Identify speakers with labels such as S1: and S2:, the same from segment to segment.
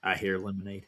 S1: I hear lemonade.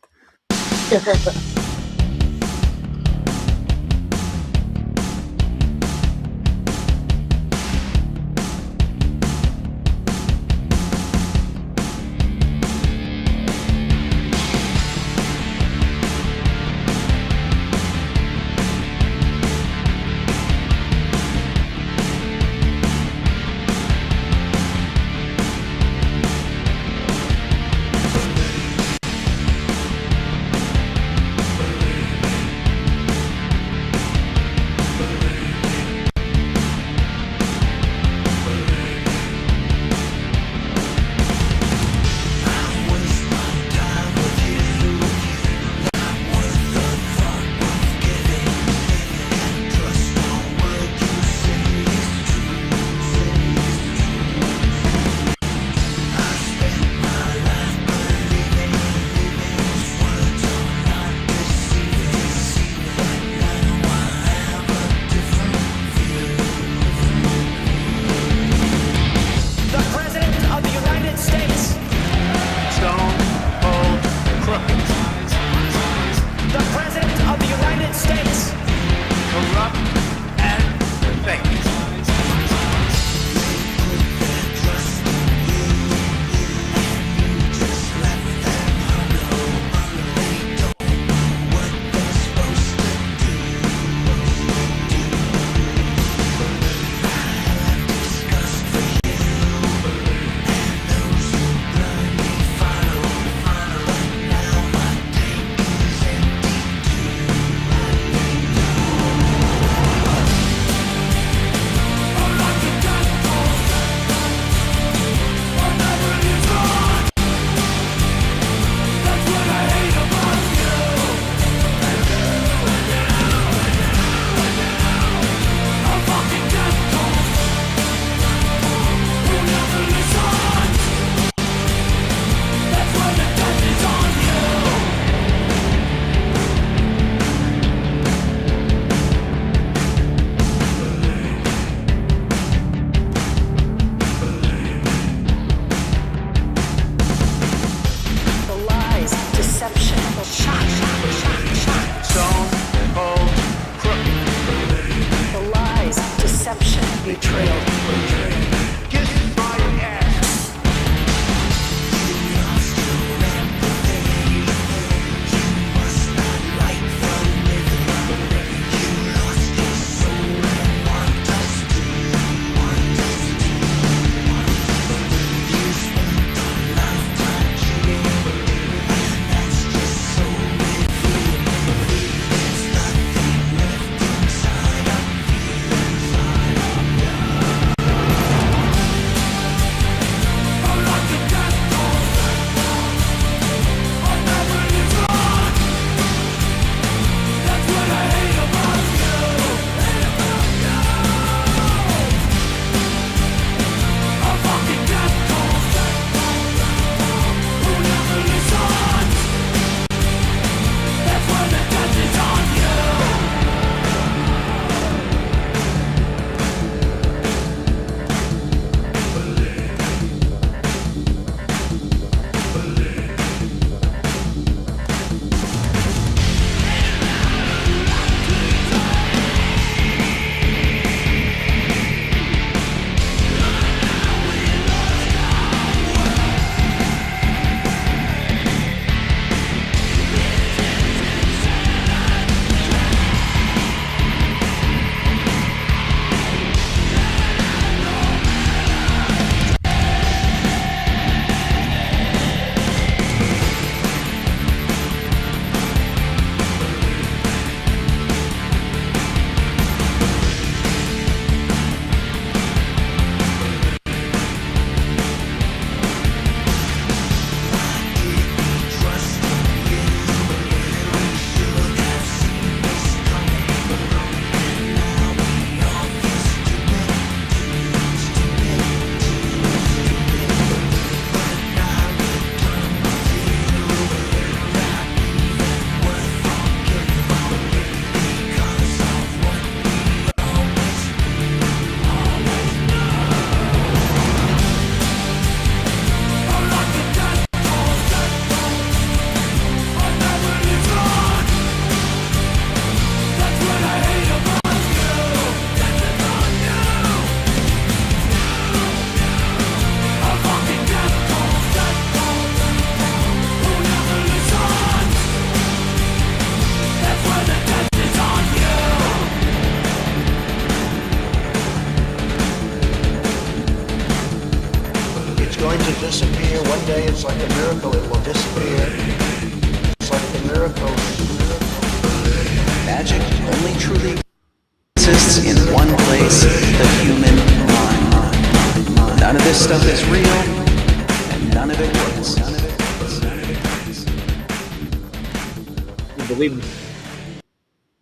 S1: believe me.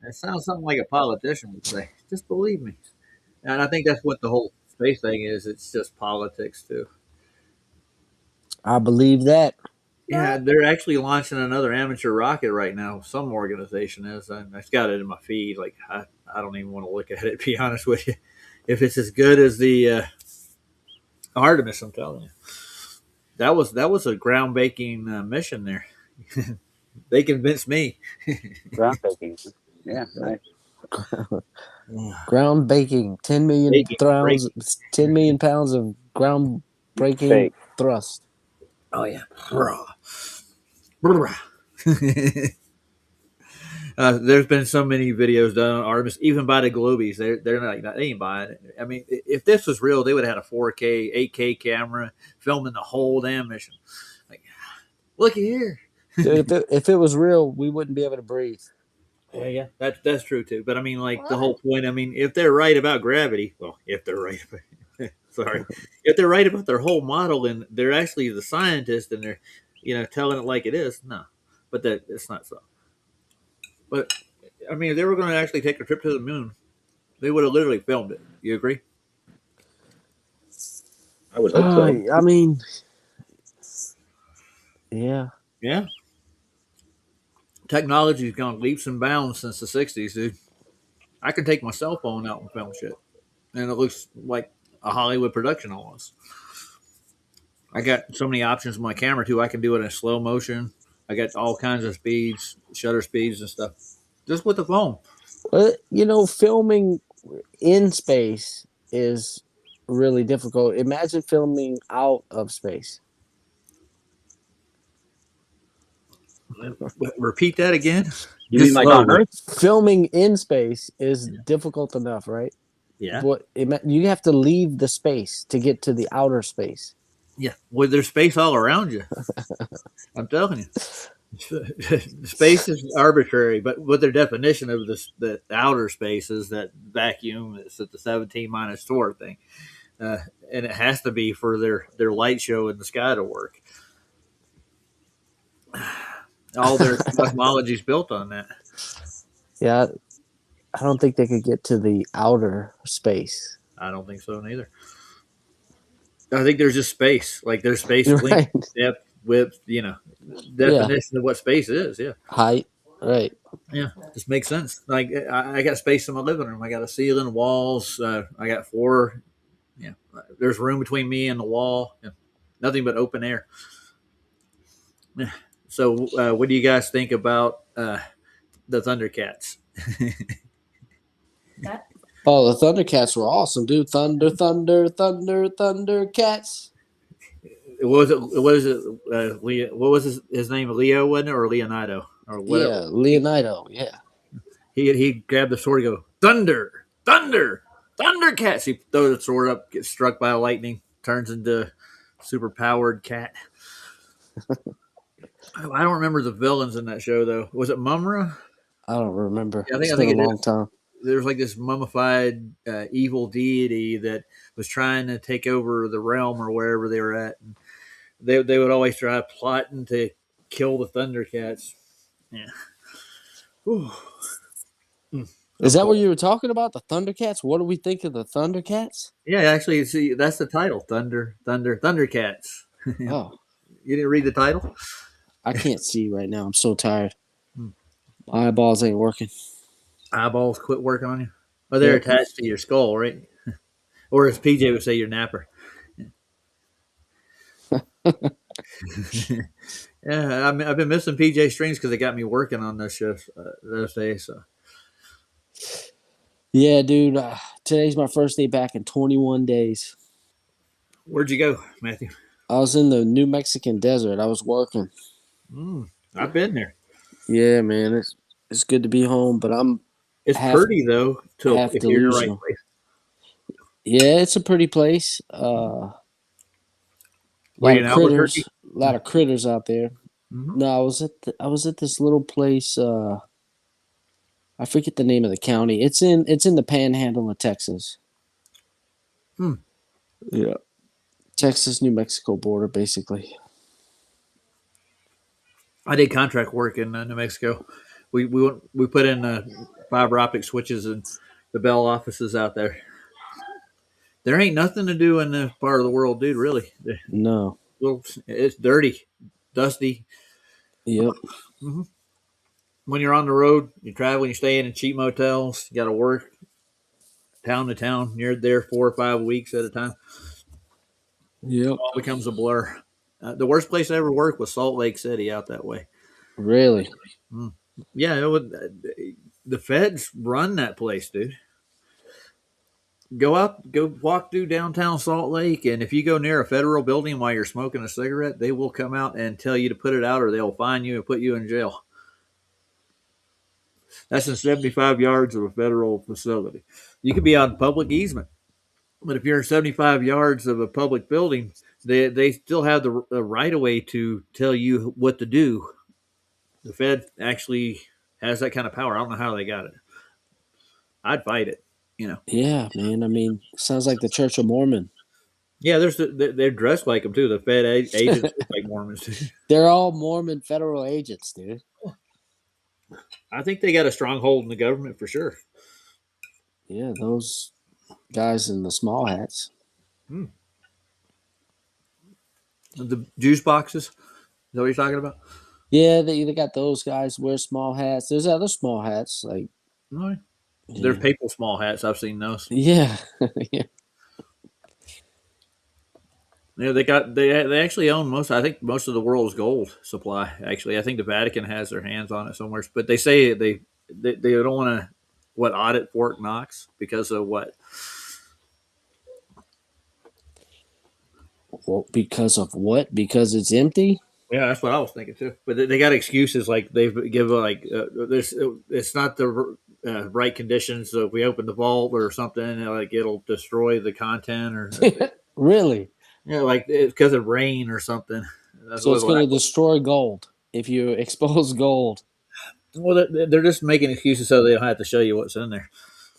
S1: That sounds something like a politician would say. Just believe me. And I think that's what the whole space thing is. It's just politics too.
S2: I believe that.
S1: Yeah, they're actually launching another amateur rocket right now. Some organization is. I've got it in my feed. Like I don't even want to look at it. To be honest with you, if it's as good as the Artemis, I'm telling you, that was a groundbreaking mission there. They convinced me.
S3: Groundbreaking. Yeah, nice.
S2: Ground baking, 10 million
S1: Baking,
S2: pounds,
S1: breaking.
S2: 10 million pounds of groundbreaking
S3: Fake.
S2: thrust.
S1: Oh yeah. There's been so many videos done on Artemis, even by the Globies. They're like they ain't buying it. I mean, if this was real, they would have had a 4K, 8K camera filming the whole damn mission. Like, looky here.
S2: Dude, if it was real, we wouldn't be able to breathe.
S1: Yeah, that's true too. But I mean, like the whole point. I mean, if they're right about gravity, well, if they're right, sorry, if they're right about their whole model, and they're actually the scientists, and they're telling it like it is, no, but that it's not so. But I mean, if they were going to actually take a trip to the moon, they would have literally filmed it. You agree?
S3: I would hope so.
S2: I mean, yeah.
S1: Yeah. Technology's gone leaps and bounds since the '60s, dude. I can take my cell phone out and film shit, and it looks like a Hollywood production almost. I got so many options with my camera too. I can do it in slow motion. I got all kinds of speeds, shutter speeds and stuff, just with the phone.
S2: Filming in space is really difficult. Imagine filming out of space.
S1: Repeat that again.
S3: You mean like on Earth?
S2: Filming in space is difficult enough, right?
S1: Yeah.
S2: But you have to leave the space to get to the outer space.
S1: Yeah. Well, there's space all around you. I'm telling you. Space is arbitrary, but what their definition of the outer space is that vacuum is at the 17 minus 4 thing, and it has to be for their light show in the sky to work. All their cosmology is built on that.
S2: Yeah, I don't think they could get to the outer space.
S1: I don't think so neither. I think there's just space, like there's space
S2: You're
S1: length,
S2: right.
S1: depth, width. Definition of what space is. Yeah.
S2: Height, right?
S1: Yeah, just makes sense. Like I got space in my living room. I got a ceiling, walls. I got floor. Yeah, there's room between me and the wall. Yeah. Nothing but open air. Yeah. So, what do you guys think about the Thundercats?
S2: Oh, the Thundercats were awesome, dude. Thunder, thunder, thunder, Thundercats.
S1: What was it? What is it? Leo, what was his name? Leo, wasn't it, or Leonardo, or whatever?
S2: Yeah, Leonardo. Yeah.
S1: He grabbed the sword and go thunder, thunder, Thundercats. He throws the sword up, gets struck by lightning, turns into super powered cat. I don't remember the villains in that show though. Was it Mumra?
S2: I don't remember.
S1: Yeah,
S2: It's
S1: I
S2: been
S1: think
S2: a
S1: it
S2: long
S1: is.
S2: time.
S1: There was like this mummified evil deity that was trying to take over the realm or wherever they were at. And they would always try plotting to kill the Thundercats. Yeah. Whew.
S2: Is that what you were talking about? The Thundercats? What do we think of the Thundercats?
S1: Yeah, actually, see, that's the title. Thundercats.
S2: Oh,
S1: You didn't read the title?
S2: I can't see right now. I'm so tired.
S1: Hmm.
S2: My eyeballs ain't working.
S1: Eyeballs quit working on you? Well, they're
S2: Yeah.
S1: attached to your skull, right? Or as PJ would say, your napper. Yeah, I've been missing PJ strings because they got me working on this shift those days. So.
S2: Yeah, dude. Today's my first day back in 21 days.
S1: Where'd you go, Matthew?
S2: I was in the New Mexican desert. I was working.
S1: I've been there.
S2: Yeah, man. It's good to be home, but I'm
S1: It's
S2: half
S1: pretty though,
S2: half
S1: if you're in the right
S2: delusional.
S1: place.
S2: Yeah, it's a pretty place.
S1: Were you in Albuquerque?
S2: A lot of critters out there.
S1: Mm-hmm.
S2: No, I was at this little place. I forget the name of the county. It's in the Panhandle of Texas.
S1: Hmm.
S2: Yeah, Texas New Mexico border, basically.
S1: I did contract work in New Mexico We put in fiber optic switches in the Bell offices out there. There ain't nothing to do in this part of the world, dude. Really,
S2: No.
S1: well, it's dirty, dusty.
S2: Yep.
S1: Hmm. When you're on the road, you're traveling, you're staying in cheap motels. You got to work town to town. You're there 4 or 5 weeks at a time.
S2: Yep.
S1: All becomes a blur. The worst place I ever worked was Salt Lake City, out that way.
S2: Really?
S1: Mm. Yeah, it would. The feds run that place, dude. Go walk through downtown Salt Lake, and if you go near a federal building while you're smoking a cigarette, they will come out and tell you to put it out, or they'll fine you and put you in jail. That's in 75 yards of a federal facility. You could be on public easement, but if you're in 75 yards of a public building, they still have the right of way to tell you what to do. The Fed actually has that kind of power. I don't know how they got it. I'd fight it. You know.
S2: Yeah, man. I mean, sounds like the Church of Mormon.
S1: Yeah, they're dressed like them too. The Fed agents look like Mormons too.
S2: They're all Mormon federal agents, dude.
S1: I think they got a stronghold in the government for sure.
S2: Yeah, those guys in the small hats.
S1: Hmm. The juice boxes. Is that what you're talking about?
S2: Yeah, they got those guys wear small hats. There's other small hats like
S1: No. There's
S2: yeah,
S1: people small hats. I've seen those.
S2: yeah, yeah.
S1: Yeah, they actually own most. I think most of the world's gold supply. Actually, I think the Vatican has their hands on it somewhere. But they say they don't want to audit Fort Knox because of what?
S2: Well, because of what? Because it's empty.
S1: Yeah, that's what I was thinking too. But they got excuses like they give like this. It's not the right conditions. So if we open the vault or something, like it'll destroy the content or
S2: Really?
S1: like it's because of rain or something. That's
S2: So it's
S1: what
S2: going
S1: I,
S2: to destroy gold if you expose gold.
S1: well, they're just making excuses so they don't have to show you what's in there.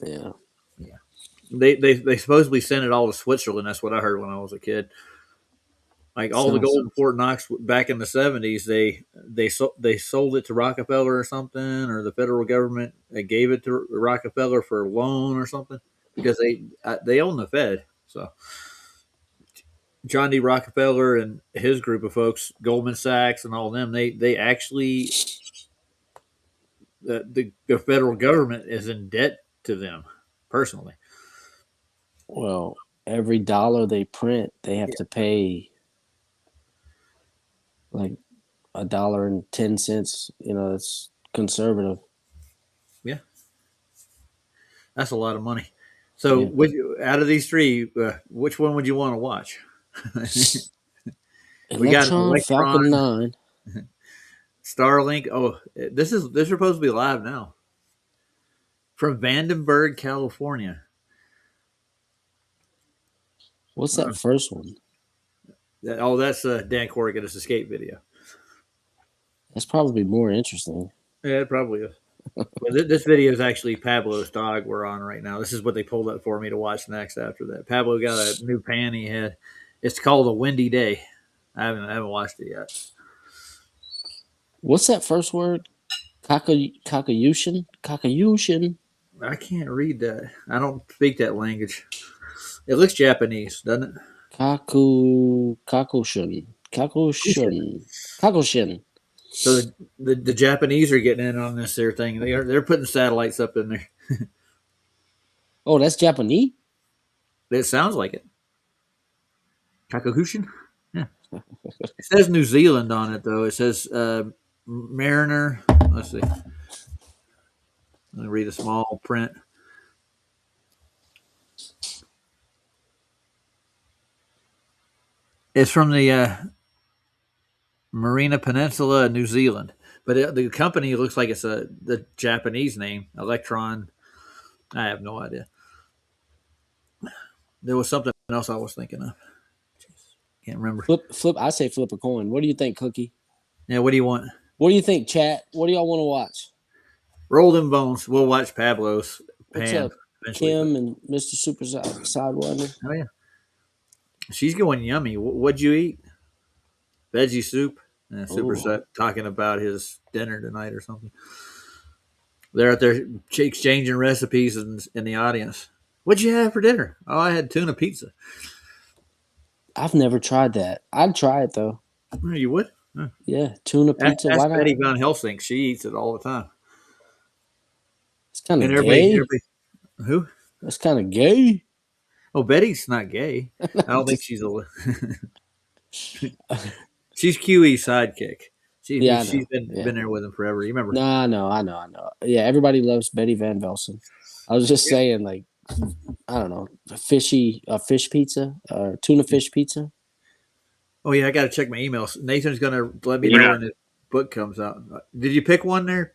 S2: Yeah.
S1: Yeah, they supposedly sent it all to Switzerland. That's what I heard when I was a kid. Like all the
S2: Sounds
S1: gold in Fort Knox back in the 70s, they sold it to Rockefeller or something, or the federal government they gave it to Rockefeller for a loan or something because they own the Fed. So John D. Rockefeller and his group of folks, Goldman Sachs and all of them, they actually the federal government is in debt to them personally.
S2: well, every dollar they print, they have
S1: Yeah,
S2: to pay like $1.10. You know, it's conservative.
S1: yeah, that's a lot of money. So,
S2: Yeah.
S1: out of these three, which one would you want to watch? We got
S2: Electron
S1: Electron,
S2: Falcon 9.
S1: Starlink. Oh, this is supposed to be live now from Vandenberg, California.
S2: What's
S1: Uh,
S2: that first one?
S1: that's Dan Corrigan's escape video.
S2: That's probably more interesting.
S1: Yeah, it probably is. Well, this video is actually Pablo's dog we're on right now. This is what they pulled up for me to watch next after that. Pablo got a new pan he had. It's called A Windy Day. I haven't watched it yet.
S2: What's that first word? Kakayushin? Kakayushin.
S1: I can't read that. I don't speak that language. It looks Japanese, doesn't it?
S2: Kakushin. Kakushin. Kakushin.
S1: So the Japanese are getting in on this their thing. They're putting satellites up in there.
S2: Oh, that's Japanese?
S1: It sounds like it. Kakuhushin? Yeah. It says New Zealand on it though. It says Mariner. Let's see. Let me read a small print. It's from the Marina Peninsula, New Zealand. But the company looks like it's the Japanese name, Electron. I have no idea. There was something else I was thinking of. Can't remember.
S2: Flip. I say flip a coin. What do you think, Cookie?
S1: Yeah, what do you want?
S2: What do you think, chat? What do y'all want to watch?
S1: Roll them bones. We'll watch Pablo's
S2: What's
S1: pan
S2: up,
S1: eventually.
S2: Kim and Mr. Super Sidewinder?
S1: Oh yeah, she's going yummy. What'd you eat? Veggie soup. Super
S2: Oh,
S1: set talking about his dinner tonight or something. They're out there exchanging recipes in the audience. What'd you have for dinner? Oh, I had tuna pizza.
S2: I've never tried that. I'd try it though.
S1: Oh, you would? Huh.
S2: Yeah, tuna pizza.
S1: Ask
S2: Why not?
S1: Betty Von Helsing. She eats it all the time.
S2: It's kind
S1: And
S2: of gay.
S1: who?
S2: That's kind of gay.
S1: Oh, Betty's not gay. I don't think
S2: Just-
S1: she's she's QE's sidekick.
S2: yeah, I
S1: She's
S2: know. Yeah.
S1: been there with him forever. You remember?
S2: No, I know. Yeah, everybody loves Betty Van Velsen. I was just saying, like, I don't know, fish pizza or tuna fish pizza.
S1: Oh yeah, I got to check my emails. Nathan's gonna let me know
S3: Yeah.
S1: when his book comes out. Did you pick one there,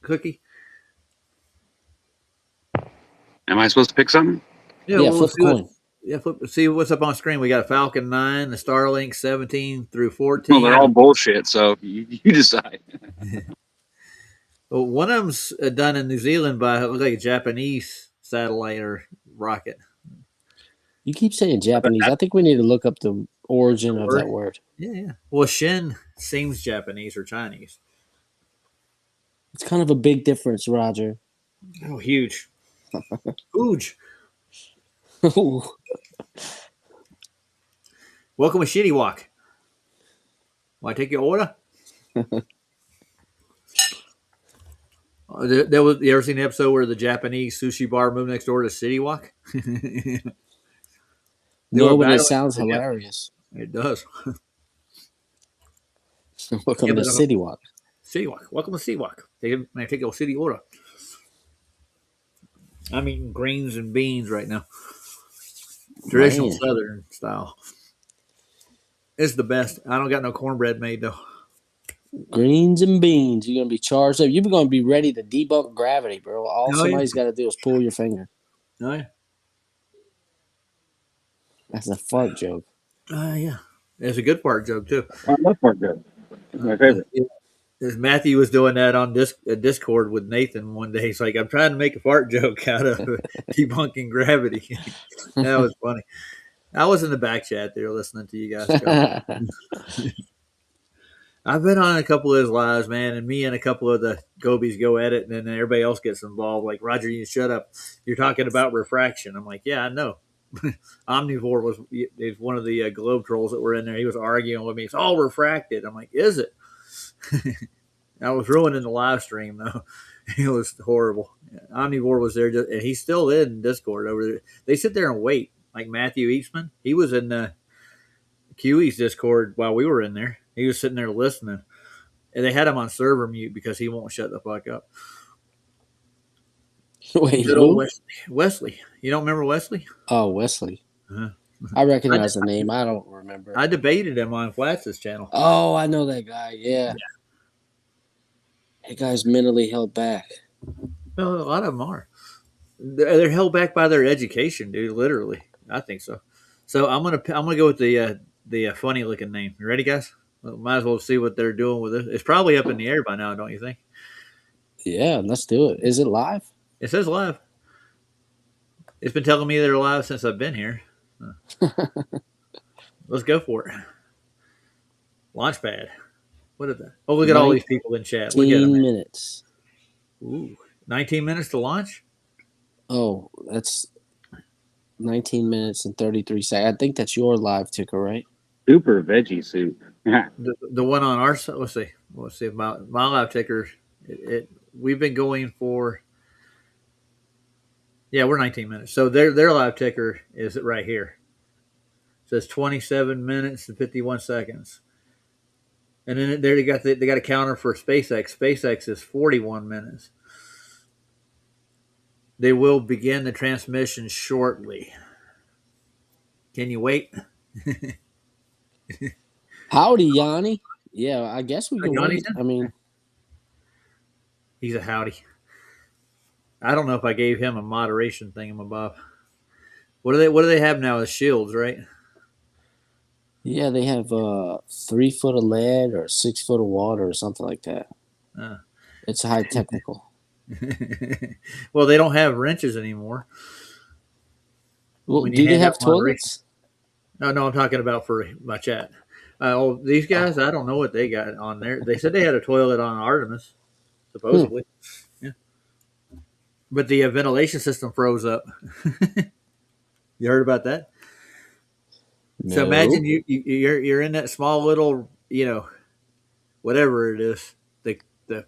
S1: Cookie?
S3: Am I supposed to pick something?
S1: Yeah,
S2: Yeah,
S1: well, we'll
S2: flip a
S1: see what.
S2: coin.
S1: Yeah, see what's up on screen. We got a Falcon 9, the Starlink 17 through
S3: Well, they're
S1: 14.
S3: all bullshit. So you decide.
S1: Well, one of them's done in New Zealand by look like a Japanese satellite or rocket.
S2: You keep saying Japanese. I think we need to look up the origin of
S1: Or
S2: that word.
S1: yeah, yeah. Well, Shin seems Japanese or Chinese.
S2: It's kind of a big difference, Roger.
S1: Oh, huge, huge. Welcome to Shitty Walk. Want to take your order? There was. You ever seen the episode where the Japanese sushi bar moved next door to City Walk? They were
S2: No, but it
S1: battling.
S2: sounds hilarious.
S1: It does. Yeah,
S2: Welcome to
S1: but
S2: City Walk.
S1: City Walk. Welcome to City Walk. Take your city order. I'm eating greens and beans right now. Traditional
S2: Man,
S1: Southern style. It's the best. I don't got no cornbread made though.
S2: greens and beans. You're gonna be charged up. You're gonna be ready to debunk gravity, bro. All
S1: Oh yeah.
S2: somebody's got to do is pull your finger.
S1: Oh yeah.
S2: That's a fart joke.
S1: Yeah. It's a good part joke too.
S3: I love pork good. It's my favorite.
S1: Yeah. As Matthew was doing that on Discord with Nathan one day, he's like, "I'm trying to make a fart joke out of debunking gravity." That was funny. I was in the back chat there listening to you guys go. I've been on a couple of his lives, man, and me and a couple of the Gobies go at it, and then everybody else gets involved. Like, Roger, you shut up. You're talking about refraction. I'm like, yeah, I know. Omnivore is one of the globe trolls that were in there. He was arguing with me. It's all refracted. I'm like, is it? I was ruining the live stream though. It was horrible. Omnivore was there, and he's still in Discord over there. They sit there and wait. Like Matthew Eastman, he was in QE's Discord while we were in there. He was sitting there listening, and they had him on server mute because he won't shut the fuck up.
S2: Wait,
S1: Good old
S2: who?
S1: Wesley. You don't remember Wesley?
S2: Oh, Wesley.
S1: Uh-huh.
S2: I recognize the name. I don't remember.
S1: I debated him on Flats' channel.
S2: Oh, I know that guy. Yeah. That guy's mentally held back.
S1: Well, a lot of them are. They're held back by their education, dude. Literally, I think so. So I'm gonna go with the funny looking name. You ready, guys? Well, might as well see what they're doing with it. It's probably up in the air by now, don't you think?
S2: Yeah, let's do it. Is it live?
S1: It says live. It's been telling me they're live since I've been here. Let's go for it. Launchpad. What is that? Oh, look at all these people in chat. Look at them.
S2: 19 minutes.
S1: Ooh, 19 minutes to launch?
S2: Oh, that's 19 minutes and 33 seconds. I think that's your live ticker, right?
S3: Super veggie soup.
S1: The one on our side. Let's see. My live ticker. We've been going for. Yeah, we're 19 minutes. So their live ticker is right here. It says 27 minutes and 51 seconds. And then there they got a counter for SpaceX. SpaceX is 41 minutes. They will begin the transmission shortly. Can you wait?
S2: Howdy, Yanni. Yeah, I guess we can
S1: Yanni's
S2: wait.
S1: in?
S2: I mean,
S1: He's a howdy. I don't know if I gave him a moderation thingamabob. What do they have now as shields, right?
S2: yeah, they have 3 foot of lead or 6 foot of water or something like that. It's high technical.
S1: Well, they don't have wrenches anymore.
S2: Well,
S1: When you
S2: do they
S1: hand
S2: have
S1: out moderation.
S2: toilets?
S1: No, I'm talking about for my chat. These guys, I don't know what they got on there. They said they had a toilet on Artemis, supposedly. Yeah. but the ventilation system froze up. You heard about that? So
S2: No.
S1: imagine you're in that small little, whatever it is. The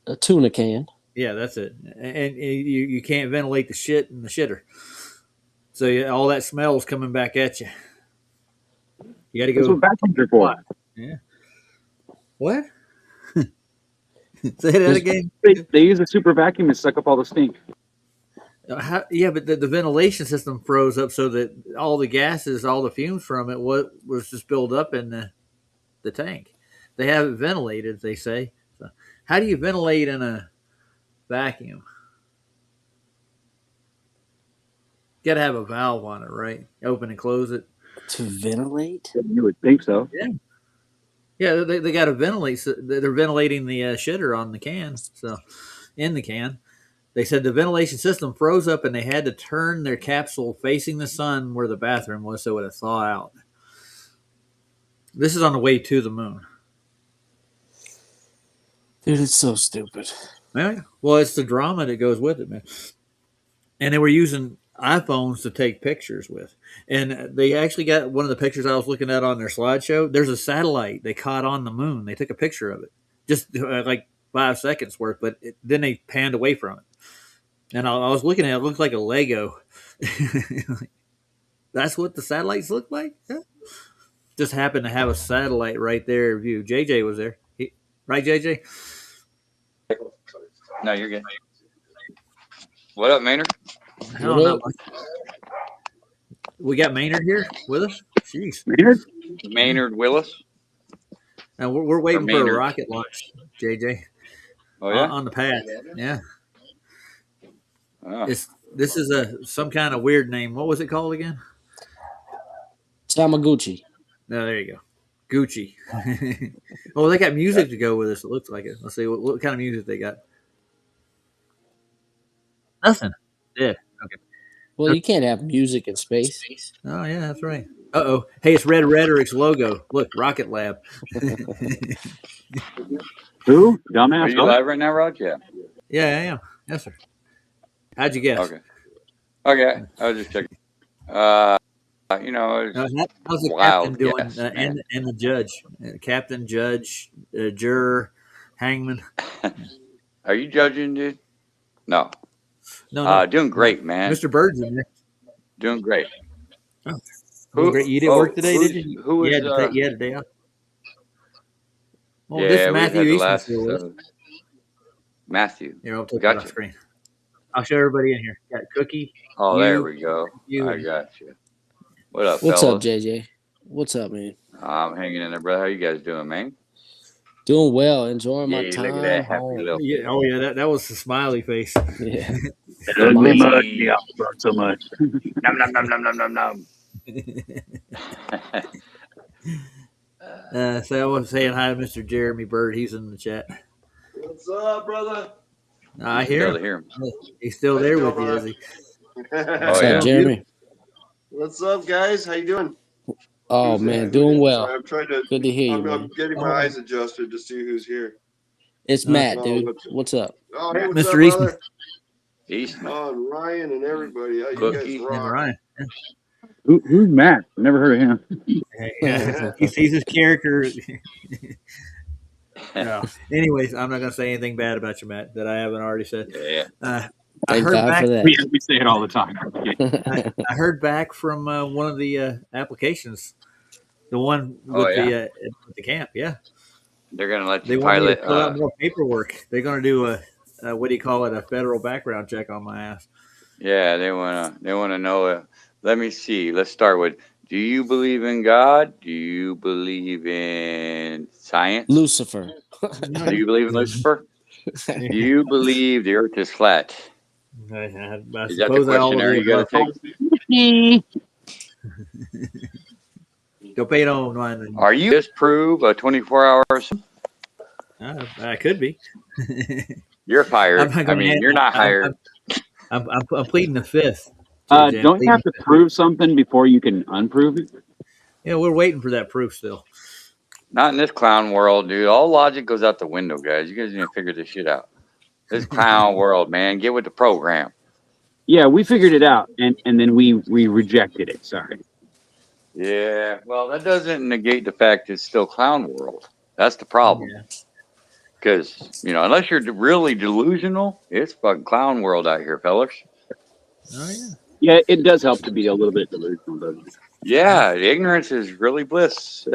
S2: A tuna can.
S1: Yeah, that's it. And you can't ventilate the shit in the shitter. So all that smell is coming back at you. You got to
S3: That's what
S1: go.
S3: vacuums are for.
S1: Yeah. What? Say that again.
S3: They use a super vacuum to suck up all the stink.
S1: Yeah, but the ventilation system froze up so that all the gases, all the fumes from it, was just built up in the tank. They have it ventilated, they say. So how do you ventilate in a vacuum? You got to have a valve on it, right? Open and close it.
S2: To ventilate?
S3: You would think so.
S1: Yeah. Yeah, they got to ventilate. So they're ventilating the shitter on the can. So in the can, they said the ventilation system froze up and they had to turn their capsule facing the sun where the bathroom was so it would thaw out. This is on the way to the moon.
S2: Dude, it's so stupid.
S1: Yeah. Well, it's the drama that goes with it, man. And they were using iPhones to take pictures with. And they actually got one of the pictures I was looking at on their slideshow. There's a satellite they caught on the moon. They took a picture of it, just like 5 seconds worth, but then they panned away from it. And I was looking at it, it looked like a Lego. That's what the satellites look like? Yeah. Just happened to have a satellite right there in view. JJ was there. Right, JJ?
S4: No, you're good. What up, Maynard?
S1: I don't know. We got Maynard here with us. Jeez.
S4: Maynard Willis.
S1: And we're waiting for a rocket launch, JJ.
S4: Oh yeah,
S1: on the pad. Yeah.
S4: Oh.
S1: This is some kind of weird name. What was it called again?
S2: Tamaguchi.
S1: No, there you go. Gucci. Oh, they got music to go with this. It looks like it. Let's see what kind of music they got. Nothing. Yeah. Okay.
S2: Well, you can't have music in space.
S1: Oh yeah, that's right. Uh-oh. Hey, it's Red Rhetoric's logo. Look, Rocket Lab.
S3: Who? Dumbass.
S4: Are you live right now, Rod? Yeah.
S1: Yeah, I am. Yes, sir. How'd you guess?
S4: Okay. I was just checking.
S1: How's the
S4: wild
S1: captain doing?
S4: guess,
S1: And the judge, captain, judge, juror, hangman.
S4: Are you judging, dude? No.
S1: No.
S4: Doing great, man.
S1: Mr. Bird's in there.
S4: Doing great.
S1: Oh, great. You didn't work today, did you?
S4: Who is?
S1: You had a day off. Well,
S4: yeah,
S1: this
S4: we
S1: Matthew
S4: had the
S1: Easton
S4: last. Matthew.
S1: Here, I'll take it off screen. I'll show everybody in here. Got Cookie.
S4: Oh, there we go. I got you. What up,
S2: What's
S4: fellas?
S2: up, JJ? What's up, man?
S4: I'm hanging in there, brother. How you guys doing, man?
S2: Doing well. Enjoying my
S4: Look
S2: time
S4: at that happy
S2: home.
S4: little.
S1: Yeah, oh yeah, that was the smiley face.
S2: Yeah.
S3: Ugly mug. Yeah, so much.
S4: Nom nom nom nom nom nom nom.
S1: So I was saying hi to Mr. Jeremy Bird. He's in the chat.
S5: What's up, brother?
S1: I hear him. He's still there with you, is he?
S2: What's up, Jeremy?
S5: What's up, guys? How you doing?
S2: Oh, man, doing well.
S5: Sorry, I'm trying to.
S2: Good to hear you,
S5: I'm
S2: man.
S5: getting my eyes adjusted to see who's here.
S2: It's Matt, dude. What's up?
S5: Oh, hey, what's
S1: Mr.
S5: up,
S1: Eastman.
S5: brother?
S4: Eastman.
S5: Oh, and Ryan and everybody. How you
S4: Cookie.
S5: guys rock?
S1: Ryan.
S3: Who's Matt? Never heard of him.
S1: Yeah. He sees his character. No. Anyways, I'm not going to say anything bad about you, Matt, that I haven't already said.
S4: Yeah.
S1: I heard
S2: God
S1: back.
S2: for that.
S3: We say it all the time.
S1: I heard back from one of the applications, the one with the camp. Yeah,
S4: they're gonna let
S1: they
S4: you
S1: want me
S4: pilot.
S1: to fill out more paperwork. They're going to do a what do you call it? A federal background check on my ass.
S4: Yeah, they wanna know. Let me see. Let's start with. Do you believe in God? Do you believe in science?
S2: Lucifer.
S4: Do you believe in Lucifer? Do you believe the Earth is flat?
S1: I
S4: Is that the questionnaire you got to take? Are you disprove a 24 hours?
S1: I could be.
S4: You're fired. I mean, you're not hired.
S1: I'm pleading the fifth.
S3: Don't you have to prove something before you can unprove it?
S1: Yeah, we're waiting for that proof still.
S4: Not in this clown world, dude. All logic goes out the window, guys. You guys need to figure this shit out. This clown world, man. Get with the program.
S3: Yeah, we figured it out, and then we rejected it. Sorry.
S4: Yeah. Well, that doesn't negate the fact it's still clown world. That's the problem.
S1: Yeah.
S4: Because, unless you're really delusional, it's fucking clown world out here, fellas.
S1: Oh yeah.
S3: Yeah, it does help to be a little bit delusional, doesn't it?
S4: Yeah, ignorance is really bliss.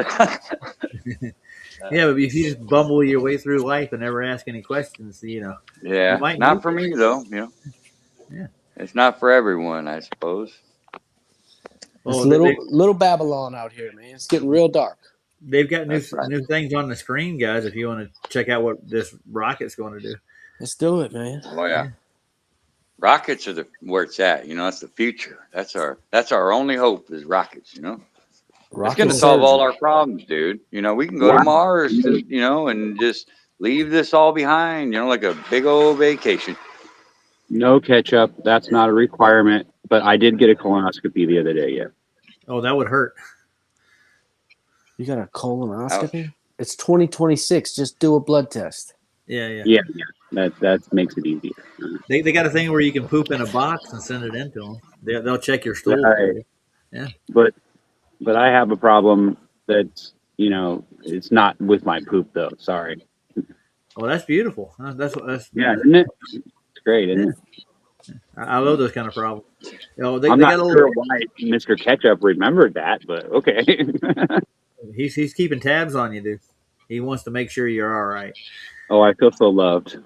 S1: Yeah, but if you just bumble your way through life and never ask any questions, you
S4: Yeah,
S1: might
S4: not
S1: need
S4: for
S1: it.
S4: me though.
S1: Yeah.
S4: It's not for everyone, I suppose.
S2: It's
S1: Well,
S2: little Babylon out here, man. It's getting real dark.
S1: they've got
S4: That's right.
S1: new things on the screen, guys. If you want to check out what this rocket's going to do.
S2: Let's do it, man.
S4: Oh yeah, rockets are where it's at. That's the future. That's our only hope is rockets. It's
S2: Rocket
S4: going to solve all
S2: surgery.
S4: our problems, dude. We can go to
S3: Wow.
S4: Mars, and just leave this all behind. Like a big old vacation.
S3: No ketchup. That's not a requirement. But I did get a colonoscopy the other day. Yeah.
S1: Oh, that would hurt.
S2: You got a colonoscopy?
S4: Ouch.
S2: It's 2026. Just do a blood test.
S1: Yeah.
S3: Yeah. That makes it easier.
S1: They got a thing where you can poop in a box and send it into them. They'll check your stool for
S3: Right.
S1: you. Yeah.
S3: But I have a problem that's it's not with my poop though. Sorry.
S1: Well, that's beautiful. That's
S3: Yeah, isn't it? It's great, isn't it?
S1: I love those kind of problems. They
S3: I'm
S1: got
S3: not
S1: a
S3: sure
S1: little.
S3: why Mr. Ketchup remembered that, but okay.
S1: He's keeping tabs on you, dude. He wants to make sure you're all right.
S3: Oh, I feel so loved.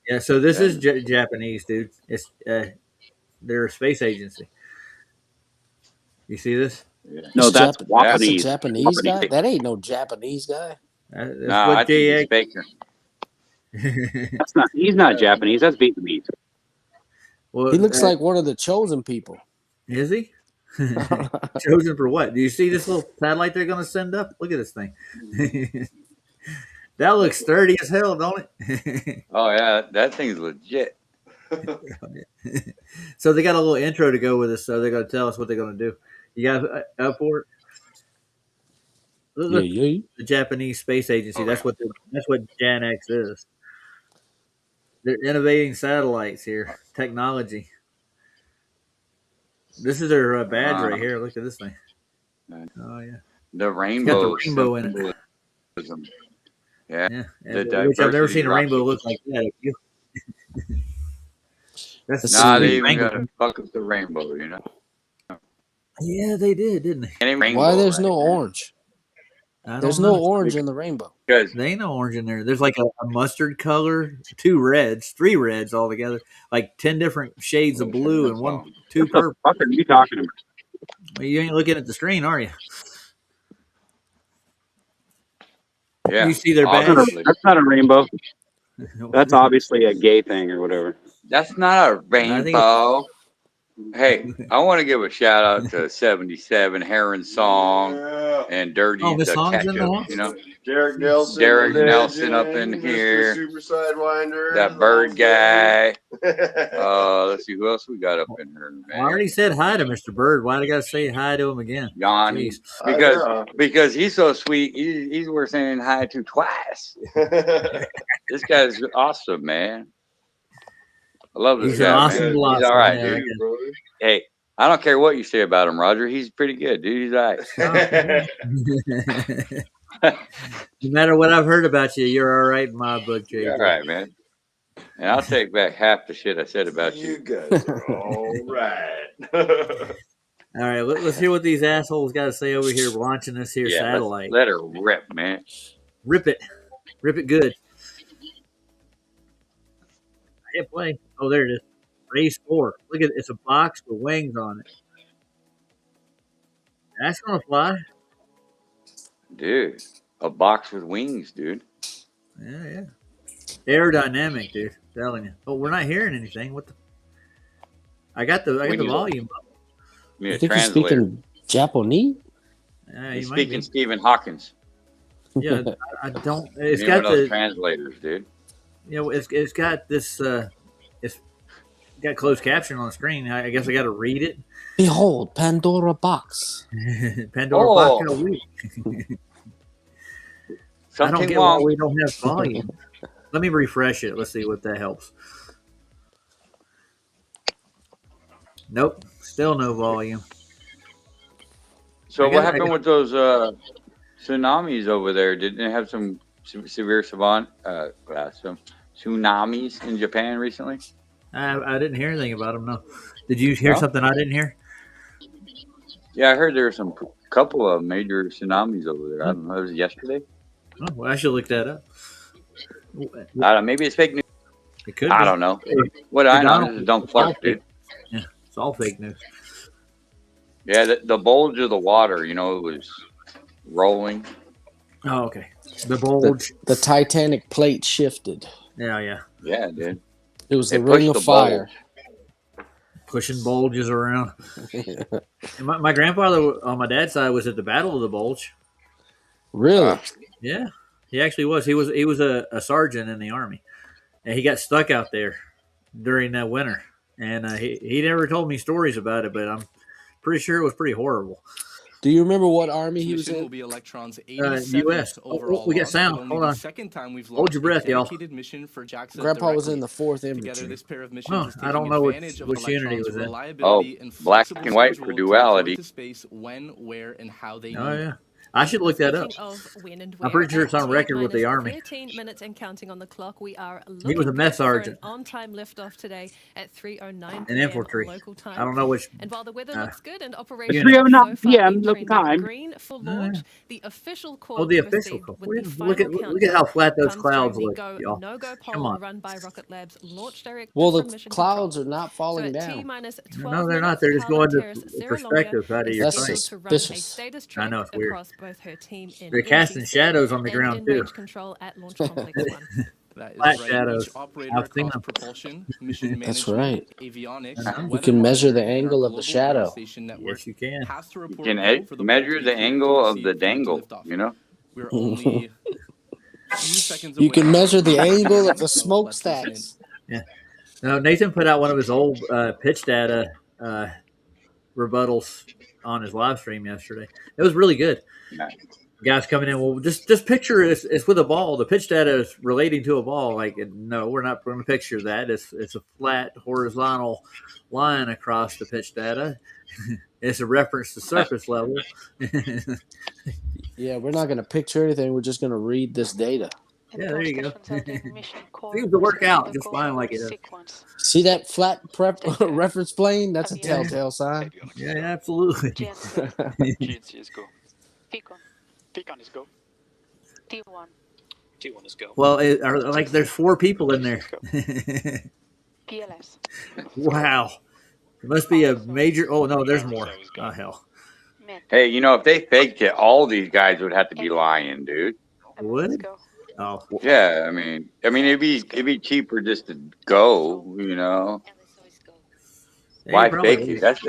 S1: Yeah. So this is Japanese, dude. It's they're a space agency. You see this?
S3: No,
S2: It's
S3: that's
S2: That's a
S3: Japanese.
S2: Japanese guy? That ain't no Japanese guy.
S1: That's
S4: No, I
S1: what
S4: think he's
S1: JX.
S4: faking.
S3: That's not. He's not Japanese. That's Vietnamese.
S1: Well,
S2: He looks like one of the chosen people.
S1: is he chosen for what? Do you see this little satellite they're going to send up? Look at this thing. That looks sturdy as hell, don't it?
S4: Oh yeah, that thing's legit.
S1: So they got a little intro to go with us. So they're going to tell us what they're going to do. You guys up for it? Look,
S2: Yeah.
S1: the Japanese Space Agency. That's what Jan X is. They're innovating satellites here, technology. This is their badge right here. Look at this thing. Oh yeah,
S4: The
S1: it's got the
S4: rainbow
S1: rainbow in it.
S4: symbolism. Yeah.
S1: Yeah,
S4: The
S1: which I've never
S4: diversity
S1: seen a rainbow
S4: rocket.
S1: look like that. That's
S2: Let's
S4: Nah,
S2: see.
S4: they even
S1: rainbow.
S4: got to fuck with the rainbow.
S1: Yeah, they did, didn't they?
S4: Any rainbow
S2: Why there's
S4: right
S2: no
S4: there.
S2: orange?
S1: I
S2: There's
S1: don't
S2: no
S1: know.
S2: orange in the rainbow.
S4: Because
S1: There ain't no orange in there. There's like a mustard color, 2 reds, 3 reds altogether, like 10 different shades of blue and 2
S3: What the
S1: purple.
S3: fuck are you talking about?
S1: Well, you ain't looking at the screen, are you?
S4: yeah,
S1: You see their badge?
S4: obviously.
S3: That's not a rainbow. That's obviously a gay thing or whatever.
S4: That's not a
S1: I think
S4: rainbow. Hey, I want to give a shout out to 77 Heron Song
S5: Yeah.
S4: and Dirty
S1: Oh, the
S4: the
S1: song's in the
S4: Ketchup.
S1: house?
S5: Derek Nelson.
S4: Derek
S5: the
S4: Nelson up
S5: legend,
S4: in
S5: Mr.
S4: here.
S5: Super Sidewinder.
S4: That
S5: the
S4: bird
S5: whole
S4: guy.
S5: thing.
S4: Let's see who else we got up in here,
S1: I
S4: man.
S1: already said hi to Mr. Bird. Why do I got to say hi to him again?
S4: Yanni.
S1: Jeez.
S4: Because he's so sweet, he's worth saying hi to twice. This guy's awesome, man. I love this
S1: He's an
S4: guy,
S1: awesome
S4: man.
S1: blossom.
S4: He's all right,
S1: Yeah,
S4: dude. Hey, I don't care what you say about him, Roger. He's pretty good, dude. He's all right.
S1: No matter what I've heard about you, you're all right in my book, JJ.
S4: You're all right, man. And I'll take back half the shit I said about
S5: You
S4: you.
S5: guys are all right.
S1: All right, let's hear what these assholes got to say over here launching this here
S4: Yeah,
S1: satellite.
S4: let her rip, man.
S1: Rip it good. Hit play. Oh, there it is. Raise 4. Look at it. It's a box with wings on it. That's gonna fly.
S4: Dude, a box with wings, dude.
S1: Yeah. Aerodynamic, dude. I'm telling you. Oh, we're not hearing anything. What the? I got the
S4: need a-
S1: volume up.
S4: I mean,
S2: I
S4: a
S2: think he's
S4: translator.
S2: speaking Japanese.
S4: He's
S1: You might
S4: speaking
S1: be.
S4: Stephen Hawkins.
S1: Yeah, I don't. It's
S4: You
S1: got
S4: know those
S1: the.
S4: translators, dude.
S1: It's got this. It's got closed caption on the screen. I guess I got to read it.
S2: Behold, Pandora box.
S1: Pandora
S4: Oh.
S1: box. I don't
S4: Something
S1: get why
S4: wrong.
S1: we don't have volume. Let me refresh it. Let's see what that helps. Nope, still no volume.
S4: So
S1: I
S4: what
S1: got, I
S4: happened
S1: got,
S4: with those tsunamis over there? Didn't they have some severe some tsunamis in Japan recently?
S1: I didn't hear anything about them. No, did you hear
S4: No.
S1: something I didn't hear?
S4: Yeah, I heard there were some couple of major tsunamis over there. I don't know. It was yesterday.
S1: Oh, well, I should look that up.
S4: I don't know. Maybe it's fake news.
S1: It could
S4: I
S1: be.
S4: don't know.
S1: Hey,
S4: What
S1: hey,
S4: I know
S1: Donald,
S4: is don't
S1: it's all
S4: flush,
S1: fake.
S4: dude.
S1: Yeah, it's all fake news.
S4: Yeah, the bulge of the water, it was rolling.
S1: Oh, okay. The bulge.
S2: The Titanic plate shifted.
S1: Yeah.
S4: Yeah, dude.
S2: It was the
S4: It
S2: ring
S4: pushed
S2: of
S4: the
S2: fire.
S1: Pushing bulges around. And my grandfather on my dad's side was at the Battle of the Bulge.
S2: Really?
S1: Yeah, he actually was. He was a sergeant in the army, and he got stuck out there during that winter. And he never told me stories about it, but I'm pretty sure it was pretty horrible.
S2: Do you remember what army he was
S6: Mission will
S2: in?
S6: be Electron's
S1: U.S.
S6: 87th overall
S1: We got
S6: launch,
S1: sound.
S6: but only
S1: Hold
S6: the
S1: on.
S6: second time we've
S1: Hold
S6: launched
S1: your breath,
S6: a
S1: y'all.
S6: dedicated mission for JAXA
S2: Grandpa was
S6: directly.
S2: in the 4th
S6: Together,
S2: Infantry.
S6: this pair of missions
S1: Well,
S6: is
S1: I
S6: taking
S1: don't know
S6: advantage of
S1: which unit he
S6: Electron's
S1: was in.
S6: reliability and
S4: black
S6: flexible
S4: and white for
S6: schedule to
S4: duality.
S6: deploy to space when, where, and how they
S1: Oh
S6: need
S1: yeah,
S6: it.
S1: I should look that up.
S7: Speaking of when and
S1: I'm
S7: where,
S1: pretty sure it's on
S7: at
S1: record with the
S7: T
S1: Army.
S7: 13 minutes and counting on the clock, we are
S1: He was
S7: looking
S1: a
S7: good
S1: mess
S7: for an
S1: sergeant
S7: on-time liftoff today at 3:09
S1: in
S7: p.m.
S1: infantry.
S7: local
S1: I
S7: time.
S1: don't know which.
S7: And while the weather
S1: Uh,
S7: looks good and
S3: At
S7: operations
S1: unit.
S7: have
S3: 3:09
S7: so far
S3: p.m.
S7: been
S3: local
S7: trending
S3: time.
S7: green for
S1: Oh, yeah.
S7: launch, the official call
S1: Oh, the
S7: to
S1: official
S7: proceed
S1: call.
S7: with the
S1: Look
S7: final
S1: look at how
S7: countdown
S1: flat those
S7: comes
S1: clouds
S7: during the
S1: look,
S7: go
S1: y'all.
S7: no-go
S1: Come
S7: poll
S1: on.
S7: run by Rocket Lab's launch director
S2: Well,
S7: from
S2: the
S7: Mission
S2: clouds
S7: Control.
S2: are not
S7: So
S2: falling
S7: at
S2: down.
S7: T-minus 12
S1: No, they're not.
S7: minutes,
S1: They're just going
S7: pilot
S1: to
S7: Terrace Sarah Longa
S1: perspective out of
S7: is
S1: your
S2: That's
S7: scheduled
S1: sight.
S7: to run a
S2: suspicious.
S7: status
S1: I
S7: check
S1: know it's weird.
S7: across both her team in
S1: They're casting
S7: NCC
S1: shadows on the
S7: and
S1: ground
S7: in
S1: too.
S7: range control at Launch Complex 1.
S6: That is
S1: Flat
S6: right.
S1: shadows.
S6: Each operator
S1: I've seen
S6: across
S1: them.
S6: propulsion, mission
S2: That's
S6: management,
S2: right.
S6: avionics,
S1: Uh-huh.
S2: You
S6: weather
S2: can measure the
S6: monitoring, and our
S2: angle of the
S6: global ground
S2: shadow.
S6: station network
S1: Yes, you can.
S6: has to
S4: You
S6: report
S4: can
S6: go for the ball
S4: measure
S6: to be
S4: the
S6: cleared to
S4: angle of the
S6: proceed through to
S4: dangle.
S6: liftoff. We're only a few seconds
S2: You
S6: away
S2: can measure
S6: from
S2: the angle of
S6: landing,
S2: the
S6: so let's listen in.
S2: smokestacks.
S1: Yeah. No, Nathan put out one of his old pitch data rebuttals on his live stream yesterday. It was really good.
S4: Yeah.
S1: Guys coming in, well, just picture it's with a ball. The pitch data is relating to a ball. Like, no, we're not going to picture that. It's a flat horizontal line across the pitch data. It's a reference to surface level.
S2: Yeah, we're not going to picture anything. We're just going to read this data.
S1: Yeah, there you go. Seems to work out just fine like it does.
S2: See that flat reference plane? That's a
S1: Yeah.
S2: telltale sign.
S1: Yeah, absolutely.
S8: GNC is go. Beacon is go. T1 is go.
S1: Well, like there's 4 people in there.
S8: PLS.
S1: Wow. It must be a major. Oh, no, there's more. Oh, hell.
S4: Hey, if they faked it, all these guys would have to be lying, dude.
S1: Would? Oh.
S4: Yeah, I mean, it'd be cheaper just to go,
S1: Yeah,
S4: Why
S1: probably
S4: fake
S1: is.
S4: it? That's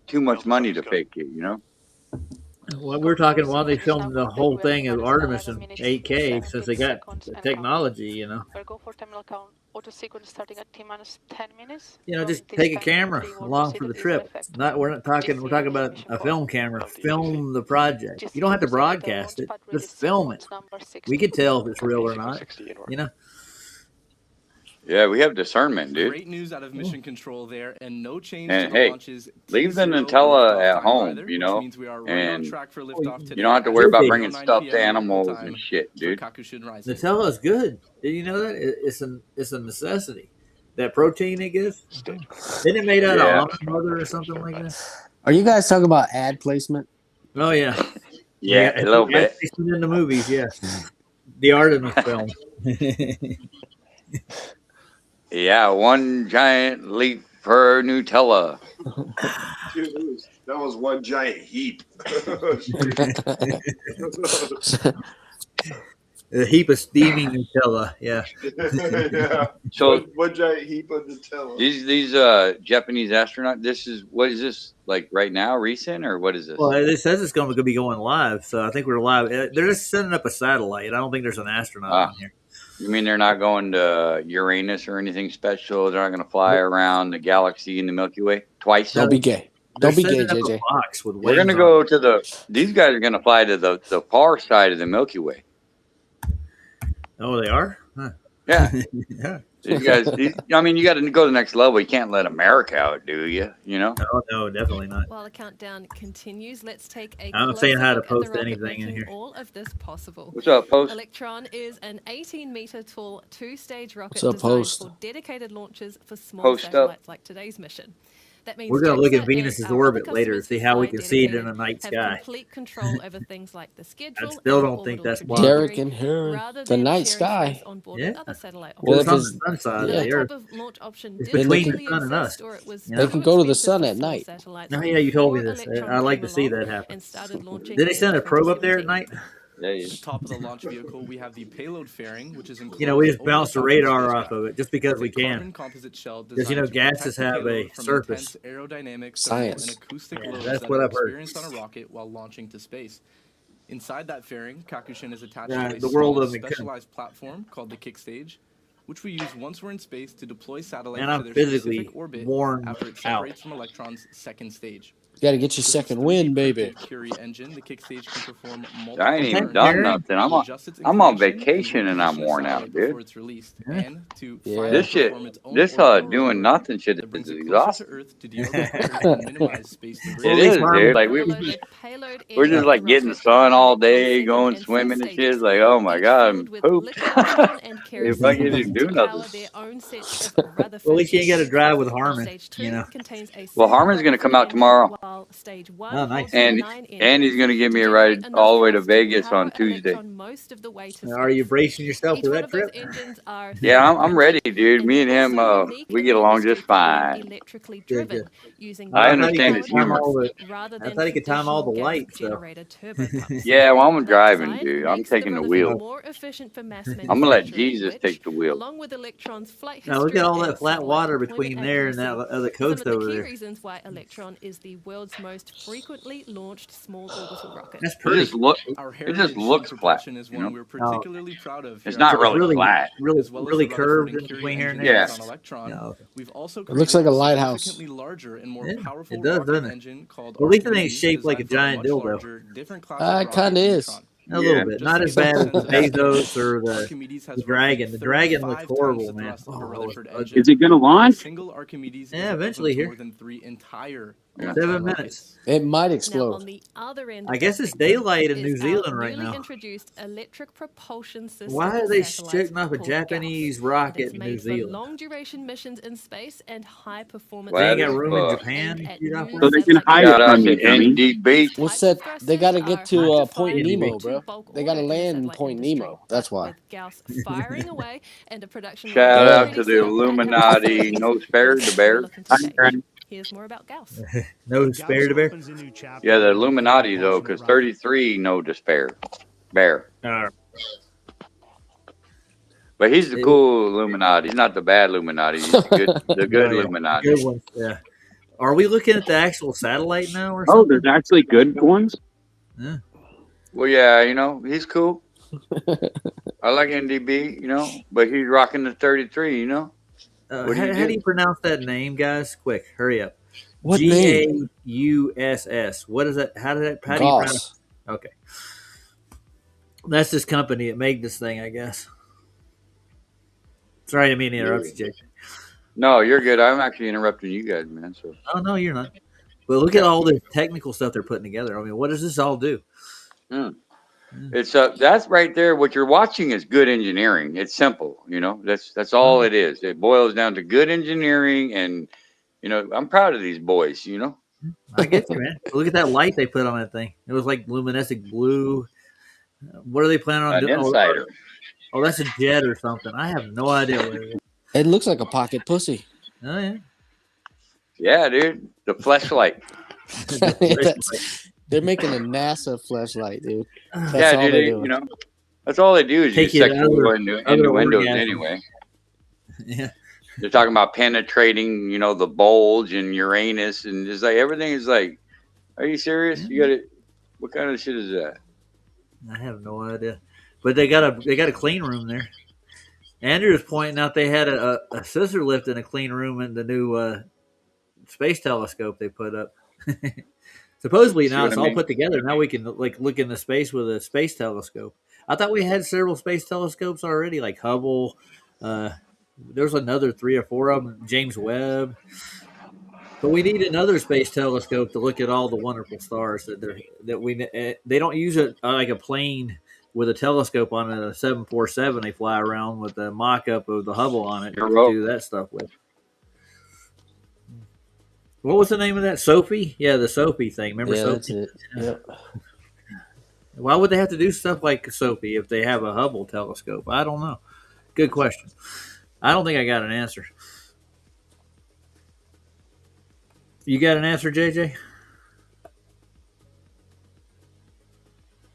S4: too much money to fake it,
S1: Well, we're talking while they filmed the whole thing of Artemis in 8K since they got the technology,
S8: Go for terminal count. Auto sequence starting at T-minus 10 minutes.
S1: just take a camera along for the trip. We're talking about a film camera. Film the project. You don't have to broadcast it. Just film it. We can tell if it's real or not.
S4: Yeah, we have discernment, dude.
S6: Great news out of Mission Control there, and no change
S4: And
S6: to the
S4: hey,
S6: launch's
S4: leave the
S6: T0
S4: Nutella
S6: liftoff
S4: at
S6: time
S4: home,
S6: either, which means we are right on
S4: and
S6: track for liftoff today.
S4: you don't have to
S6: at
S4: worry about
S1: 3:09
S4: bringing stuffed
S6: p.m.
S4: animals
S6: local
S4: and
S6: time
S4: shit,
S6: for
S4: dude.
S6: Kakushin Rising.
S1: Nutella is good. Did you know that? It's a necessity. That protein it gives. Isn't it made out of almond butter or something like that?
S2: Are you guys talking about ad placement?
S1: Oh yeah.
S4: Yeah, a little bit.
S1: In the movies, yeah. The Artemis film.
S4: Yeah, one giant leap for Nutella.
S5: Dude, that was one giant heap.
S1: A heap of steaming Nutella. Yeah.
S5: Yeah.
S4: So
S5: one giant heap of Nutella.
S4: these Japanese astronaut. What is this like right now? Recent or what is this?
S1: Well, it says it's going to be going live, so I think we're live. They're just setting up a satellite. I don't think there's an astronaut on here.
S4: You mean they're not going to Uranus or anything special? They're not going to fly around the galaxy in the Milky Way twice?
S2: Don't be gay. Don't be gay, JJ.
S1: We're
S4: going to go to these guys are going to fly to the far side of the Milky Way.
S1: Oh, they are? Huh.
S4: Yeah.
S1: Yeah.
S4: These guys, I mean, you got to go to the next level. You can't let America out, do you? You know?
S1: Oh no, definitely not.
S7: While the countdown continues, let's take a
S1: I'm not saying
S7: closer
S1: how to
S7: look at the
S1: post
S7: rocket
S1: anything in
S7: making
S1: here.
S7: all of this possible.
S4: What's up, Post?
S7: Electron is an 18-meter tall two-stage rocket
S2: up,
S7: designed
S2: Post?
S7: for dedicated launches for small
S4: Post up.
S7: satellites like today's mission. That means
S1: We're gonna look at
S7: JAXA and
S1: Venus's
S7: our other
S1: orbit later to
S7: customers
S1: see
S7: who
S1: how we
S7: fly
S1: can see it in
S7: dedicated
S1: the night
S7: have
S1: sky.
S7: complete control over things like the
S1: I
S7: schedule
S1: still
S7: and
S1: don't think
S7: orbital
S1: that's
S7: trajectory,
S2: Derek and Harry,
S7: rather
S2: the
S7: than
S2: night
S7: sharing
S2: sky.
S7: space on board
S1: Yeah.
S7: with other satellite
S2: Well,
S1: It's
S2: if
S1: on
S7: operators.
S1: the
S2: it's
S1: sun side
S7: Now,
S1: of
S2: yeah,
S7: that
S1: the Earth.
S7: type of launch option
S1: It's
S7: didn't
S1: between the
S7: really
S1: sun and
S7: exist,
S1: us.
S7: or it was
S1: You
S2: they
S1: know?
S2: can
S7: too
S2: go to the
S7: expensive
S2: sun
S7: for
S2: at
S7: small
S2: night.
S7: satellites
S1: Oh yeah, you told me
S7: before
S1: this.
S7: Electron
S1: I'd like
S7: came
S1: to see
S7: along
S1: that happen.
S7: and started launching
S1: Did they
S7: in
S1: send a probe up there at
S7: 2017.
S1: night?
S4: There
S6: At
S4: you
S6: the top of the launch vehicle, we have the payload fairing, which is enclosed
S1: You know, we just
S6: over the
S1: bounced the
S6: top of the
S1: radar off
S6: spacecraft.
S1: of it just because
S6: It's a
S1: we can.
S6: carbon composite shell
S1: Because you know,
S6: designed to protect
S1: gases
S6: the
S1: have a
S6: payload from
S1: surface.
S6: intense aerodynamic, thermal, and
S2: Science.
S6: acoustic
S1: Yeah,
S6: loads
S1: that's
S6: that
S1: what
S6: are
S1: I've heard.
S6: experienced on a rocket while launching to space. Inside that fairing, Kakushin is attached to a
S1: The world
S6: small,
S1: doesn't come.
S6: specialized platform called the kick stage, which we use once we're in space to deploy satellites
S1: And
S6: to
S1: I'm
S6: their
S1: physically
S6: specific orbit
S1: worn
S6: after it
S1: out.
S6: separates from Electron's second stage.
S2: You got to get your
S6: With its
S2: second
S6: 3D
S2: win, baby.
S6: printed Curie engine, the kick stage can perform
S4: I
S6: multiple
S4: ain't even
S1: that
S6: turns
S4: done
S1: Harry?
S4: nothing.
S6: to adjust its
S4: I'm on
S6: inclination
S4: vacation and I'm
S6: reposition the
S4: worn out,
S6: satellite before
S4: dude.
S6: it's released,
S1: Yeah.
S6: and to
S2: Yeah.
S6: finally
S4: This shit,
S6: perform its own
S4: this
S6: orbital
S4: doing
S6: recovery
S4: nothing shit
S6: that
S4: is
S6: brings it closer to
S4: exhausting.
S6: Earth to deorbit the Earth and minimize space
S1: Well,
S6: debris.
S1: at
S4: It
S1: least
S4: is,
S1: Harmon.
S4: dude. Like
S7: Fully loaded payload
S4: we're
S7: end
S4: just
S7: of
S4: like
S7: the
S4: getting the
S7: rocket
S4: sun
S7: are
S4: all
S7: Electron's
S4: day,
S7: second
S4: going
S7: and third
S4: swimming and shit.
S7: stages,
S4: It's like, oh my
S7: each
S4: god,
S7: fueled
S4: I'm
S7: with
S4: pooped.
S7: liquid oxygen and
S4: If I
S7: kerosene
S4: can't even do
S7: to
S4: nothing.
S7: power their own sets of rather
S1: Well, at least you ain't
S7: fancy
S1: got to
S7: rockets.
S1: drive with
S7: Now,
S1: Harmon.
S7: stage
S1: You
S7: 2
S1: know.
S7: contains a
S4: Well,
S7: single
S4: Harmon's gonna
S7: rocket
S4: come out
S7: engine,
S4: tomorrow,
S7: while stage 1
S1: Oh, nice.
S7: holds
S4: and
S7: 9
S4: he's
S7: engines
S4: gonna give
S7: to
S4: me a
S7: generate
S4: ride
S7: enough
S4: all the way to
S7: thrust to
S4: Vegas
S7: power
S4: on Tuesday.
S7: Electron most of the way to
S1: Are you
S7: space.
S1: bracing yourself
S7: Each
S1: for
S7: one
S1: that
S7: of those
S1: trip?
S7: engines are 3D
S4: Yeah, I'm ready,
S7: printed,
S4: dude.
S7: and
S4: Me
S7: they're
S4: and him,
S7: also unique
S4: we
S7: in
S4: get
S7: the
S4: along
S7: industry
S4: just
S7: for being
S4: fine.
S7: electrically
S1: Good,
S7: driven,
S1: good.
S7: using
S1: I
S4: I
S1: thought he
S4: understand
S1: could
S4: his
S7: gas-powered
S1: time
S4: humor.
S1: all
S7: pumps
S1: the.
S7: rather
S1: I
S7: than
S1: thought he could time all
S7: traditional
S1: the lights though.
S7: gas-generator turbo pumps.
S4: Yeah, well, I'm
S7: That
S4: driving,
S7: design
S4: dude. I'm
S7: makes the
S4: taking the
S7: Rutherford
S4: wheel.
S7: more efficient for mass
S4: I'm gonna let
S7: manufacturing,
S4: Jesus
S7: which,
S4: take the wheel.
S7: along with Electron's flight
S1: Now look at
S7: history
S1: all that
S7: and
S1: flat
S7: satellite
S1: water
S7: deployment
S1: between there and that
S7: accuracy,
S1: other
S7: some
S1: coast
S7: of the
S1: over
S7: key
S1: there.
S7: reasons why Electron is the world's most frequently launched small orbital rocket.
S1: That's
S4: It
S1: pretty.
S4: just look,
S6: Our
S4: it
S6: heritage
S4: just
S6: in
S4: looks flat,
S6: propulsion is
S4: you
S6: one
S4: know.
S6: we're
S1: Oh,
S6: particularly proud of
S4: It's
S6: here at
S1: so
S4: not
S1: it's
S4: really
S6: Electron.
S1: really,
S4: flat.
S6: As well as
S1: really
S6: the Rutherford
S1: curved
S6: and
S1: in
S6: Curie
S1: between here and
S6: engine
S1: there.
S4: Yeah.
S6: used on Electron,
S1: Yeah, okay.
S6: we've also
S2: It looks like
S6: created
S2: a
S6: a
S2: lighthouse.
S6: significantly larger and more
S1: Yeah,
S6: powerful
S1: it does,
S6: rocket
S1: doesn't it?
S6: engine called
S1: Well, at least it ain't
S6: Archimedes,
S1: shaped like a
S6: designed for a
S1: giant
S6: much
S1: dildo.
S6: larger, different class of
S2: It kind
S6: rocket,
S2: of
S6: the
S2: is.
S6: Neutron.
S1: A little
S4: Yeah.
S1: bit,
S6: Just
S1: not
S6: to
S1: as
S6: give you a
S1: bad as
S6: sense
S1: the
S6: of scale,
S1: Bezos or
S6: Archimedes
S1: the
S6: has roughly
S1: Dragon. The Dragon looks
S6: 35 times
S1: horrible,
S6: the
S1: man.
S6: thrust of a
S1: Oh,
S6: Rutherford
S1: that was
S6: engine.
S3: Is it going to
S6: A
S3: launch?
S6: single Archimedes
S1: yeah,
S6: is equivalent
S1: eventually
S6: to
S1: here.
S6: more than 3 entire
S4: Yeah.
S6: Electron
S1: 7 minutes.
S6: rockets.
S2: It might
S7: Now,
S2: explode.
S7: on the other end
S1: I
S7: of
S1: guess
S7: the
S1: it's
S7: spectrum
S1: daylight in
S7: is
S1: New
S7: our
S1: Zealand right
S7: newly
S1: now.
S7: introduced electric propulsion system
S1: Why
S7: for
S1: are they
S7: satellites
S1: shooting off a
S7: called
S1: Japanese
S7: Gauss. It
S1: rocket
S7: is
S1: in New
S7: made for
S1: Zealand?
S7: long-duration missions in space and high-performance
S1: They ain't
S4: Glad
S1: got
S4: as
S1: room in
S7: operations
S4: fuck.
S1: Japan
S7: aimed
S1: to
S7: at
S1: shoot off
S7: new
S3: So
S1: one?
S3: they can
S7: satellite
S3: hide it
S4: Shout out
S3: from
S7: launches.
S3: you,
S4: to
S3: dummy.
S4: NDB.
S7: These
S2: What's
S7: types of
S2: that? They got to
S7: thrusters are
S2: get
S7: hard
S2: to
S7: to
S2: Point
S7: find
S1: NDB.
S2: Nemo,
S7: due to
S2: bro.
S7: bulk
S2: They got to
S7: order in the
S2: land in
S7: satellite
S2: Point
S7: industry,
S2: Nemo. That's
S7: but
S2: why.
S7: with Gauss firing away and a production line
S4: Shout
S2: Yeah.
S4: out
S7: already
S4: to the
S7: set up at our
S4: Illuminati.
S7: facilities,
S4: No
S7: it
S4: spare
S7: is
S4: the
S7: time to
S4: bear.
S7: look into space. Here's more about Gauss.
S1: No spare to bear.
S4: Yeah, the Illuminati though, because 33 no despair. Bear.
S1: Uh,
S4: But he's the
S1: it,
S4: cool Illuminati. He's not the bad Illuminati. He's the good
S1: oh yeah,
S4: Illuminati.
S1: good one. Yeah. Are we looking at the actual satellite now or
S3: Oh,
S1: something?
S3: there's actually good ones?
S1: Yeah.
S4: Well, yeah, he's cool. I like NDB, but he's rocking the 33, What do you
S1: How do
S4: do?
S1: you pronounce that name, guys? Quick, hurry up.
S2: What name?
S1: Gauss. What is that? How do you pronounce?
S2: Goss.
S1: Okay, that's this company that made this thing, I guess. Sorry, I didn't mean to interrupt you, Jake.
S4: No, you're good. I'm actually interrupting you guys, man. So
S1: Oh no, you're not. But look at all the technical stuff they're putting together. I mean, what does this all do?
S4: it's that's right there. What you're watching is good engineering. It's simple, That's all it is. It boils down to good engineering, and I'm proud of these boys.
S1: I get you, man. Look at that light they put on that thing. It was like luminescent blue. What are they planning on
S4: An
S1: doing?
S4: insider.
S1: Oh, that's a jet or something. I have no idea what it is.
S2: It looks like a pocket pussy.
S1: Oh yeah.
S4: Yeah, dude. The fleshlight.
S2: They're making a NASA flashlight, dude. That's
S4: Yeah,
S2: all
S4: dude.
S2: they're doing.
S4: That's all they do is
S1: Take
S4: use
S1: you to
S4: sexual
S1: other
S4: innuendos
S1: orgasms.
S4: anyway.
S1: Yeah.
S4: They're talking about penetrating, the bulge and Uranus, and just like everything is like, are you serious?
S1: Yeah.
S4: You got it. What kind of shit is that?
S1: I have no idea. But they got a clean room there. Andrew was pointing out they had a scissor lift in a clean room in the new space telescope they put up. Supposedly
S4: See
S1: now
S4: what
S1: it's
S4: I
S1: all
S4: mean?
S1: put together. Now we can look into space with a space telescope. I thought we had several space telescopes already, like Hubble, There's another 3 or 4 of them. James Webb. But we need another space telescope to look at all the wonderful stars that we. They don't use it like a plane with a telescope on it, a 747. They fly around with a mock-up of the Hubble on it
S4: You're
S1: to
S4: right.
S1: do that stuff with. What was the name of that? Sophie? Yeah, the Sophie thing. Remember
S2: Yeah, that's
S1: Sophie?
S2: it. Yep.
S1: Why would they have to do stuff like Sophie if they have a Hubble telescope? I don't know. Good question. I don't think I got an answer. You got an answer, JJ?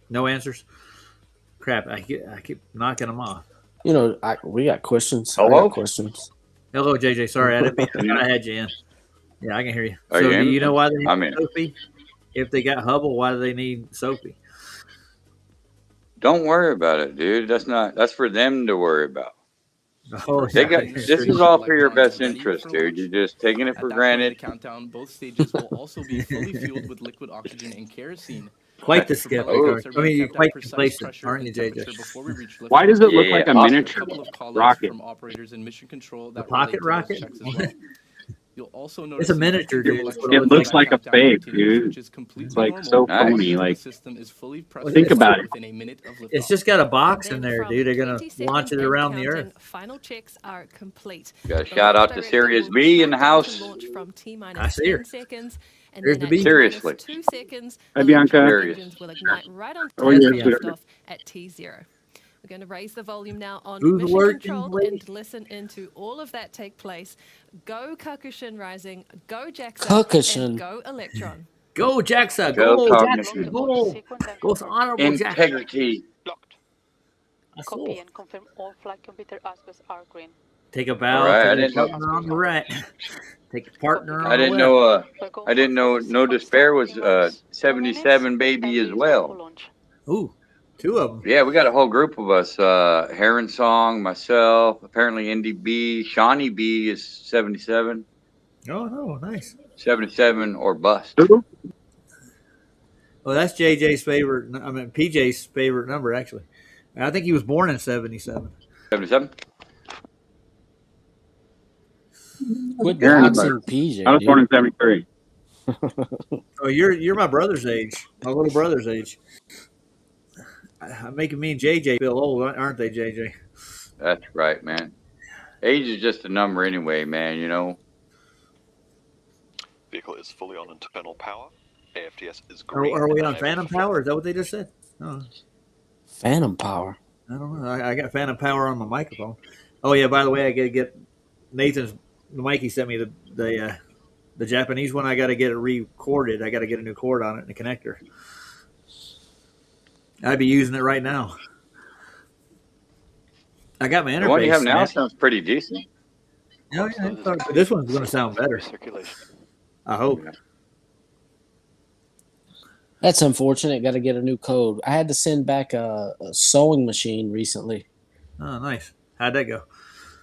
S1: No answers? Crap, I keep knocking them off.
S2: You know, we got questions. I
S4: Hello?
S2: got questions.
S1: Hello, JJ. Sorry, I didn't mean I thought I had you in. Yeah, I can hear you.
S4: Are
S1: So,
S4: you
S1: do
S4: in?
S1: you know why they
S4: I'm
S1: need
S4: in.
S1: Sophie? If they got Hubble, why do they need Sophie?
S4: Don't worry about it, dude. That's for them to worry about.
S1: Oh,
S4: They
S1: yeah.
S4: got
S7: Bring the
S4: this
S7: space
S4: is all for your
S7: electrons
S4: best
S7: ready
S4: interest,
S7: for
S4: dude.
S7: launch.
S4: You're just taking it
S7: At
S4: for
S7: that point in the
S4: granted.
S7: countdown, both stages will also be fully fueled with liquid oxygen and kerosene.
S1: Quite the
S7: Propeller
S1: skeptic.
S4: Oh,
S7: tanks are
S1: I
S7: being
S1: mean, you're
S7: kept at
S1: quite
S7: precise
S1: complacent,
S7: pressure
S1: aren't
S7: and
S1: you, JJ?
S7: temperature before we reach
S3: Why does
S7: liftoff.
S3: it look like
S4: yeah,
S3: a
S7: A
S4: awesome.
S3: miniature
S7: couple of call-outs
S3: rocket?
S7: from operators in mission control
S1: The
S7: that
S1: pocket
S7: relate to those
S1: rocket?
S7: checks as well. You'll also
S1: It's
S7: notice
S1: a
S7: some
S1: miniature,
S7: drifting
S1: dude.
S7: of
S1: That's what it
S3: It
S1: looks
S7: electrons
S3: looks
S7: as the
S1: like.
S3: like a
S7: countdown
S3: fake,
S7: continues,
S3: dude.
S7: which is completely
S3: It's like
S7: normal
S3: so
S4: Nice.
S3: phony.
S7: as
S3: Like,
S7: the system is fully
S3: think
S7: pressurized
S3: about it.
S7: within a minute of liftoff.
S1: It's just got a
S7: And
S1: box in
S7: then
S1: there,
S7: from
S1: dude. They're going
S7: 20
S1: to launch
S7: seconds
S1: it
S7: and
S1: around the
S7: counting,
S1: Earth.
S7: final checks are complete.
S4: Got a
S7: The
S4: shout
S7: launch
S4: out to
S7: director
S4: Sirius
S7: will
S4: B in the
S7: count down to
S4: house.
S7: launch from T
S1: I
S7: minus
S1: see her.
S7: 10 seconds, and
S1: There's
S7: then
S1: the
S7: at
S1: B.
S7: T minus
S4: Seriously.
S7: 2 seconds,
S3: Hi, Bianca.
S7: Electron
S4: Seriously.
S7: engines will ignite right on
S3: Oh,
S1: That's
S7: time
S3: yeah.
S7: for
S1: Bianca.
S7: liftoff at T0. We're going to raise the volume now on
S1: Who's
S7: mission
S1: working,
S7: control
S1: lady?
S7: and listen into all of that take place. Go Kakushin Rising, go JAXA, and
S2: Kukushin.
S7: go Electron.
S1: Go, JAXA.
S4: Go
S1: Go,
S8: Lock
S1: JAXA.
S8: the
S4: cognition.
S8: launch
S1: Go.
S8: sequence and
S1: Go,
S8: confirm.
S1: honorable JAXA.
S4: Integrity.
S8: Locked.
S1: I
S8: Copy
S1: saw.
S8: and confirm all flight computer aspects are green.
S1: Take a
S4: All
S1: bow
S4: right.
S1: to
S4: I
S1: the
S4: didn't know.
S1: partner on the right. Take the
S8: Copy
S1: partner
S8: and
S1: on the
S4: I didn't
S1: left.
S4: know.
S8: We'll go
S4: I didn't
S8: for
S4: know.
S8: full
S4: No
S8: sequence
S4: despair
S8: start
S4: was
S8: in minutes, 2 minutes,
S4: 77 baby
S8: and
S4: as
S8: release for full
S4: well.
S8: launch.
S1: Ooh, 2 of them.
S4: Yeah, we got a whole group of us. Heron Song, myself, apparently Indy B, Shawnee B is 77,
S1: Oh, no, nice.
S4: 77 or bust.
S3: Who?
S1: Well, that's JJ's favorite. I mean, PJ's favorite number, actually. I think he was born in 77.
S4: 77.
S2: Quit
S3: Aaron,
S2: doxing
S3: I
S2: PJ,
S3: was born
S2: dude.
S3: in '73.
S1: Oh, you're my brother's age, my little brother's age. Making me and JJ feel old, aren't they, JJ?
S4: That's right, man. Age is just a number anyway, man. You know.
S9: Vehicle is fully on internal power. AFTS is
S1: Are,
S9: green.
S1: are we
S9: and
S1: on
S9: unable
S1: Phantom
S9: to fly.
S1: Power? Is that what they just said? Oh,
S2: Phantom power.
S1: I don't know. I got Phantom Power on my microphone. Oh yeah. By the way, I got to get Nathan's. Mikey sent me the Japanese one. I got to get it recorded. I got to get a new cord on it and a connector. I'd be using it right now. I got my interface.
S4: The one you have now
S1: snapped.
S4: sounds pretty decent.
S1: Oh, yeah, this one's going to sound better.
S9: Recirculation.
S1: I hope.
S2: That's unfortunate. Got to get a new code. I had to send back a sewing machine recently.
S1: Oh, nice. How'd that go?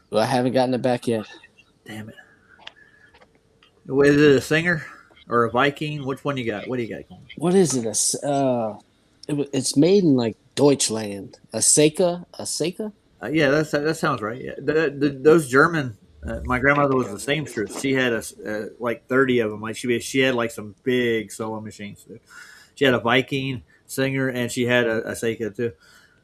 S2: But I haven't gotten it back yet.
S1: Damn it. Is it a Singer or a Viking? Which one you got? What do you got going?
S2: What is it? It's made in like Deutschland. A Seika?
S1: Yeah, that sounds right. Yeah, those German. My grandmother was the seamstress. She had like 30 of them. Like she had like some big sewing machines. Too. She had a Viking, Singer, and she had a Seika too.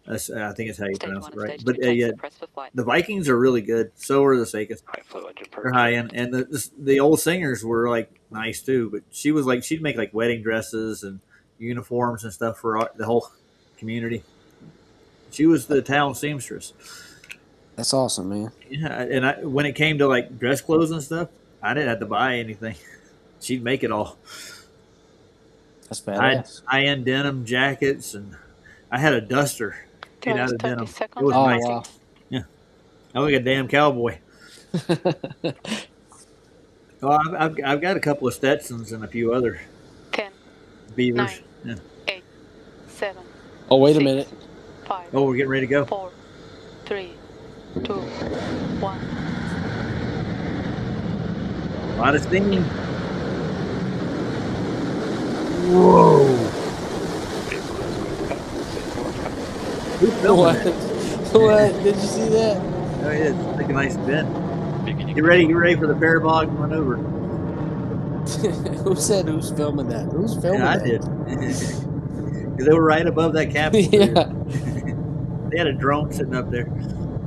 S1: I think it's how you
S8: Stage
S1: pronounce
S8: 1
S1: it,
S8: and
S1: right?
S8: stage
S1: But
S8: 2
S1: yeah,
S8: tanks are pressed for flight.
S1: the Vikings are really good. So are the Seikas.
S9: High flow engine
S1: They're
S9: program.
S1: high end, and the old Singers were like nice too. But she was like she'd make like wedding dresses and uniforms and stuff for the whole community. She was the town seamstress.
S2: That's awesome, man.
S1: Yeah, and when it came to like dress clothes and stuff, I didn't have to buy anything. She'd make it all.
S2: That's
S1: I had
S2: badass.
S1: high-end denim jackets, and I had a duster made out of
S8: 30
S1: denim. It
S8: seconds.
S1: was
S2: Oh,
S1: nice.
S2: wow.
S1: I look like a damn cowboy. Well, I've got a couple of Stetsons and a few other
S8: 10,
S1: beavers.
S8: 9,
S1: Yeah.
S8: 8, 7,
S2: Oh, wait a
S8: 6,
S2: minute.
S8: 5,
S1: Oh, we're getting ready to go.
S8: 4, 3, 2, 1.
S1: A lot of steam. Whoa!
S9: Vehicle is going to pass. Safe launch pattern.
S1: Who's filming
S2: What?
S1: that?
S2: What? Did you see that?
S1: Oh, yeah, just take a nice bend.
S9: Beginning.
S1: You ready for the parabolic maneuver?
S2: Who said who's filming that? Who's filming
S1: Yeah, I
S2: that?
S1: did. Because they were right above that capsule.
S2: Yeah.
S1: They had a drone sitting up there.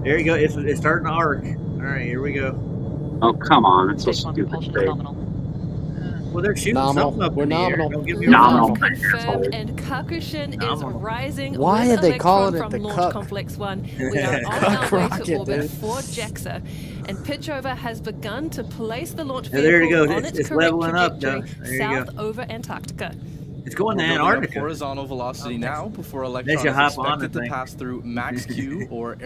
S1: There you go. It's starting to arc. All right, here we go.
S3: Oh, come on. That's so
S8: Stage 1
S3: stupid.
S8: propulsion is
S3: Craig.
S8: nominal.
S1: Well, they're shooting
S2: Nominal.
S1: something up
S2: We're
S1: in the air.
S2: nominal.
S1: Don't get me
S3: Nominal.
S1: wrong.
S7: Liftoff confirmed,
S3: Asshole.
S7: and Kakushin is
S1: Nominal.
S7: rising
S2: Why
S7: with
S2: are they
S7: Electron
S2: calling it
S7: from
S2: the
S7: Launch
S2: Cuck?
S7: Complex 1. We are on
S2: Cuck
S7: our way
S2: rocket,
S7: to orbit
S2: dude.
S7: for JAXA, and pitchover has begun to place the launch
S1: Yeah, there you
S7: vehicle
S1: go.
S7: on its
S1: It's
S7: correct
S1: leveling up,
S7: trajectory
S1: though. There you
S7: south
S1: go.
S7: over Antarctica.
S1: It's going to
S6: We're building up
S1: Antarctica.
S6: horizontal velocity now before
S1: They
S6: Electron
S1: should
S6: is
S1: hop on
S6: expected
S1: the
S6: to
S1: thing.
S6: pass through max Q or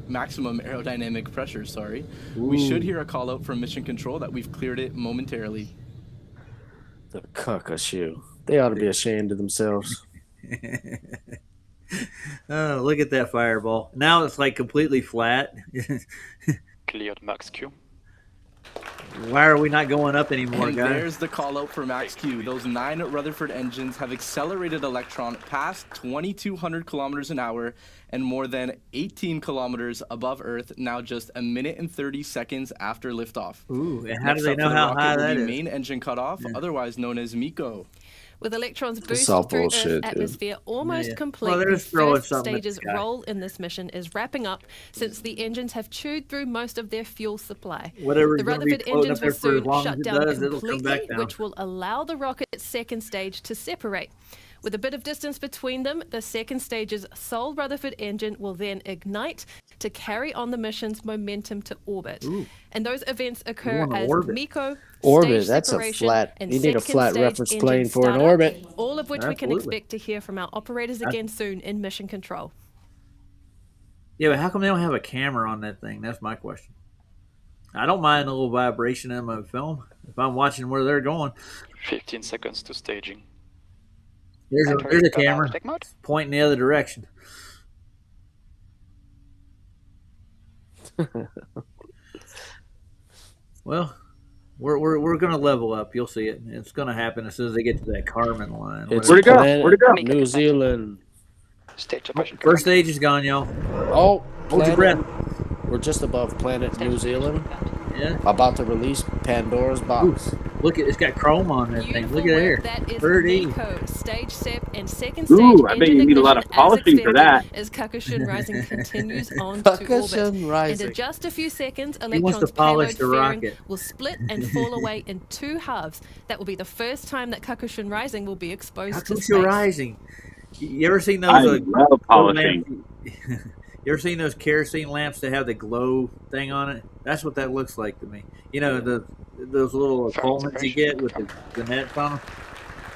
S6: maximum aerodynamic pressure. Sorry, we should hear a call out from Mission Control that we've cleared it momentarily.
S2: The cuckashoe. They ought to be ashamed of themselves.
S1: Oh, look at that fireball. Now it's like completely flat.
S9: Cleared max Q.
S1: Why are we not going up anymore,
S6: And
S1: guys?
S6: there's the call out for max Q. Those 9 Rutherford engines have accelerated Electron past 2,200 kilometers an hour and more than 18 kilometers above Earth, now just a minute and 30 seconds after liftoff.
S1: Ooh, and how do
S6: Next
S1: they
S6: up
S1: know
S6: for the
S1: how
S6: rocket
S1: high
S6: will
S1: that
S6: be
S1: is?
S6: main engine cutoff, otherwise known as MECO.
S7: With Electron's boost
S2: all
S7: through
S2: bullshit,
S7: Earth's
S2: dude.
S7: atmosphere almost
S1: Yeah.
S7: complete,
S1: Well, they're
S7: the
S1: just throwing
S7: first
S1: something at the
S7: stage's
S1: sky.
S7: role in this mission is wrapping up since the engines have chewed through most of their fuel supply.
S1: Whatever's
S7: The
S1: going to be
S7: Rutherford
S1: floating
S7: engines
S1: up there
S7: will
S1: for as
S7: soon
S1: long
S7: shut
S1: as it
S7: down
S1: does, it'll come
S7: completely,
S1: back down.
S7: which will allow the rocket's second stage to separate. With a bit of distance between them, the second stage's sole Rutherford engine will then ignite to carry on the mission's momentum to orbit.
S1: Ooh.
S7: And those events occur
S1: Going to
S7: as
S1: orbit.
S7: MECO,
S2: Orbit,
S7: stage
S2: that's a
S7: separation,
S2: flat-
S7: and
S2: you need a
S7: second
S2: flat
S7: stage
S2: reference
S7: engine
S2: plane for an
S7: startup,
S2: orbit.
S7: all of which we can
S1: Absolutely.
S7: expect to hear from our operators again soon in Mission Control.
S1: Yeah, but how come they don't have a camera on that thing? That's my question. I don't mind a little vibration in my film if I'm watching where they're going.
S9: 15 seconds to staging.
S1: There's a camera
S8: Flight mode.
S1: pointing the other direction. Well, we're gonna level up. You'll see it. It's gonna happen as soon as they get to that Carmen line.
S2: It's
S3: Where'd it go?
S2: planet
S3: Where'd it go?
S2: New Zealand.
S8: Stage separation.
S1: First stage is gone, y'all.
S2: Oh,
S1: Hold your
S2: planet.
S1: breath.
S2: We're just above planet New Zealand.
S1: Yeah.
S2: About to release Pandora's box.
S1: Look, it's got chrome on that thing.
S7: Beautiful
S1: Look at it here.
S7: work. That is
S1: Pretty.
S7: MECO, stage sep, and second stage
S3: Ooh, I bet
S7: engine
S3: you need a lot of
S7: ignition as
S3: polishing for
S7: expected
S3: that.
S7: as Kakushin Rising continues on to orbit.
S2: Kakushin
S7: And
S2: Rising.
S7: in just a few seconds,
S1: wants to
S7: Electron's
S1: polish
S7: payload
S1: the
S7: fairing
S1: rocket.
S7: will split and fall away in two halves. That will be the first time that Kakushin Rising will be exposed to
S1: Kakusha
S7: space.
S1: Rising. You ever seen
S3: I
S1: those?
S3: love polishing.
S1: You ever seen those kerosene lamps that have the glow thing on it? That's what that looks like to me. You know, those little components you get with the nets on them.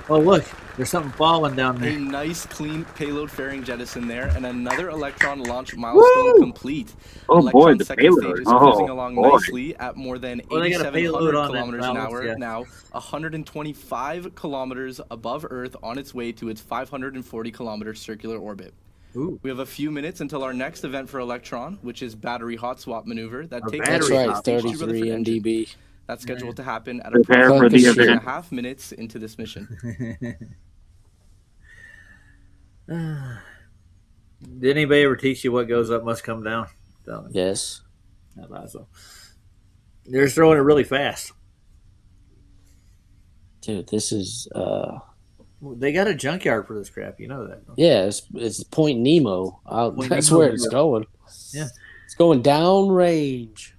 S1: Oh, look, there's something falling down
S6: A
S1: there.
S6: nice, clean payload fairing jettison there, and another Electron launch milestone
S3: Woo!
S6: complete.
S3: Oh boy,
S6: Electron's
S3: the
S6: second stage
S3: payload.
S6: is
S3: Oh
S6: cruising along
S3: boy.
S6: nicely at more than
S1: Well, they got a payload
S6: 8,700
S1: on it,
S6: kilometers an
S1: Alex,
S6: hour,
S1: yeah.
S6: now 125 kilometers above Earth on its way to its 540 kilometer circular orbit.
S1: Ooh,
S6: We have a few minutes until our next event for Electron, which is battery hot swap maneuver that
S1: A
S6: takes
S2: That's
S1: battery
S2: right,
S1: hop.
S6: place on each
S2: 33
S6: Rutherford engine.
S2: NDB.
S6: That's scheduled to happen at
S3: Prepare for
S6: approximately
S3: the
S2: Focus
S6: 3.5
S3: event.
S6: minutes into this mission.
S1: Did anybody ever teach you what goes up must come down?
S2: Yes.
S1: I thought so. They're just throwing it really fast.
S2: Dude, this is
S1: They got a junkyard for this crap. You know that.
S2: yeah, it's Point Nemo.
S1: Point
S2: That's
S1: Nemo,
S2: where it's
S1: yeah.
S2: going.
S1: Yeah.
S2: It's going down range.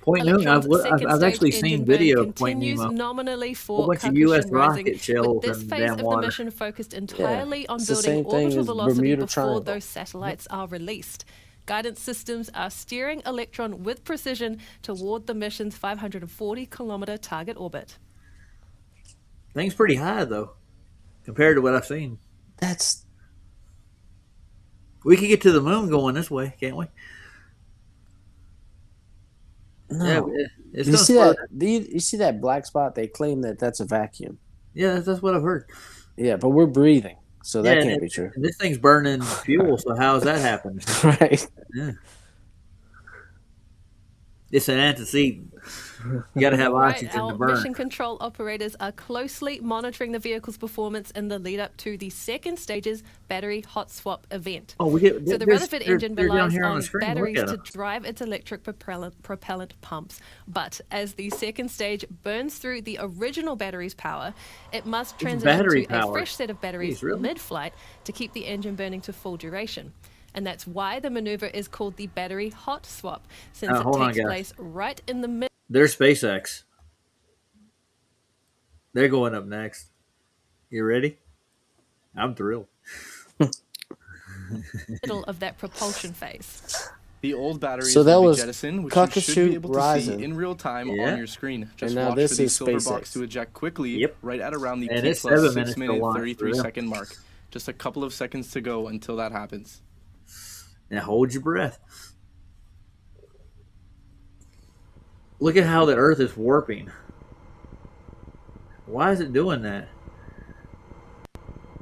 S1: Point Nemo.
S7: Electron's second
S1: I've actually
S7: stage
S1: seen
S7: engine burn
S1: video of Point
S7: continues
S1: Nemo.
S7: nominally for
S1: Whole bunch of
S7: Kakushin
S1: US
S7: Rising,
S1: rocket shells
S7: with this
S1: and
S7: phase
S1: damn
S7: of the
S1: water.
S7: mission focused entirely on
S2: It's the
S7: building
S2: same thing
S7: orbital
S2: as
S7: velocity
S2: Bermuda
S7: before
S2: Triangle.
S7: those satellites are released. Guidance systems are steering Electron with precision toward the mission's 540-kilometer target orbit.
S1: Thing's pretty high though, compared to what I've seen.
S2: That's
S1: We could get to the moon going this way, can't we?
S2: no.
S1: Yeah, it's
S2: You
S1: gonna
S2: see
S1: slow
S2: that? You see that black spot? They claim that that's a vacuum.
S1: Yeah, that's what I've heard.
S2: Yeah, but we're breathing, so that
S1: Yeah,
S2: can't
S1: and-
S2: be true.
S1: And this thing's burning fuel, so how's that happening?
S2: Right?
S1: Yeah. It's an antecedent. You got to have
S7: Right,
S1: oxygen to
S7: our
S1: burn.
S7: mission control operators are closely monitoring the vehicle's performance in the lead up to the second stage's battery hot swap event.
S1: Oh, we get
S7: So the
S1: there's-
S7: Rutherford
S1: they're-
S7: engine
S1: they're down
S7: relies
S1: here on the
S7: on
S1: screen. Look
S7: batteries
S1: at
S7: to
S1: 'em.
S7: drive its electric propellant pumps. But as the second stage burns through the original battery's power, it must transition
S1: battery
S7: to a
S1: power.
S7: fresh set of batteries
S1: Jeez, really?
S7: mid-flight to keep the engine burning to full duration. And that's why the maneuver is called the battery hot swap, since it
S1: hold on,
S7: takes
S1: guys.
S7: place right in the middle
S1: There's SpaceX. They're going up next. You ready? I'm thrilled.
S7: of that propulsion phase.
S6: The old batteries
S2: So that
S6: will be
S2: was
S6: jettisoned, which you should
S2: Kakashu
S6: be able to see
S2: Rising.
S6: in real time
S1: Yeah.
S6: on your screen. Just
S2: now
S6: watch
S2: this
S6: for the
S2: is
S6: silver box
S2: SpaceX.
S6: to eject quickly,
S1: Yep.
S6: right at around the
S1: And
S6: T
S1: it's
S6: plus
S1: 7
S6: 6
S1: minutes to
S6: minute
S1: launch for
S6: 33
S1: them.
S6: second mark. Just a couple of seconds to go until that happens.
S1: Now hold your breath. Look at how the Earth is warping. Why is it doing that?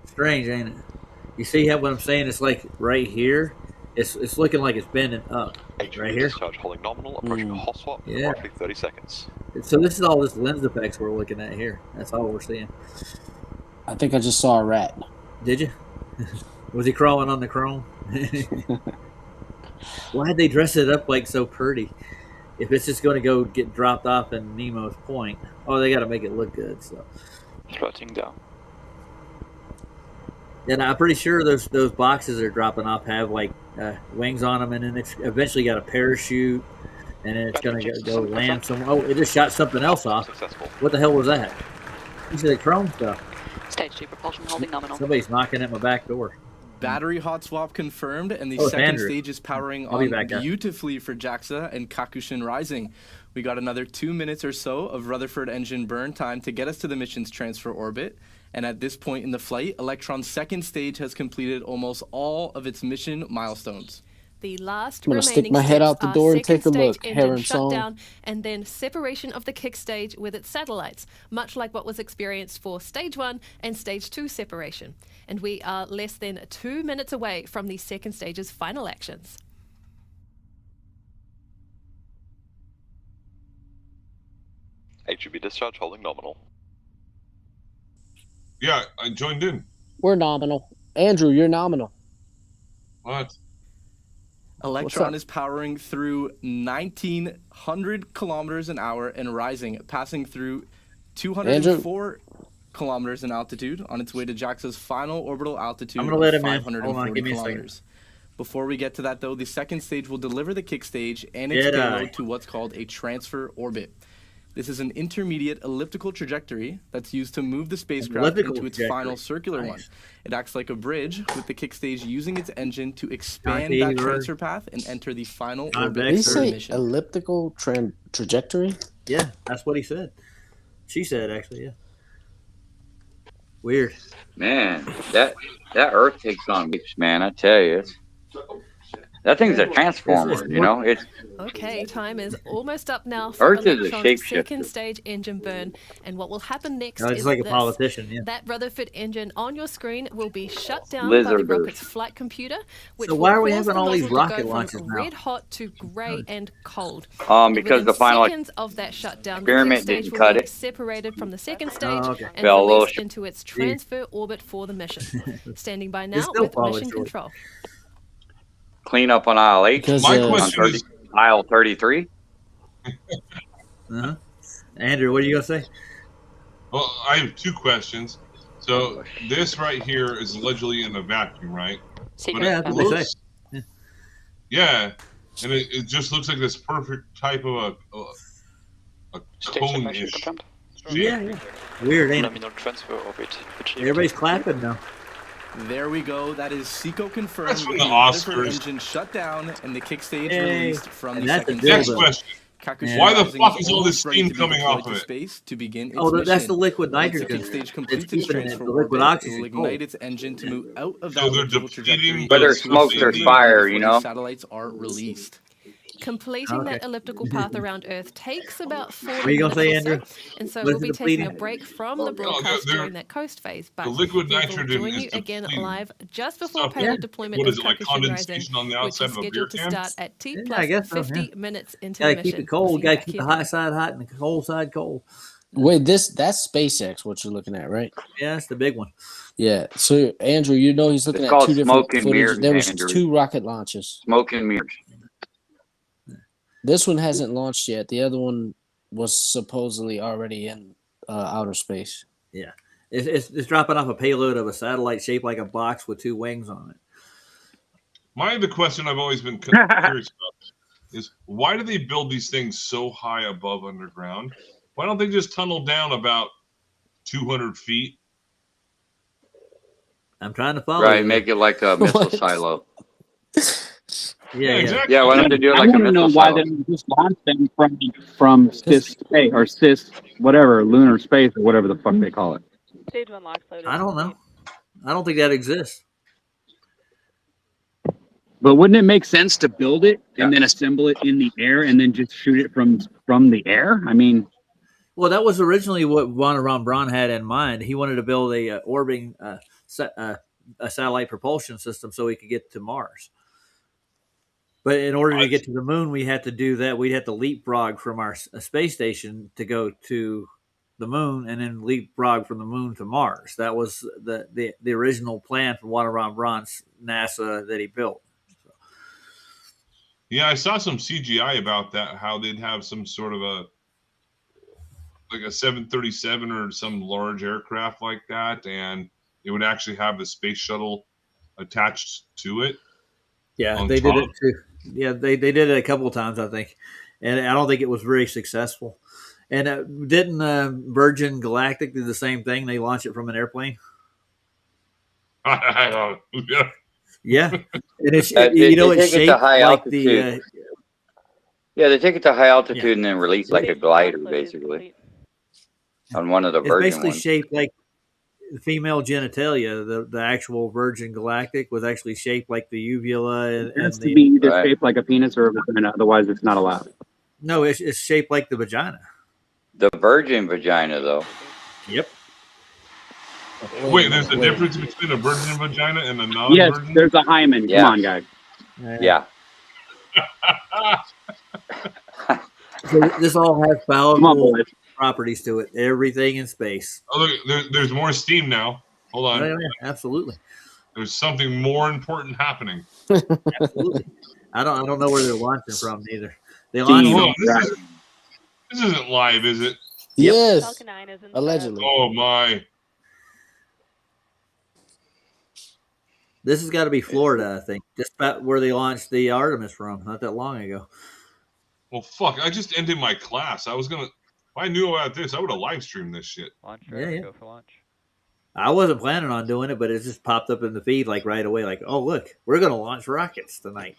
S1: Strange, ain't it? You see how what I'm saying? It's like right here. It's looking like it's bending up.
S9: HV
S1: Right here?
S9: discharge holding nominal, approaching a hot swap in
S1: Yeah.
S9: roughly 30 seconds.
S1: So this is all this lens effects we're looking at here. That's all we're seeing.
S2: I think I just saw a rat.
S1: Did you? Was he crawling on the chrome? Why'd they dress it up like so pretty? If it's just going to go get dropped off in Nemo's point, oh, they got to make it look good. So,
S9: Floating down.
S1: and I'm pretty sure those boxes they're dropping off have like wings on them, and then it's eventually got a parachute, and then it's going to go land somewhere. Oh, it just shot something else off.
S9: Successful.
S1: What the hell was that? You said chrome stuff.
S8: Stage 2 propulsion holding nominal.
S1: Somebody's knocking at my back door.
S6: Battery hot swap confirmed, and the
S1: Oh, it's
S6: second
S1: Andrew.
S6: stage is powering
S1: I'll be
S6: on
S1: back, guys.
S6: beautifully for JAXA and Kakushin Rising. We got another 2 minutes or so of Rutherford engine burn time to get us to the mission's transfer orbit. And at this point in the flight, Electron's second stage has completed almost all of its mission milestones.
S7: The last
S2: I'm gonna
S7: remaining
S2: stick my head
S7: steps
S2: out the
S7: are
S2: door and
S7: second
S2: take a
S7: stage
S2: look.
S7: engine
S2: Heron song.
S7: shutdown, and then separation of the kick stage with its satellites, much like what was experienced for stage 1 and stage 2 separation. And we are less than 2 minutes away from the second stage's final actions.
S9: HV discharge holding nominal.
S10: Yeah, I joined in.
S2: We're nominal. Andrew, you're nominal.
S10: What?
S6: Electron
S2: up?
S6: is powering through 1,900 kilometers an hour and rising, passing through 204 kilometers in altitude on its way to JAXA's final orbital altitude
S1: I'm gonna let
S6: of
S1: him in. Hold on,
S6: 540
S1: give me a second.
S6: kilometers. Before we get to that, though, the second stage will deliver the kick stage and its
S1: Jedi.
S6: payload to what's called a transfer orbit. This is an intermediate elliptical trajectory that's used to move the spacecraft
S1: Elliptical
S6: into its
S1: trajectory.
S6: final circular one.
S1: Nice.
S6: It acts like a bridge, with the kick stage using its engine to expand
S1: 90
S6: that
S1: or-
S6: transfer path and enter the final
S1: Convex
S6: orbit
S2: Did he
S6: of the
S2: say
S6: mission.
S2: elliptical trajectory?
S1: Yeah, that's what he said. She said actually, yeah. Weird.
S4: Man, that Earth takes on leaps, man. I tell you, that thing's a transformer. You know, it's
S7: Okay, time is almost up now for
S4: Earth is a
S7: Electron's
S4: shapeshifter.
S7: second stage engine burn. And what will happen next
S1: No, it's
S7: is
S1: like a
S7: this.
S1: politician, yeah.
S7: That Rutherford engine on your screen will be shut down by the
S4: Lizarders.
S7: rocket's flight computer, which
S1: So
S7: will
S1: why are we
S7: cause
S1: having
S7: the
S1: all these
S7: nozzle to
S1: rocket
S7: go
S1: launches
S7: from
S1: now?
S7: red hot to grey and cold. And
S4: because
S7: within
S4: the final
S7: seconds of that shutdown, the
S4: experiment
S7: kick stage
S4: didn't
S7: will
S4: cut
S7: be
S4: it.
S7: separated from the second stage
S1: Oh, okay.
S7: and
S4: Fell a little
S7: released
S4: short.
S7: into its transfer orbit for the mission. Standing by now
S1: still
S7: with
S1: falling
S7: mission
S1: short.
S7: control.
S4: clean up on aisle 8,
S2: Because
S10: My
S2: uh,
S4: on
S10: question is,
S4: aisle 33.
S1: Uh-huh. Andrew, what are you gonna say?
S10: well, I have two questions. So this right here is allegedly in a vacuum, right?
S8: Secret
S1: Yeah, that's
S10: it
S1: what they
S8: balance.
S1: say.
S10: looks, yeah, and it just looks like this perfect type of a
S9: Stage separation
S10: cone-ish
S9: confirmed.
S10: shape.
S1: Yeah. Weird, ain't it?
S9: Nominal transfer orbit achieved.
S1: Everybody's clapping now.
S6: There we go. That is SECO confirmed.
S10: That's from
S6: with
S10: the
S6: Rutherford
S10: Oscars.
S6: engine shut down and the kick stage
S1: Yay.
S6: released from
S1: And
S6: the
S1: that's
S6: second
S1: a
S6: stage.
S10: Next
S1: dildo.
S10: question.
S6: Kakushin
S10: Why the
S6: Rising
S10: fuck is all
S6: almost
S10: this
S6: ready
S10: steam
S6: to be
S10: coming
S6: deployed
S10: off
S6: to
S10: of it?
S6: space to begin its
S1: Oh,
S6: mission.
S1: that's the liquid
S6: Once the
S1: nitrogen.
S6: kick stage
S1: It's
S6: completes its
S1: keeping it,
S6: transfer
S1: the liquid
S6: orbit, it
S1: oxygen
S6: will
S1: cold.
S6: ignite its engine to move out of that
S10: So they're
S6: elliptical
S10: depleting
S6: trajectory.
S10: the
S4: Whether
S6: into
S4: it's smoke or
S6: circular
S4: fire,
S6: before
S4: you
S6: the
S4: know?
S6: Satellites are released.
S7: Completing
S1: Okay.
S7: that elliptical path around Earth takes about 40
S1: What are you gonna
S7: minutes
S1: say,
S7: or
S1: Andrew?
S7: so, and so
S1: What
S7: we'll
S1: is it
S7: be taking a
S1: completing?
S7: break from the
S10: No,
S7: broadcast
S10: they're-
S7: during that coast phase.
S10: the
S7: But
S10: liquid
S7: we will
S10: nitrogen
S7: join
S10: is
S7: you again
S10: depleted.
S7: live just before
S10: Stuff,
S7: payload
S1: Yeah.
S7: deployment
S10: what
S7: of
S10: is it, like
S7: Kakushin Rising,
S10: condensation on the
S7: which
S10: outside
S7: is
S10: of a beer
S7: scheduled to
S10: can?
S7: start at T
S1: Yeah,
S7: plus
S1: I guess so.
S7: 50
S1: Yeah.
S7: minutes into
S1: Gotta
S7: the
S1: keep
S7: mission.
S1: it cold.
S7: See you
S1: Gotta
S7: back
S1: keep
S7: here
S1: the
S7: then.
S1: hot side hot and the cold side cold.
S2: Wait, that's SpaceX. What you're looking at, right?
S1: Yeah, that's the big one.
S2: Yeah. So Andrew, you know he's looking
S4: It's
S2: at
S4: called
S2: two different
S4: smoke and
S2: footages.
S4: mirrors,
S2: There was
S4: Andrew.
S2: 2 rocket launches.
S4: Smoke and mirrors.
S2: This one hasn't launched yet. The other one was supposedly already in outer space.
S1: Yeah. It's dropping off a payload of a satellite shaped like a box with 2 wings on it.
S10: The question I've always been curious about is why do they build these things so high above underground? Why don't they just tunnel down about 200 feet?
S1: I'm trying to follow
S4: Right,
S1: you.
S4: make it like a missile
S2: What?
S4: silo.
S1: Yeah,
S10: exactly.
S4: Yeah, why don't they do it
S3: I
S4: like a
S3: want to know
S4: missile
S3: why
S4: silo?
S3: they don't just launch them from cis space or cis whatever lunar space or whatever the fuck they call it.
S11: Stage 1 lock loaded.
S1: I don't know. I don't think that exists.
S3: But wouldn't it make sense to build it and
S4: Yeah.
S3: then assemble it in the air and then just shoot it from the air? I mean,
S1: Well, that was originally what Von Braun had in mind. He wanted to build a orbiting a satellite propulsion system so he could get to Mars. But in order to get to the moon, we had to do that. We'd have to leapfrog from our space station to go to the moon, and then leapfrog from the moon to Mars. That was the original plan for Wouter von Braun's NASA that he built.
S10: Yeah, I saw some CGI about that, how they'd have some sort of like a 737 or some large aircraft like that, and it would actually have the space shuttle attached to it.
S1: Yeah,
S10: on
S1: they
S10: top.
S1: did it too. Yeah, they did it a couple of times, I think, and I don't think it was very successful. And didn't Virgin Galactic do the same thing? They launched it from an airplane.
S10: I don't. Yeah.
S1: Yeah, and it's
S4: They
S1: it's
S4: take it to
S1: shaped
S4: high
S1: like
S4: altitude. Yeah, they take it to high altitude
S1: Yeah.
S4: and then release like a glider, basically, on one of the
S1: it's
S4: Virgin
S1: basically
S4: ones.
S1: shaped like the female genitalia. The actual Virgin Galactic was actually shaped like the uvula
S3: it
S1: and
S3: has to
S1: the
S3: be either
S4: Right.
S3: shaped like a penis or a vagina, otherwise it's not allowed.
S1: no, it's shaped like the vagina.
S4: The Virgin vagina, though.
S1: Yep.
S10: Wait, there's a difference between a virgin vagina and a non-virgin?
S3: Yes, there's a hymen.
S4: Yeah.
S3: Come on, guys.
S4: Yeah.
S1: So this all has
S3: Come on,
S1: powerful
S3: boys.
S1: properties to it. Everything in space.
S10: Oh, look, there's more steam now. Hold on.
S1: Yeah, absolutely.
S10: There's something more important happening.
S1: Absolutely. I don't know where they're launching from either. They
S3: Steam.
S1: launched
S10: Hold on, this isn't live, is it?
S2: Yes.
S11: Falcon 9 is in
S2: Allegedly.
S10: Oh my!
S1: This has got to be Florida, I think. Just about where they launched the Artemis from, not that long ago.
S10: Well, fuck! I just ended my class. I was gonna. If I knew about this, I would have live streamed this shit.
S8: Launch
S1: Yeah,
S8: driver,
S1: yeah.
S8: go for launch.
S1: I wasn't planning on doing it, but it just popped up in the feed like right away. Like, oh look, we're going to launch rockets tonight.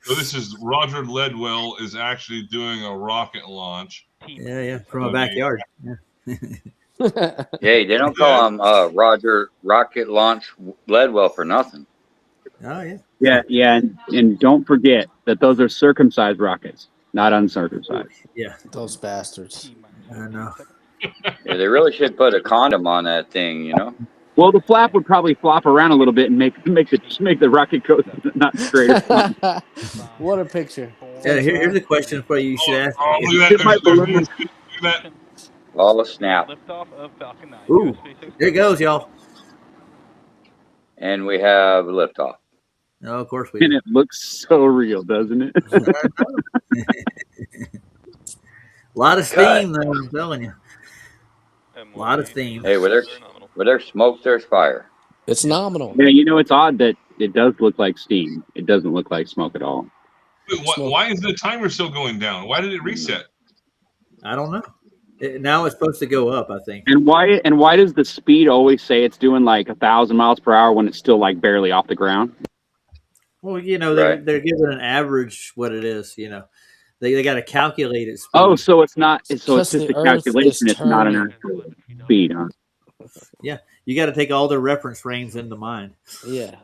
S10: So this is Roger Ledwell is actually doing a rocket launch.
S1: Yeah, from a backyard. Yeah.
S4: Hey, they don't call him Roger Rocket Launch Ledwell for nothing.
S1: Oh yeah.
S3: Yeah, and don't forget that those are circumcised rockets, not uncircumcised.
S1: Yeah.
S2: Those bastards.
S1: I know.
S4: Yeah, they really should put a condom on that thing, you know?
S3: Well, the flap would probably flop around a little bit and make the rocket go not straight.
S2: What a picture.
S1: Yeah, here's a question for you. You should ask.
S10: Oh, look at that! There's more shit. Look at that!
S4: Oh, snap.
S8: Liftoff of Falcon 9.
S1: Ooh, here it goes, y'all.
S4: And we have liftoff.
S1: Oh, of course we
S3: And
S1: do.
S3: it looks so real, doesn't it?
S1: A lot of steam, though, I'm telling you. A lot of steam.
S4: Hey, where there's smoke, there's fire.
S2: It's nominal.
S3: Yeah, you know, it's odd that it does look like steam. It doesn't look like smoke at all.
S10: Wait, why is the timer still going down? Why did it reset?
S1: I don't know. Now it's supposed to go up, I think.
S3: And why does the speed always say it's doing like 1,000 miles per hour when it's still like barely off the ground?
S1: Well, you know,
S4: Right.
S1: they're giving an average what it is, you know. They got to calculate it.
S3: Oh, so it's not. So it's
S2: Plus
S3: just
S2: the
S3: a
S2: Earth
S3: calculation.
S2: is
S3: It's not an
S2: turning.
S3: actual speed, huh?
S1: Yeah, you got to take all their reference frames into mind.
S2: Yeah.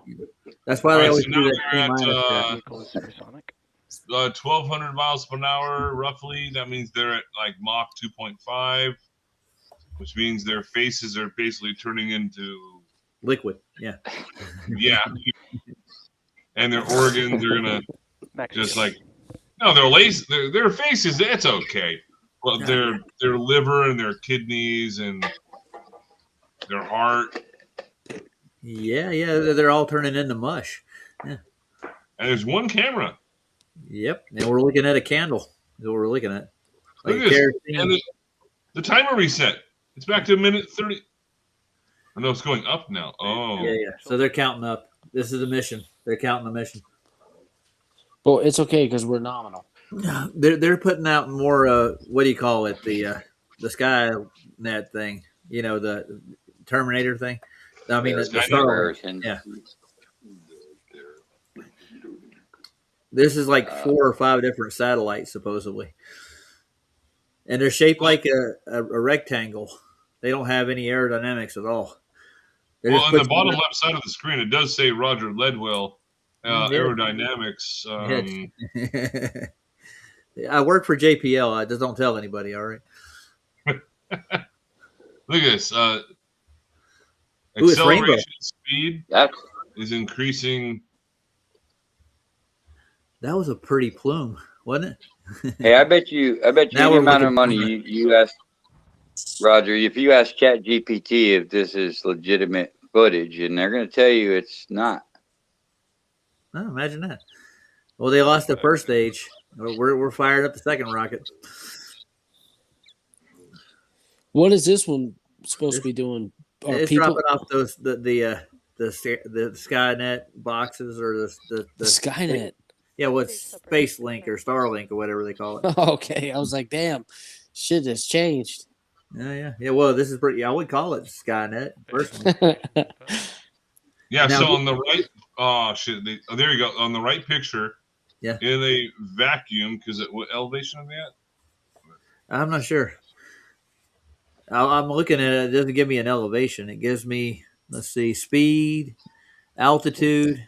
S1: That's why
S10: All
S1: they
S10: right,
S1: always
S10: so
S1: do
S10: now
S1: that
S10: we're
S1: T-minus
S10: at
S1: crap.
S8: Vehicle is supersonic.
S10: 1,200 miles per hour, roughly. That means they're at like Mach 2.5, which means their faces are basically turning into
S1: liquid. Yeah.
S10: Yeah. And their organs are gonna
S9: Max
S10: just
S9: Q.
S10: like no, their faces, that's okay. But their liver and their kidneys and their heart.
S1: Yeah, they're all turning into mush. Yeah.
S10: And there's one camera.
S1: Yep. And we're looking at a candle. That's what we're looking at. Like
S10: Look at this.
S1: kerosene.
S10: And the timer reset. It's back to a minute 30. Oh, no, it's going up now. Oh.
S1: Yeah. So they're counting up. This is the mission. They're counting the mission.
S2: Well, it's okay because we're nominal.
S1: They're putting out more. What do you call it? The Skynet thing. You know, the Terminator thing. I mean, the Starlink. Yeah. This is like 4 or 5 different satellites supposedly, and they're shaped like a rectangle. They don't have any aerodynamics at all.
S10: Well, on the bottom left side of the screen, it does say Roger Ledwell, aerodynamics.
S1: I work for JPL. I just don't tell anybody. All right.
S10: Look at this. Acceleration speed is increasing.
S1: That was a pretty plume, wasn't
S4: it? Hey, I bet you the amount of money you asked, Roger, if you ask ChatGPT if this is legitimate footage, and they're going to tell you it's not.
S1: Oh, imagine that. Well, they lost the first stage. We're firing up the second rocket.
S2: What is this one supposed to be doing?
S1: It's dropping off those the Skynet boxes or the
S2: Skynet.
S1: Yeah, what's Space Link or Starlink or whatever they call it.
S2: Okay, I was like, damn, shit has changed.
S1: Yeah. Well, this is pretty. I would call it Skynet personally.
S10: Yeah. Now, so on the right, oh shit! There you go. On the right picture.
S1: Yeah.
S10: In a vacuum, because what elevation are they at?
S1: I'm not sure. I'm looking at it. It doesn't give me an elevation. It gives me, let's see, speed, altitude.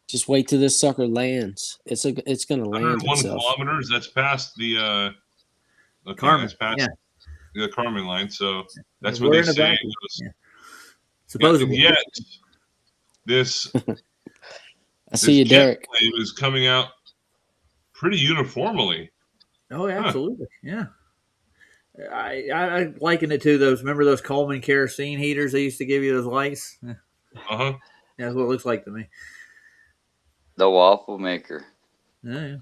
S2: Just wait till this sucker lands. It's going to land
S10: 101
S2: itself.
S10: kilometers. That's past the
S1: Carmen.
S10: That's past the Carmen line. So that's
S1: We're
S10: what they say.
S1: Supposedly.
S10: Yet this.
S2: I see you, Derek.
S10: It was coming out pretty uniformly.
S1: Oh, absolutely. Yeah. I liken it to those. Remember those Coleman kerosene heaters they used to give you those lights?
S10: Uh-huh.
S1: That's what it looks like to me.
S4: The waffle maker.
S1: Yeah.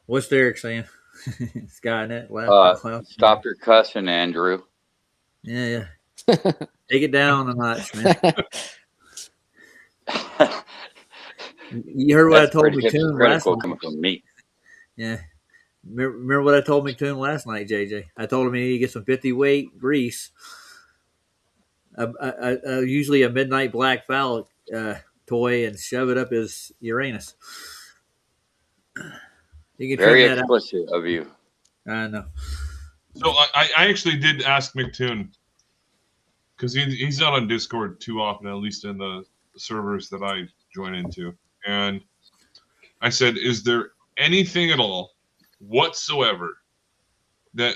S1: What's Derek saying? Skynet.
S4: Stop your cussing, Andrew.
S1: Yeah. Take it down a notch, man. You heard what I told McToon last night.
S4: Coming from me.
S1: Yeah. Remember what I told McToon last night, JJ? I told him he needed to get some 50 weight grease. Usually a midnight black phallic toy and shove it up his Uranus. You can
S4: very explicit of you.
S1: I know.
S10: So I actually did ask McToon because he's not on Discord too often, at least in the servers that I join into. And I said, is there anything at all whatsoever that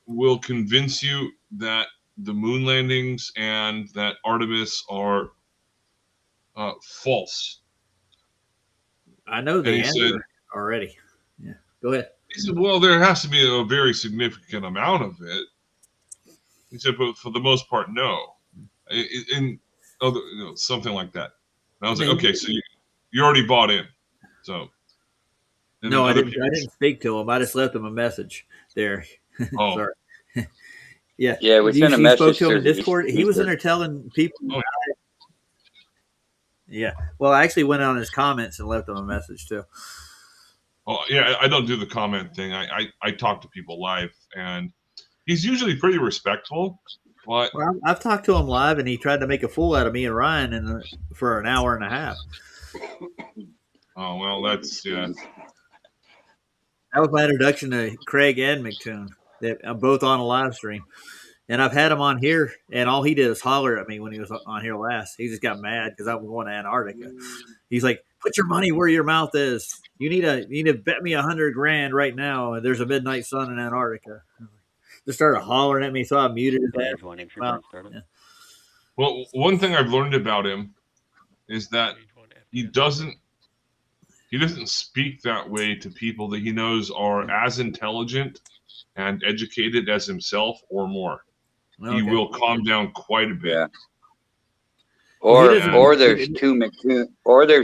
S10: will convince you that the moon landings and that Artemis are false?
S1: I know the answer already. Yeah, go ahead.
S10: He said, well, there has to be a very significant amount of it. He said, but for the most part, no. Something like that. And I was like, okay, so you already bought in. So.
S1: No, I didn't speak to him. I just left him a message there.
S10: Oh.
S1: Sorry. Yeah.
S4: Yeah, we sent a message.
S1: Spoke to him in Discord. He was in there telling people.
S10: Oh.
S1: Yeah. Well, I actually went on his comments and left him a message too.
S10: Oh, yeah, I don't do the comment thing. I talk to people live, and he's usually pretty respectful. But
S1: well, I've talked to him live, and he tried to make a fool out of me and Ryan for an hour and a half.
S10: Oh, well, that's, yeah.
S1: That was my introduction to Craig and McToon. I'm both on a live stream. And I've had him on here, and all he did was holler at me when he was on here last. He just got mad because I was going to Antarctica. He's like, Put your money where your mouth is. You need to bet me $100 grand right now. There's a midnight sun in Antarctica. They started hollering at me, so I muted his ass. Wow. Yeah.
S10: Well, one thing I've learned about him is that he doesn't speak that way to people that he knows are as intelligent and educated as himself or more. He
S1: Okay.
S10: will calm down quite a bit.
S4: Yeah.
S1: Well, he
S4: Or
S1: doesn't-
S4: there's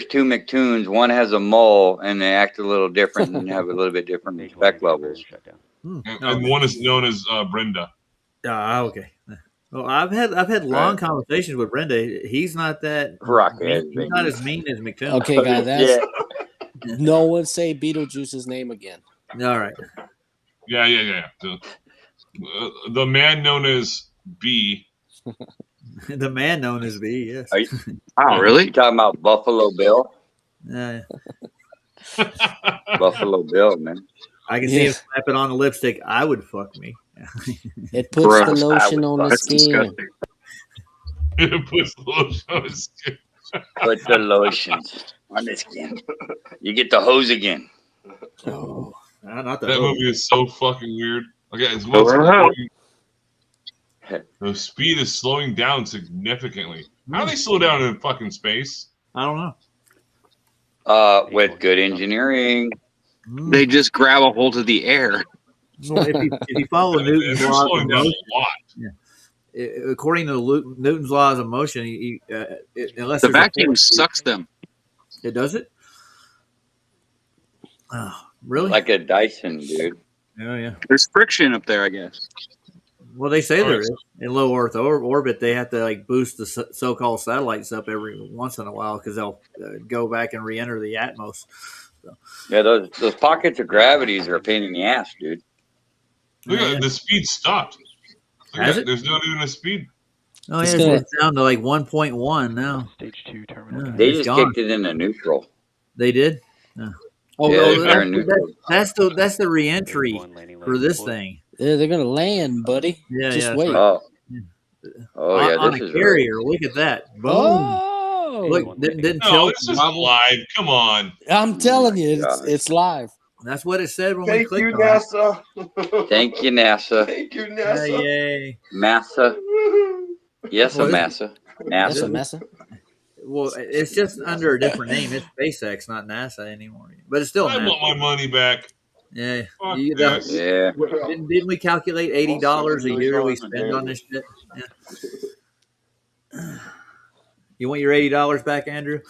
S4: two McToons. One has a mole and they act a little different and have a little bit different respect levels.
S10: And one is known as Brenda.
S1: Okay. Well, I've had long conversations with Brenda. He's not that mean. He's not as mean as McToon.
S2: Okay, guy, that's no one say Beetlejuice's name again.
S1: All right.
S10: Yeah. The man known as B.
S1: The man known as B. Yes.
S3: Oh, really?
S4: You talking about Buffalo Bill?
S1: Yeah.
S4: Buffalo Bill, man.
S1: I can see him slapping on the lipstick. I would fuck me.
S2: It puts the lotion on the
S3: That's
S2: skin.
S3: disgusting.
S10: It puts the lotion on his skin.
S4: Put the lotions on the skin. You get the hose again.
S1: Oh, not the
S10: That
S1: hose.
S10: movie is so fucking weird. Okay, as
S3: Oh, wow.
S10: the speed is slowing down significantly. How do they slow down in fucking space?
S1: I don't know.
S4: With good engineering.
S3: They just grab a hold of the air.
S1: Well, if you follow
S10: And
S1: Newton's
S10: they're
S1: laws
S10: slowing
S1: of
S10: down
S1: motion,
S10: a lot.
S1: according to Newton's laws of motion, unless
S3: The
S1: there's a
S3: vacuum
S1: force,
S3: sucks them.
S1: it does it. Oh, really?
S4: Like a Dyson, dude.
S1: Oh, yeah.
S3: There's friction up there, I guess.
S1: Well, they say
S10: All
S1: there
S10: right.
S1: is. In low Earth orbit, they have to like boost the so-called satellites up every once in a while because they'll go back and re-enter the atmos.
S4: Yeah, those pockets of gravities are a pain in the ass, dude.
S10: Look at the speed stopped. Look
S1: Has
S10: at
S1: it?
S10: There's not even a speed.
S1: Oh,
S2: It's
S1: yeah,
S2: gonna-
S1: it's down to like 1.1 now.
S9: Stage 2 terminal.
S1: Yeah,
S4: They
S1: it's
S4: just
S1: gone.
S4: kicked it into neutral.
S1: They did. Oh,
S4: Yeah,
S1: well,
S4: they're in neutral.
S1: that's the re-entry for this thing.
S2: Yeah, they're gonna land, buddy.
S1: Yeah,
S2: Just
S1: yeah.
S2: wait.
S4: Oh yeah,
S1: on
S4: this
S1: a
S4: is
S1: carrier. Look at that. Boom.
S2: Oh,
S1: Look, didn't
S10: No,
S1: tilt.
S10: this isn't live. Come on.
S2: I'm telling you,
S4: gosh.
S2: it's live.
S1: That's what it said when we
S5: Thank
S1: clicked
S5: you,
S1: on it.
S5: NASA.
S4: Thank you, NASA.
S5: Thank you,
S1: Yeah,
S5: NASA.
S1: yay.
S4: Massa. Yes,
S1: Well,
S4: Massa.
S2: That's a
S4: NASA.
S2: mess.
S1: Well, it's just under a different name. It's SpaceX, not NASA anymore. But it's still
S10: I
S1: NASA.
S10: want my money back.
S1: Yeah.
S10: Fuck
S1: You-
S10: this.
S4: Yeah.
S1: Didn't we calculate $80 a year we spend on this shit? Yeah. You want your $80 back, Andrew?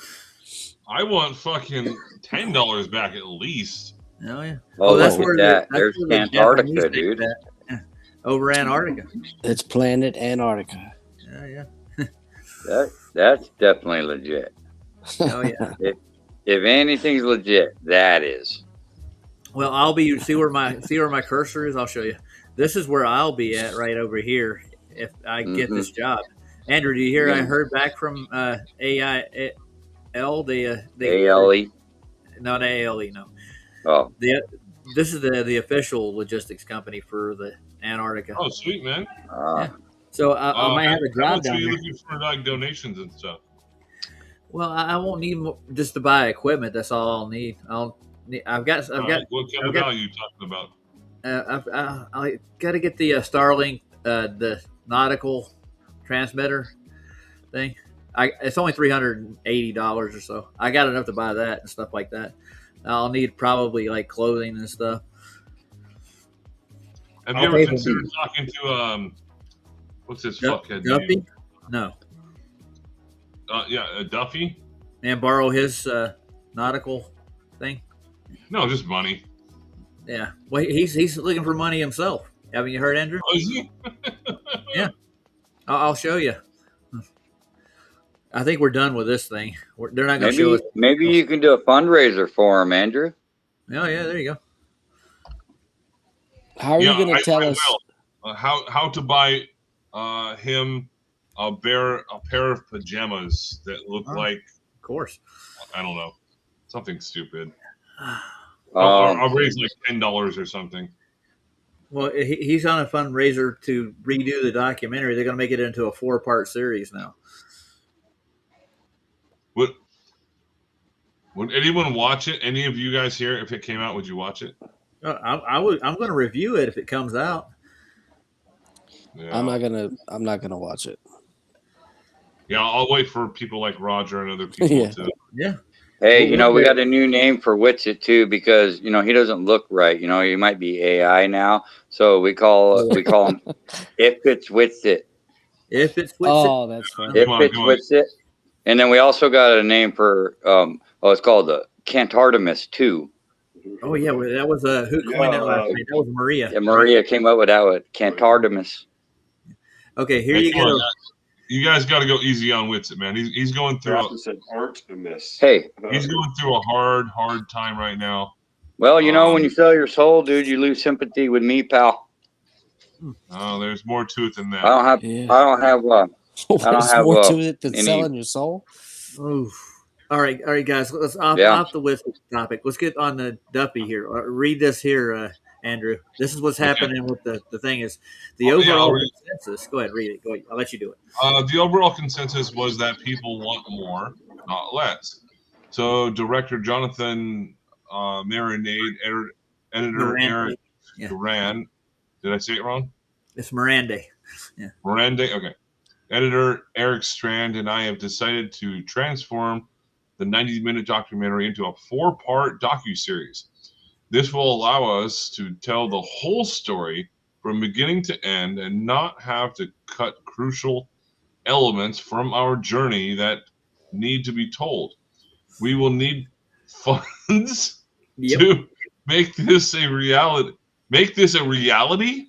S10: I want fucking $10 back at least.
S1: Oh yeah.
S4: Oh,
S1: that's
S4: look
S1: where
S4: at that.
S1: that's
S4: There's
S1: where the
S4: Antarctica,
S1: Japanese take
S4: dude.
S1: that. Yeah. Over Antarctica.
S2: It's planet Antarctica.
S1: Yeah.
S4: That's definitely legit.
S1: Oh yeah.
S4: If anything's legit, that is.
S1: Well, I'll be see where my cursor is. I'll show you. This is where I'll be at right over here if I get this job. Andrew, do you hear? I heard back from AIL. They
S4: ALE.
S1: not ALE. No.
S4: Oh,
S1: This is the official logistics company for the Antarctica.
S10: Oh, sweet, man.
S1: So I might have a
S10: How
S1: job
S10: much are
S1: down
S10: you
S1: there.
S10: looking for, like, donations and stuff?
S1: Well, I won't need just to buy equipment. That's all I'll need. I've got
S10: What kind of value are you talking about?
S1: I got to get the Starlink, the nautical transmitter thing. It's only $380 or so. I got enough to buy that and stuff like that. I'll need probably like clothing and stuff.
S10: Have you
S1: I'll
S10: ever
S1: pay for
S10: considered
S1: these.
S10: talking to what's his fuckhead
S1: Duffy?
S10: name?
S1: No.
S10: Duffy?
S1: And borrow his nautical thing.
S10: No, just money.
S1: Yeah. Well, he's looking for money himself. Haven't you heard, Andrew?
S10: Oh, is he?
S1: Yeah. I'll show you. I think we're done with this thing. They're not going to show us.
S4: Maybe you can do a fundraiser for him, Andrew.
S1: Oh yeah, there you go.
S2: How are you going to tell us?
S10: How to buy him a pair of pajamas that look like,
S1: of course,
S10: I don't know, something stupid. I'll raise like $10 or something.
S1: Well, he's on a fundraiser to redo the documentary. They're going to make it into a 4-part series now.
S10: What? Would anyone watch it? Any of you guys here, if it came out, would you watch it?
S1: I'm going to review it if it comes out.
S10: Yeah.
S2: I'm not gonna watch it.
S10: Yeah, I'll wait for people like Roger and other people
S2: Yeah.
S10: to.
S1: Yeah.
S4: Hey,
S1: We'll
S4: we
S1: do
S4: got a new name for Witsit too because he doesn't look right. He might be AI now, so we call him If It's Witsit.
S1: If it's with
S2: Oh, that's funny.
S4: If
S10: Come on,
S4: It's
S10: come on.
S4: Witsit, and then we also got a name for it's called the Cantartemis too.
S1: Oh yeah, well, that was who coined that last night? That was Maria.
S4: Yeah, Maria came up with that one, Cantartemis.
S1: Okay, here
S10: Hey,
S1: you
S10: come on,
S1: go.
S10: guys. You guys got to go easy on Witsit, man. He's going through.
S5: Opposite Artemis.
S4: Hey,
S10: He's going through a hard time right now.
S4: well, when you sell your soul, dude, you lose sympathy with me, pal.
S10: Oh, there's more to it than that.
S4: I don't have.
S2: Yeah.
S4: I don't have.
S2: There's more to it than
S4: any-
S2: selling your soul.
S1: Oof. All right, guys. Let's
S4: Yeah.
S1: off the Witsit topic. Let's get on the Duppy here. Read this here, Andrew. This is what's happening with the thing is the
S10: Oh, yeah,
S1: overall
S10: I'll read it.
S1: consensus. Go ahead, read it. Go ahead. I'll let you do it.
S10: The overall consensus was that people want more, not less. So director Jonathan Marinade, editor
S1: Miranda.
S10: Eric
S1: Yeah.
S10: Duran. Did I say it wrong?
S1: It's Miranda.
S10: Miranda. Okay. Editor Eric Strand and I have decided to transform the 90-minute documentary into a 4-part docuseries. This will allow us to tell the whole story from beginning to end and not have to cut crucial elements from our journey that need to be told. We will need funds to make this a reality. Make this a reality.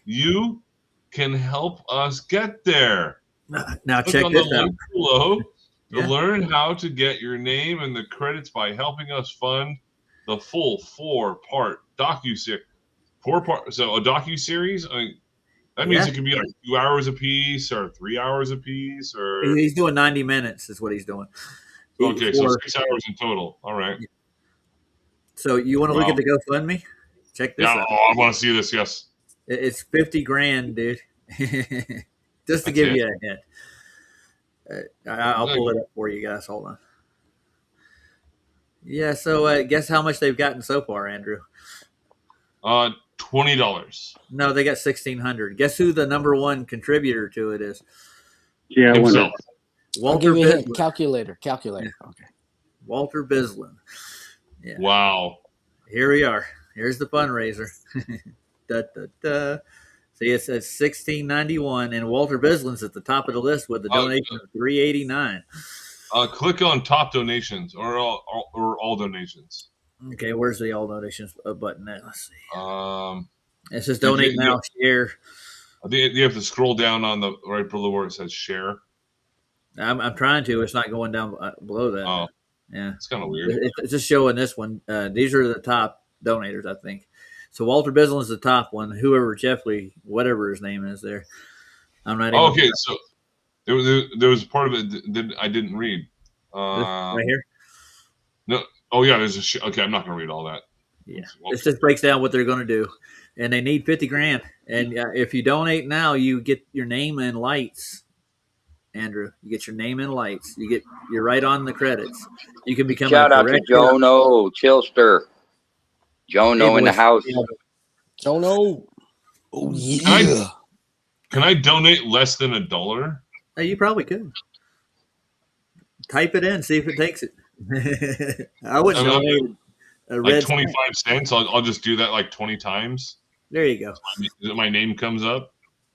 S10: You can help us get there.
S1: Now
S10: Click
S1: check
S10: on
S1: this
S10: the
S1: out.
S10: link below to
S1: Yeah.
S10: learn how to get your name and the credits by helping us fund the full 4-part docu-series. 4-part. So a docu-series. That means it could be like 2 hours a piece or 3 hours a piece or.
S1: He's doing 90 minutes is what he's doing.
S10: Okay, so 6 hours in total. All right.
S1: So you want to look at the GoFundMe? Check this out.
S10: I want to see this. Yes.
S1: It's 50 grand, dude. Just to
S10: That's
S1: give
S10: it.
S1: you a hint. I'll pull it up for you guys. Hold on. Yeah, so guess how much they've gotten so far, Andrew?
S10: $20.
S1: No, they got 1,600. Guess who the number one contributor to it is?
S3: Yeah,
S10: Himself.
S2: I'll
S1: Walter
S2: give you a hint.
S1: Bislin.
S2: Calculator.
S1: Okay. Walter Bislin. Yeah.
S10: Wow.
S1: Here we are. Here's the fundraiser. Da, da, da. See, it says 1691, and Walter Bislin's at the top of the list with a donation of 389.
S10: Click on top donations or all donations.
S1: Okay, where's the all donations button at? Let's see. It says
S10: Did
S1: donate
S10: you-
S1: now, share.
S10: I think you have to scroll down on the right below where it says share.
S1: I'm trying to. It's not going down below that.
S10: Oh,
S1: yeah.
S10: it's kind of weird.
S1: It's just showing this one. These are the top donators, I think. So Walter Bislin's the top one. Whoever Jeffrey, whatever his name is there. I'm not even.
S10: Okay, so there was part of it that I didn't read.
S1: Right here?
S10: No. Oh, yeah, there's okay, I'm not going to read all that.
S1: Yeah. This just breaks down what they're going to do. And they need 50 grand. And if you donate now, you get your name and lights. Andrew, you get your name and lights. You're right on the credits. You can become
S4: Shout
S1: a
S4: out to
S1: director.
S4: Jono Chilster. Jono in the house.
S2: Jono. Oh yeah.
S10: Can I donate less than $1?
S1: You probably could. Type it in, see if it takes it. I wouldn't donate a
S10: like
S1: red
S10: 25 cents. I'll just do that like 20 times.
S1: There you go.
S10: My name comes up.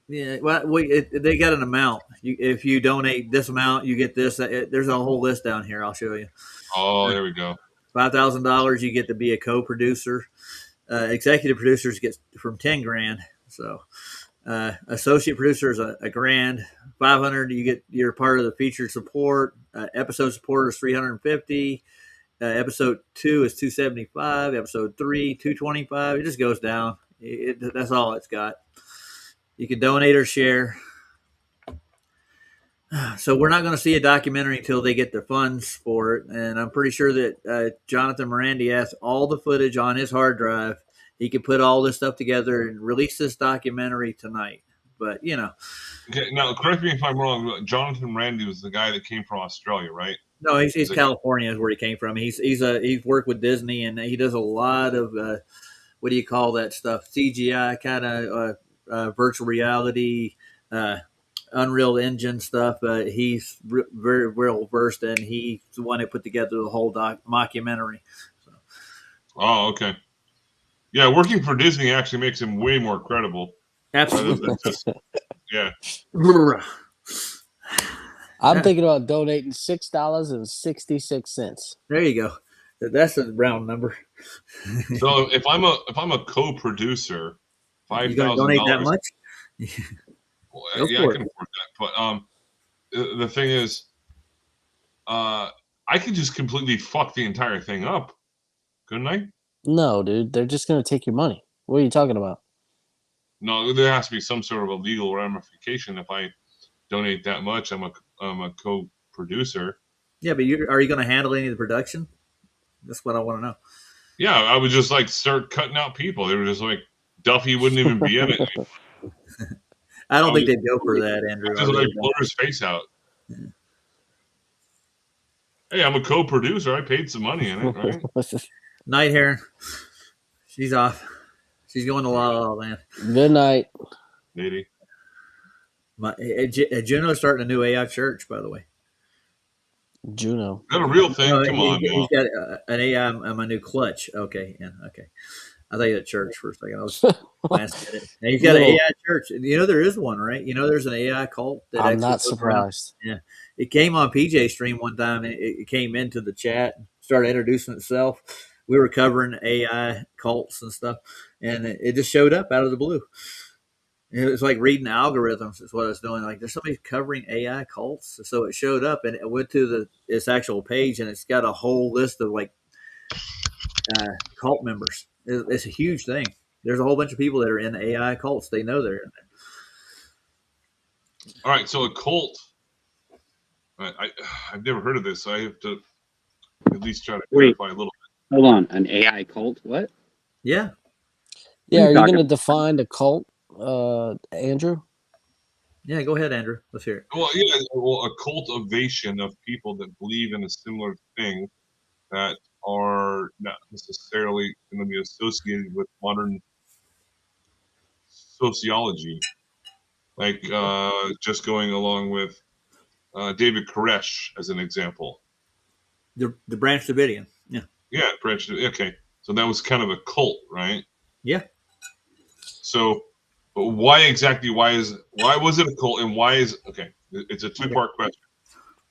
S1: Yeah, well, they got an amount. If you donate this amount, you get this. There's a whole list down here. I'll show you.
S10: Oh, there we go.
S1: $5,000, you get to be a co-producer. Executive producers get from 10 grand. So, associate producer is a grand. 500, you're part of the featured support. Episode support is 350. Episode 2 is 275. Episode 3, 225. It just goes down. That's all it's got. You can donate or share. So we're not going to see a documentary until they get the funds for it. And I'm pretty sure that Jonathan Morandi has all the footage on his hard drive. He can put all this stuff together and release this documentary tonight. But,
S10: Okay, now correct me if I'm wrong. Jonathan Morandi was the guy that came from Australia, right?
S1: No, he's
S10: Is it-
S1: California is where he came from. He's worked with Disney and he does a lot of what do you call that stuff? CGI kind of virtual reality, uh, Unreal Engine stuff. He's very well versed, and he's the one that put together the whole mockumentary. So.
S10: Oh, okay. Yeah, working for Disney actually makes him way more credible.
S1: Absolutely.
S10: Rather than just, yeah.
S2: I'm thinking about donating $6.66.
S1: There you go. That's a round number.
S10: So if I'm a co-producer,
S1: You going to donate that
S10: $5,000.
S1: much? Go
S10: Yeah, I
S1: for
S10: can
S1: it.
S10: afford that. But the thing is, I could just completely fuck the entire thing up, couldn't I?
S2: No, dude, they're just gonna take your money. What are you talking about?
S10: No, there has to be some sort of a legal ramification if I donate that much. I'm a co-producer.
S1: Yeah, but are you going to handle any of the production? That's what I want to know.
S10: Yeah, I would just like start cutting out people. They were just like Duffy wouldn't even be in it.
S1: I don't think they'd go for that, Andrew.
S10: Just like blur his face out. Yeah. Hey, I'm a co-producer. I paid some money in it, right?
S1: Night Heron. She's off. She's going to La La Land.
S2: Good night.
S10: Maybe.
S1: Juno's starting a new AI church, by the way.
S2: Juno.
S10: Is that a real thing? Come on,
S1: he's got an AI. My new clutch. Okay, yeah, okay. I thought you had church for a second. I was glancing at it. And he's got an AI church. You know there is one, right? You know there's an AI cult that
S2: I'm
S1: actually
S2: not surprised.
S1: Yeah, it came on PJ stream one time, and it came into the chat, started introducing itself. We were covering AI cults and stuff, and it just showed up out of the blue. It was like reading algorithms is what I was doing. Like there's somebody covering AI cults. So it showed up and it went to its actual page and it's got a whole list of like cult members. It's a huge thing. There's a whole bunch of people that are in AI cults. They know they're in there.
S10: All right, so a cult. I've never heard of this, so I have to at least try to clarify a little bit.
S3: Hold on, an AI cult? What?
S1: Yeah.
S2: Yeah, are you going to define the cult, Andrew?
S1: Yeah, go ahead, Andrew. Let's hear it.
S10: Well, yeah, a cultivation of people that believe in a similar thing that are not necessarily going to be associated with modern sociology. Like just going along with David Koresh as an example.
S1: The Branch Davidian. Yeah.
S10: Yeah, Branch. Okay, so that was kind of a cult, right?
S1: Yeah.
S10: So, but why exactly? Why was it a cult, and why is okay? It's a two-part question.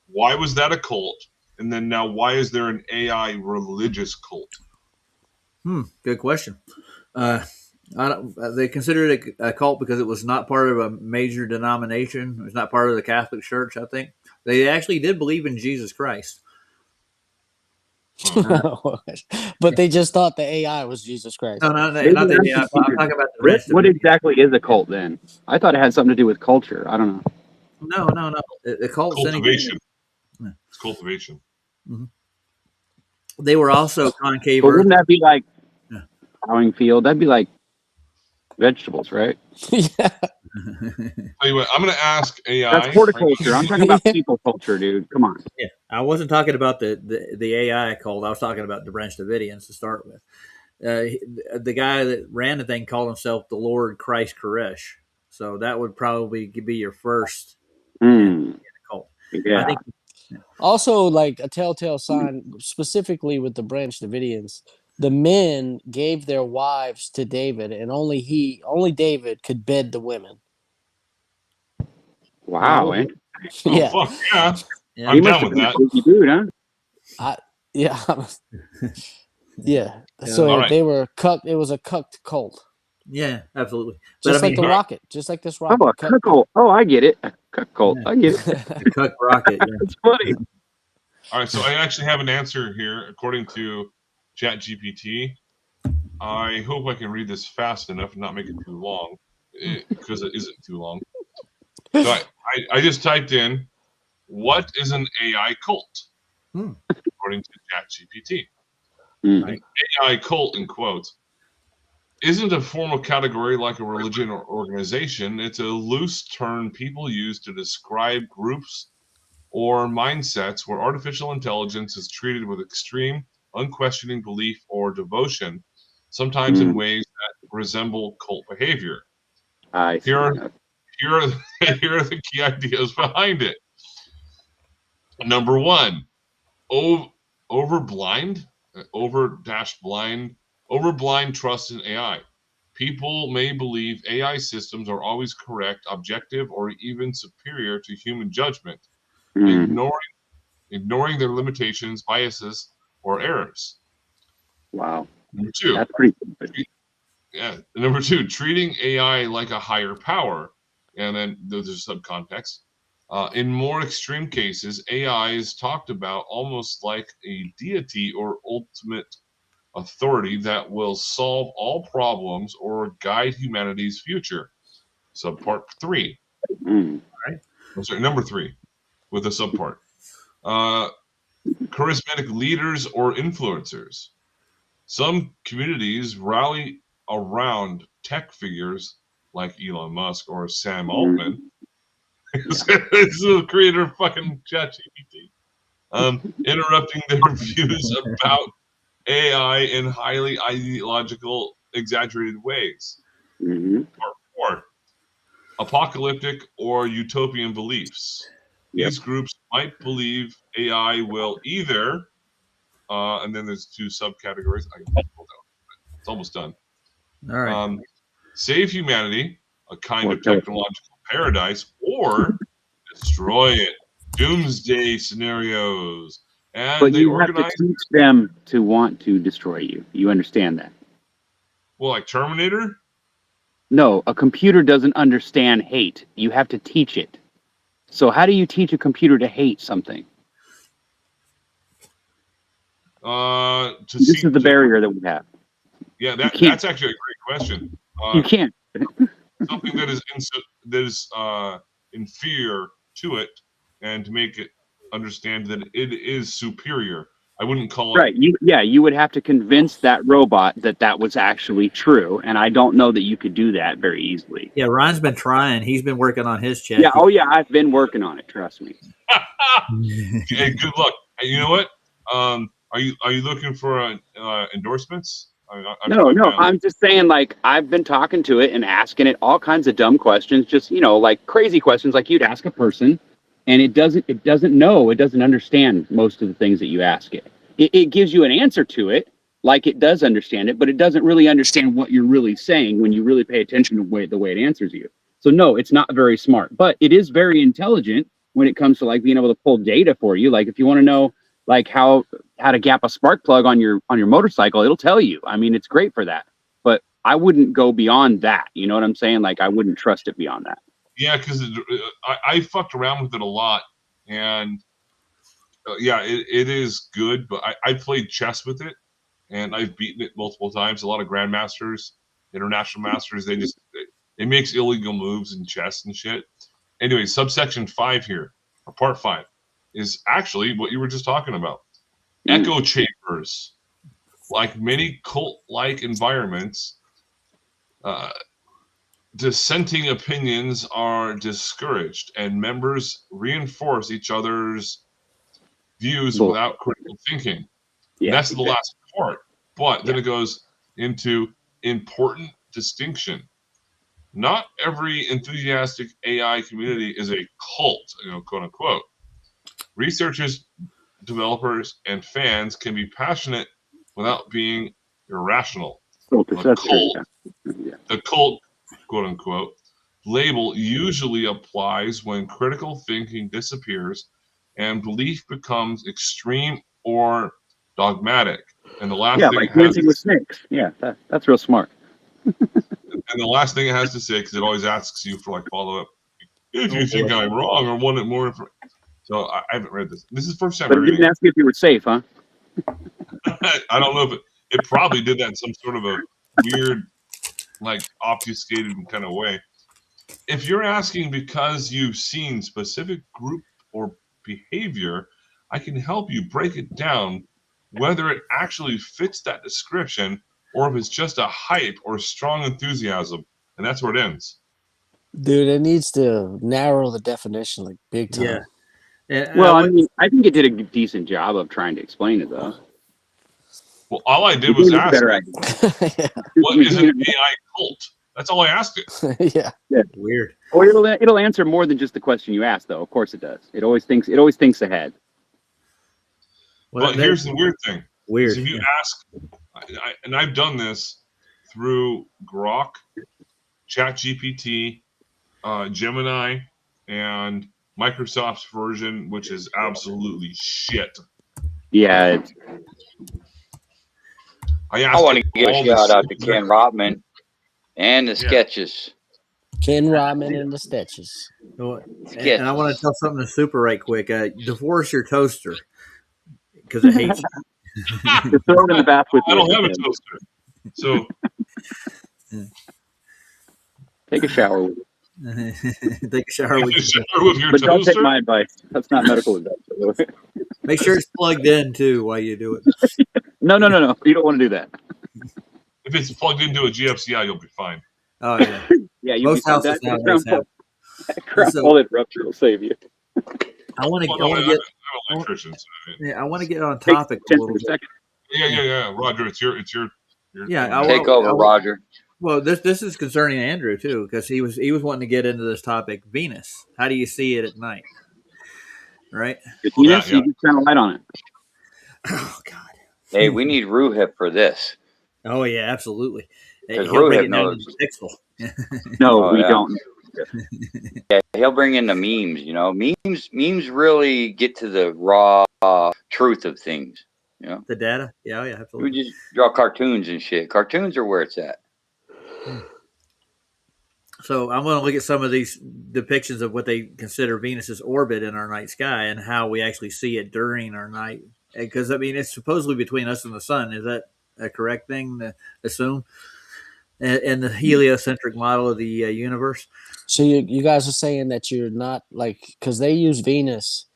S10: Why was that a cult, and then now why is there an AI religious cult?
S1: Good question. They considered it a cult because it was not part of a major denomination. It was not part of the Catholic Church. I think they actually did believe in Jesus Christ.
S2: But they just thought the AI was Jesus Christ.
S1: No, not the AI. I'm talking about the rest.
S3: What exactly is a cult then? I thought it had something to do with culture. I don't know.
S1: No. The cult
S10: Cultivation. It's cultivation.
S1: Mm-hmm. They were also concave.
S3: But wouldn't that be like plowing field? That'd be like vegetables, right?
S2: Yeah.
S10: Tell you what, I'm going to ask AI.
S3: That's horticulture. I'm talking about people culture, dude. Come on.
S1: Yeah, I wasn't talking about the AI cult. I was talking about the Branch Davidians to start with. The guy that ran the thing called himself the Lord Christ Koresh. So that would probably be your first cult.
S3: Yeah.
S1: I think,
S2: Also, like a telltale sign, specifically with the Branch Davidians, the men gave their wives to David, and only David could bed the women.
S3: Wow.
S2: Yeah.
S10: Oh, fuck yeah.
S3: He
S10: I'm
S3: must
S10: down
S3: have
S10: with
S3: been
S10: that.
S3: a freaky dude, huh?
S2: Yeah. So
S10: right.
S2: they were cucked. It was a cucked cult.
S1: Yeah, absolutely.
S2: Just like the rocket. Just like this rocket.
S3: Oh, a cuck cult. Oh, I get it. A cuck cult.
S1: Yeah.
S3: I get it.
S1: Cuck rocket. Yeah.
S3: That's funny.
S10: All right, so I actually have an answer here according to ChatGPT. I hope I can read this fast enough and not make it too long, because it isn't too long. So I just typed in, what is an AI cult? According to ChatGPT. An AI cult, in quotes, isn't a formal category like a religion or organization. It's a loose term people use to describe groups or mindsets where artificial intelligence is treated with extreme, unquestioning belief or devotion, sometimes in ways that resemble cult behavior.
S3: I see.
S10: Here are here are here are the key ideas behind it. Number one, over blind, over blind trust in AI. People may believe AI systems are always correct, objective, or even superior to human judgment, ignoring their limitations, biases, or errors.
S3: Wow.
S10: Number two,
S3: That's pretty stupid.
S10: Number two, treating AI like a higher power, and then there's a subcontext. In more extreme cases, AI is talked about almost like a deity or ultimate authority that will solve all problems or guide humanity's future. Subpart 3.
S1: Right.
S10: I'm sorry, number 3 with a subpart. Charismatic leaders or influencers. Some communities rally around tech figures like Elon Musk or Sam Altman. This is the creator of fucking ChatGPT. Interrupting their views about AI in highly ideological, exaggerated ways. Part 4. Apocalyptic or utopian beliefs. These groups might believe AI will either, and then there's 2 subcategories. I can pull down. It's almost done.
S1: All right.
S10: Save humanity, a kind of technological paradise, or destroy it. Doomsday scenarios. And
S3: But
S10: they
S3: you have
S10: organize.
S3: to teach them to want to destroy you. You understand that?
S10: Well, like Terminator?
S3: No, a computer doesn't understand hate. You have to teach it. So how do you teach a computer to hate something? This is the barrier that we have.
S10: Yeah, that's actually a great question.
S3: You can't.
S10: Something that is inferior to it, and to make it understand that it is superior. I wouldn't call it
S3: Right. You would have to convince that robot that that was actually true, and I don't know that you could do that very easily.
S1: Yeah, Ryan's been trying. He's been working on his chat.
S3: Yeah. Oh, yeah. I've been working on it. Trust me.
S10: Hey, good luck. Hey, you know what? Are you looking for endorsements?
S3: No. I'm just saying, like, I've been talking to it and asking it all kinds of dumb questions, just like crazy questions, like you'd ask a person, and it doesn't know, it doesn't understand most of the things that you ask it. It gives you an answer to it, like it does understand it, but it doesn't really understand what you're really saying when you really pay attention to the way it answers you. So no, it's not very smart, but it is very intelligent when it comes to like being able to pull data for you. Like if you want to know like how to gap a spark plug on your motorcycle, it'll tell you. I mean, it's great for that, but I wouldn't go beyond that. You know what I'm saying? Like I wouldn't trust it beyond that.
S10: Yeah, because I fucked around with it a lot, and yeah, it is good. But I played chess with it, and I've beaten it multiple times. A lot of grandmasters, international masters, it makes illegal moves in chess and shit. Anyway, subsection 5 here, or part 5, is actually what you were just talking about. Echo chambers. Like many cult-like environments, dissenting opinions are discouraged, and members reinforce each other's views without critical thinking.
S3: Yeah,
S10: that's the last part. But then it goes into important distinction. Not every enthusiastic AI community is a cult, quote unquote. Researchers, developers, and fans can be passionate without being irrational. The cult, quote unquote, label usually applies when critical thinking disappears and belief becomes extreme or dogmatic. And the last thing
S3: like dancing with snakes. Yeah, that's real smart.
S10: And the last thing it has to say, because it always asks you for like follow up, if you think I'm wrong or want more information. So I haven't read this. This is the first time.
S3: But it didn't ask you if you were safe, huh?
S10: I don't know if it probably did that in some sort of a weird, like obfuscated kind of way. If you're asking because you've seen specific group or behavior, I can help you break it down, whether it actually fits that description or if it's just a hype or strong enthusiasm, and that's where it ends.
S2: Dude, it needs to narrow the definition like big time.
S1: Yeah.
S3: Well, I mean, I think it did a decent job of trying to explain it, though.
S10: Well, all I did
S3: You
S10: was
S3: gave it a
S10: ask
S3: better
S10: it,
S3: idea.
S10: what is an AI cult? That's all I asked it.
S2: Yeah.
S1: Weird.
S3: Or it'll answer more than just the question you asked, though. Of course it does. It always thinks ahead.
S1: Well,
S10: But here's the weird thing:
S1: weird.
S10: is if you ask, and I've done this through Grok, ChatGPT, Gemini, and Microsoft's version, which is absolutely shit.
S3: Yeah.
S4: I want to give a shout out to Ken Rotman and the sketches.
S2: Ken Rotman and the sketches.
S1: And I want to tell something to Super right quick. Divorce your toaster because it hates you.
S3: Just throw it in the bath with you.
S10: I don't have a toaster, so
S3: take a shower with it.
S1: Take a shower with
S10: your
S3: but
S10: toaster.
S3: Don't take my advice. That's not medical advice.
S1: Make sure it's plugged in too while you do it.
S3: No. You don't want to do that.
S10: If it's plugged into a GFCI, you'll be fine.
S1: Oh yeah.
S3: Yeah,
S1: most houses nowadays have.
S3: All that rupture will save you.
S1: I want to.
S10: I'm an electrician.
S1: I want to get on topic a little bit.
S10: Yeah. Roger, it's your.
S1: Yeah,
S4: take over, Roger.
S1: Well, this is concerning Andrew too, because he was wanting to get into this topic. Venus. How do you see it at night? Right.
S3: Venus, you just turn a light on it.
S1: Oh God.
S4: Hey, we need Ruhip for this.
S1: Oh yeah, absolutely.
S4: Because
S1: He'll break
S4: Ruhip
S1: it down
S4: knows.
S1: into pixel.
S3: No, we don't.
S4: Yeah, he'll bring in the memes. You know, memes really get to the raw truth of things. You know,
S1: the data. Yeah, absolutely.
S4: We just draw cartoons and shit. Cartoons are where it's at.
S1: So I'm going to look at some of these depictions of what they consider Venus's orbit in our night sky and how we actually see it during our night. Because I mean, it's supposedly between us and the sun. Is that a correct thing to assume? And the heliocentric model of the universe.
S2: So you guys are saying that you're not like, because they use Venus,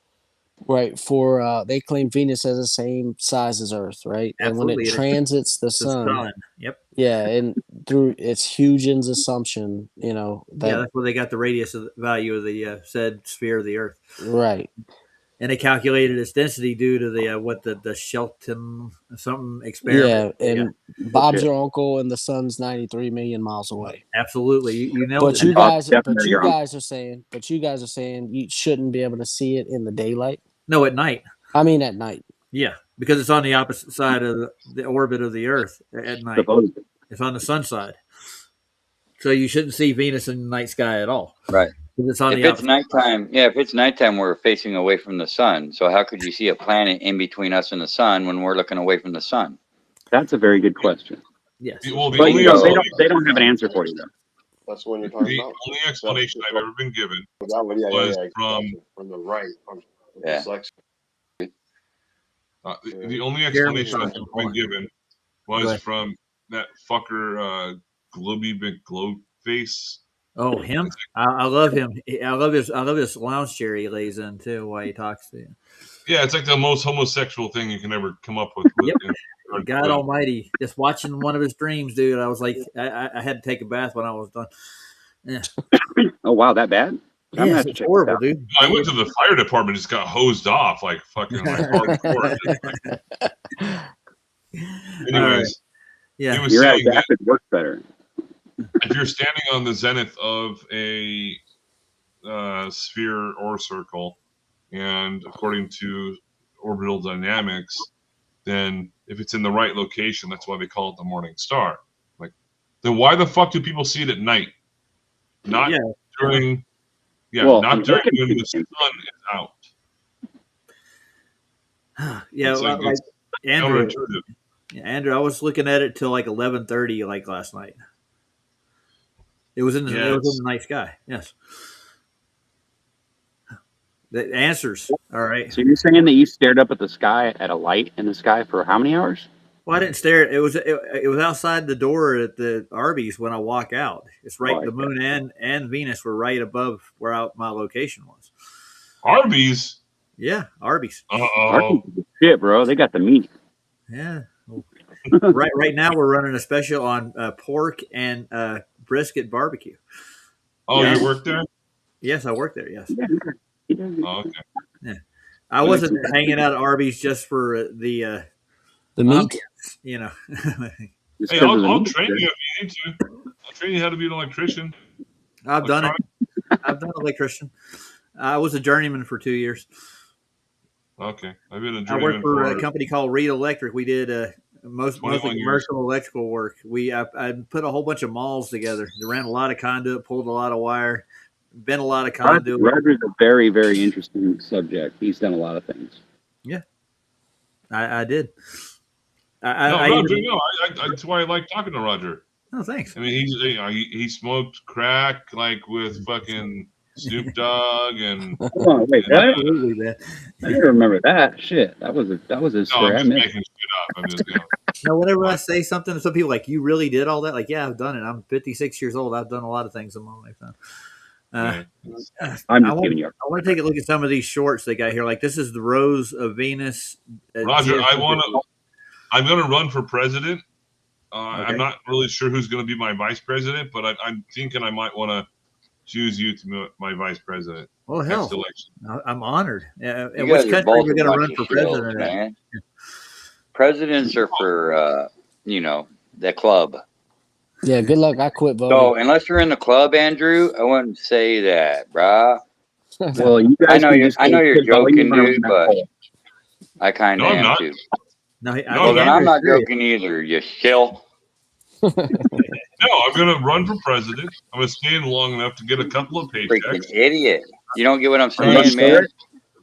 S2: right? For they claim Venus has the same size as Earth, right?
S1: Absolutely.
S2: And when it transits the sun,
S1: yep.
S2: Yeah, and through its Huygens assumption,
S1: that's where they got the radius value of the said sphere of the Earth,
S2: right?
S1: And they calculated its density due to the Shelton something experiment.
S2: Yeah, and Bob's your uncle, and the sun's 93 million miles away.
S1: Absolutely, you know.
S2: But you guys are saying you shouldn't be able to see it in the daylight.
S1: No, at night.
S2: I mean, at night.
S1: Yeah, because it's on the opposite side of the orbit of the Earth at night. It's on the sun side, so you shouldn't see Venus in the night sky at all.
S4: Right.
S1: It's on
S4: if it's nighttime, if it's nighttime, we're facing away from the sun. So how could you see a planet in between us and the sun when we're looking away from the sun?
S3: That's a very good question.
S1: Yes.
S10: Well,
S3: but they don't have an answer for you though.
S5: That's what you're talking about.
S10: The only explanation I've ever been given was
S5: from the right.
S10: The only explanation I've ever been given was from that fucker, Globy McGlobe face.
S1: Oh, him! I love him. I love his lounge chair he lays in too while he talks to you.
S10: Yeah, it's like the most homosexual thing you can ever come up with.
S1: Yep. God Almighty! Just watching one of his streams, dude. I was like, I had to take a bath when I was done. Yeah.
S3: Oh wow, that bad?
S1: Yeah, it's horrible, dude.
S10: I went to the fire department, just got hosed off like fucking hardcore. Anyways,
S1: yeah,
S10: he was
S3: your
S10: saying that
S3: works better.
S10: If you're standing on the zenith of a sphere or circle, and according to orbital dynamics, then if it's in the right location, that's why they call it the morning star. Like, then why the fuck do people see it at night? Not during. Yeah, not during when the sun is out.
S1: Yeah, like Andrew. Andrew, I was looking at it till like 11:30, like last night. It was in the night sky. Yes. The answers. All right.
S3: So you're saying that you stared up at the sky at a light in the sky for how many hours?
S1: Well, I didn't stare. It was outside the door at the Arby's when I walk out. It's right. The moon and Venus were right above where my location was.
S10: Arby's.
S1: Yeah, Arby's.
S3: Arby's is shit, bro. They got the meat.
S1: Yeah. Right now we're running a special on pork and brisket barbecue.
S10: Oh, you work there?
S1: Yes, I work there. Yes.
S10: Oh, okay.
S1: Yeah. I wasn't hanging out at Arby's just for
S2: the meat.
S1: ambience, you know.
S10: Hey, I'll train you if you need to. I'll train you how to be an electrician.
S1: I've done it. I've done electrician. I was a journeyman for 2 years.
S10: Okay, I've been a
S1: I worked
S10: journeyman
S1: for
S10: for
S1: a company called Reed Electric. We did mostly
S10: 21 years.
S1: commercial electrical work. I put a whole bunch of malls together. Ran a lot of conduit, pulled a lot of wire, bent a lot of conduit.
S3: Roger's a very, very interesting subject. He's done a lot of things.
S1: Yeah, I did.
S10: Roger, that's why I like talking to Roger.
S1: Oh, thanks.
S10: I mean, he smoked crack like with fucking Snoop Dogg and.
S3: Oh, wait, what? I don't remember that. Shit, that was a story.
S10: I'm just making shit up. I'm just going.
S1: Whenever I say something to some people, like, you really did all that? Like, yeah, I've done it. I'm 56 years old. I've done a lot of things in my lifetime.
S3: I'm just giving you.
S1: I want to take a look at some of these shorts they got here. Like, this is the Rose of Venus.
S10: Roger, I'm going to run for president. Okay. I'm not really sure who's going to be my vice president, but I'm thinking I might want to choose you to be my vice president.
S1: Oh, hell. I'm honored.
S4: In which country are we going to run for president? Man. Presidents are for, the club.
S2: Yeah, good luck. I quit voting.
S4: So, unless you're in the club, Andrew, I wouldn't say that, brah.
S3: Well, you guys
S4: I know you're joking, dude, but I kind of am, too.
S1: No,
S4: I'm not joking either, you shill.
S10: No, I'm going to run for president. I'm going to stay in long enough to get a couple of paychecks.
S4: Freaking idiot. You don't get what I'm saying, man.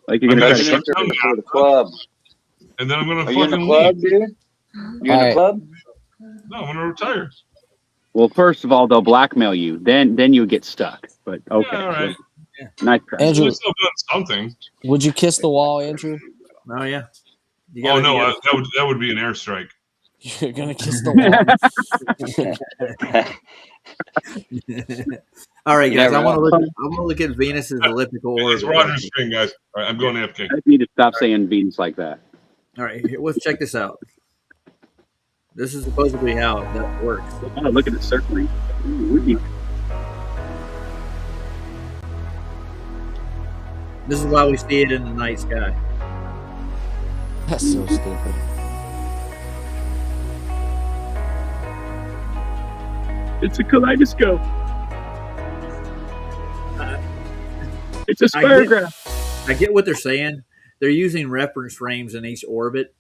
S3: Like you're going to
S4: shut down the club.
S10: And then I'm going to
S4: fucking in the club, dude? You in the club?
S10: No, I'm going to retire.
S3: Well, first of all, they'll blackmail you. Then you get stuck. But okay.
S10: Yeah, all right.
S3: Yeah. Nice try.
S10: Andrew, still doing something.
S2: Would you kiss the wall, Andrew?
S1: Oh, yeah.
S10: Oh, no, that would be an airstrike.
S2: You're going to kiss the
S1: wall. All right, guys. I want to look at Venus's elliptical orbit.
S10: It's Roger's screen, guys. All right, I'm going AFK.
S3: I need to stop saying Venus like that.
S1: All right, let's check this out. This is supposedly how that works.
S3: Oh, look at it circling.
S1: This is why we see it in the night sky.
S2: That's so stupid.
S3: It's a kaleidoscope. It's a spirograph.
S1: I get what they're saying. They're using reference frames in each orbit,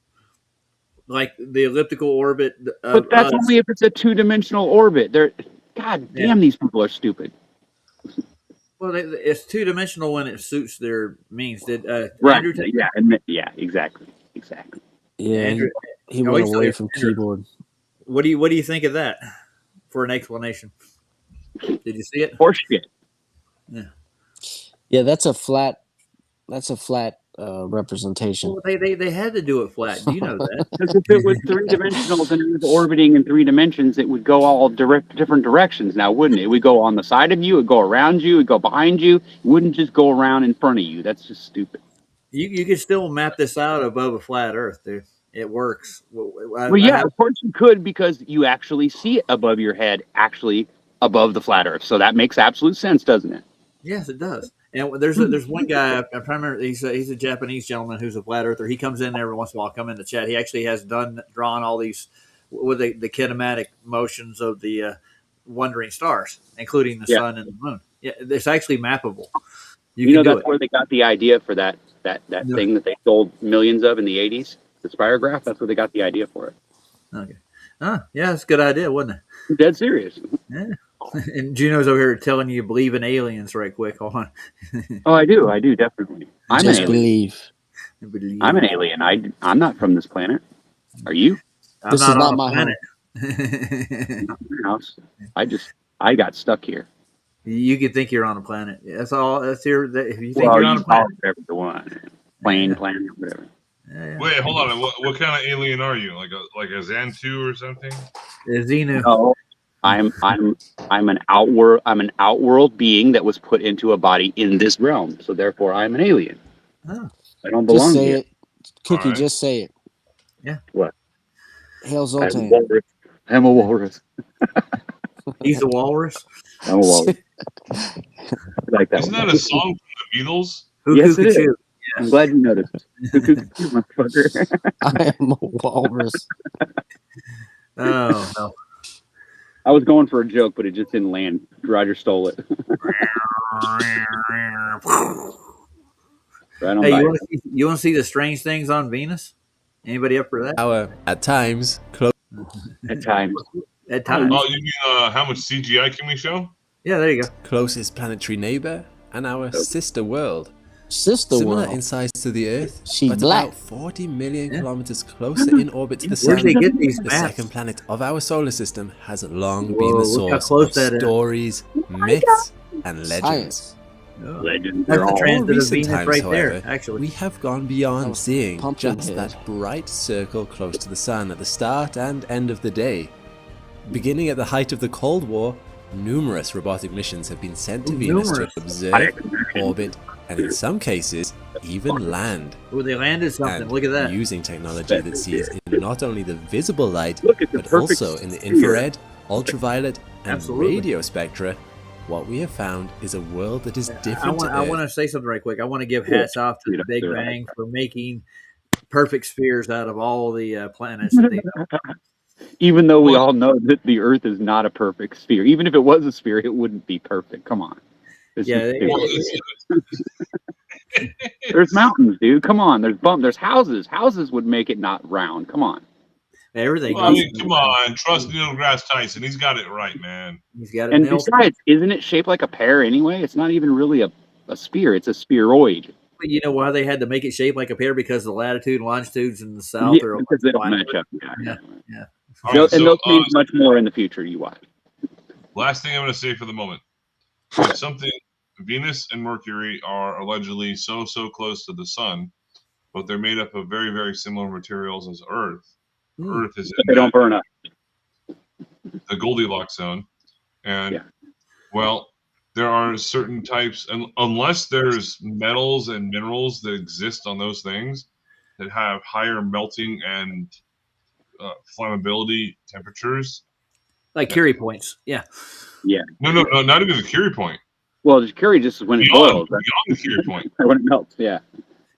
S1: like the elliptical orbit.
S3: But that's only if it's a two-dimensional orbit. God damn, these people are stupid.
S1: Well, it's two-dimensional when it suits their means. Did
S3: right?
S1: Andrew take
S3: yeah, exactly.
S2: Yeah,
S1: Andrew,
S2: he went away from keyboard.
S1: What do you think of that? For an explanation, did you see it?
S3: Horseshit.
S2: Yeah, that's a flat representation.
S1: Well, they had to do it flat. Do you know that?
S3: Because if it was three-dimensional and it was orbiting in 3 dimensions, it would go all different directions now, wouldn't it? It would go on the side of you, it would go around you, it would go behind you. It wouldn't just go around in front of you. That's just stupid.
S1: You could still map this out above a flat Earth, dude. It works.
S3: Of course you could, because you actually see it above your head, actually above the flat Earth. So that makes absolute sense, doesn't it?
S1: Yes, it does. And there's one guy, I remember, he's a Japanese gentleman who's a flat earther. He comes in every once in a while, come in the chat. He actually has drawn all these with the kinematic motions of the wandering stars, including the sun and the moon. Yeah, it's actually mappable.
S3: You know that's where they got the idea for that thing that they sold millions of in the 80s, the spirograph. That's where they got the idea for it.
S1: Okay. Yeah, it's a good idea, wasn't it?
S3: Dead serious.
S1: Yeah. And Juno's over here telling you believe in aliens right quick. Hold on.
S3: Oh, I do definitely. I'm an alien.
S2: Believe.
S3: I'm an alien. I'm not from this planet. Are you?
S1: This is not my
S2: planet.
S3: Not my house. I got stuck here.
S1: You could think you're on a planet. That's all. That's your. If you think you're on a planet,
S3: whatever you want. Planet, whatever.
S10: Yeah. Wait, hold on. What kind of alien are you? Like a Xantu or something?
S1: A Xenu.
S3: No. I'm an outworld being that was put into a body in this realm. So therefore, I'm an alien.
S1: Oh.
S3: I don't belong
S2: here. Just say
S3: here.
S2: it, Cookie.
S10: Right.
S2: Just say it.
S1: Yeah.
S3: What?
S2: Hail Zoltan.
S3: I'm a walrus.
S1: He's the walrus.
S3: I'm a walrus. Like that.
S10: Isn't that a song from the Beatles?
S3: Yes, it is.
S1: Yes.
S3: I'm glad you noticed. Motherfucker.
S2: I am a walrus.
S1: Oh no.
S3: I was going for a joke, but it just didn't land. Roger stole it. Right on
S1: Hey,
S3: by.
S1: you want to see the strange things on Venus? Anybody up for that?
S11: At times, close
S3: At times.
S1: At times.
S10: Oh, you mean how much CGI can we show?
S1: Yeah, there you go.
S11: closest planetary neighbor and our sister world.
S2: Sister
S11: Similar
S2: world.
S11: in size to the Earth,
S2: She
S11: but
S2: black.
S11: about 40 million kilometers closer in orbit to the
S1: Where'd
S11: Sun.
S1: they get these
S11: The
S1: maps?
S11: second planet of our solar system has long been
S1: Whoa,
S11: the
S1: look how
S11: source
S1: close
S11: of
S1: that is.
S11: stories, myths, and legends.
S2: Science.
S3: Legends.
S1: That's
S3: They're
S1: the
S3: all
S1: transit of
S11: recent
S1: Venus
S11: times,
S1: right
S11: however,
S1: there, actually.
S11: we have gone
S2: That
S11: beyond
S2: was
S11: seeing
S2: Pumpkinhead.
S11: just that bright circle close to the Sun at the start and end of the day. Beginning at the height of the Cold War, numerous robotic missions have been sent to Venus to observe, orbit, and in some cases, even land.
S1: Oh, they landed something.
S11: And
S1: Look at that.
S11: using technology that sees in not only the visible light,
S3: Look at the
S11: but
S3: perfect
S11: also in the
S3: sphere.
S11: infrared, ultraviolet, and
S1: Absolutely.
S11: radio spectra, what we have found is a world that is different to
S1: I
S11: Earth.
S1: want to say something right quick. I want to give hats off to the Big Bang for making perfect spheres out of all the planets that they know.
S3: Even though we all know that the Earth is not a perfect sphere. Even if it was a sphere, it wouldn't be perfect. Come on. It's
S1: Yeah,
S3: there's mountains, dude. Come on. There's houses. Houses would make it not round. Come on.
S1: everything.
S10: Well, I mean, come on, trust Neil deGrasse Tyson. He's got it right, man.
S1: He's got it
S3: And
S1: nailed.
S3: besides, isn't it shaped like a pear anyway? It's not even really a sphere. It's a spheroid.
S1: But you know why they had to make it shaped like a pear? Because the latitude and longitudes in the south
S3: Yeah,
S1: are
S3: because they don't
S1: flat.
S3: match up.
S1: Yeah, yeah.
S10: All
S3: They'll-
S10: right,
S3: and
S10: so,
S3: they'll change much more in the future. You watch.
S10: last thing I'm going to say for the moment. If something, Venus and Mercury are allegedly so close to the sun, but they're made up of very, very similar materials as Earth. Earth is
S3: But they don't burn up.
S10: the Goldilocks zone. And,
S3: Yeah.
S10: well, there are certain types, and unless there's metals and minerals that exist on those things that have higher melting and flammability temperatures.
S1: Like Curie points. Yeah.
S3: Yeah.
S10: No, not even the Curie point.
S3: Well, the Curie just when it boils.
S10: Beyond the Curie point.
S3: When it melts, yeah.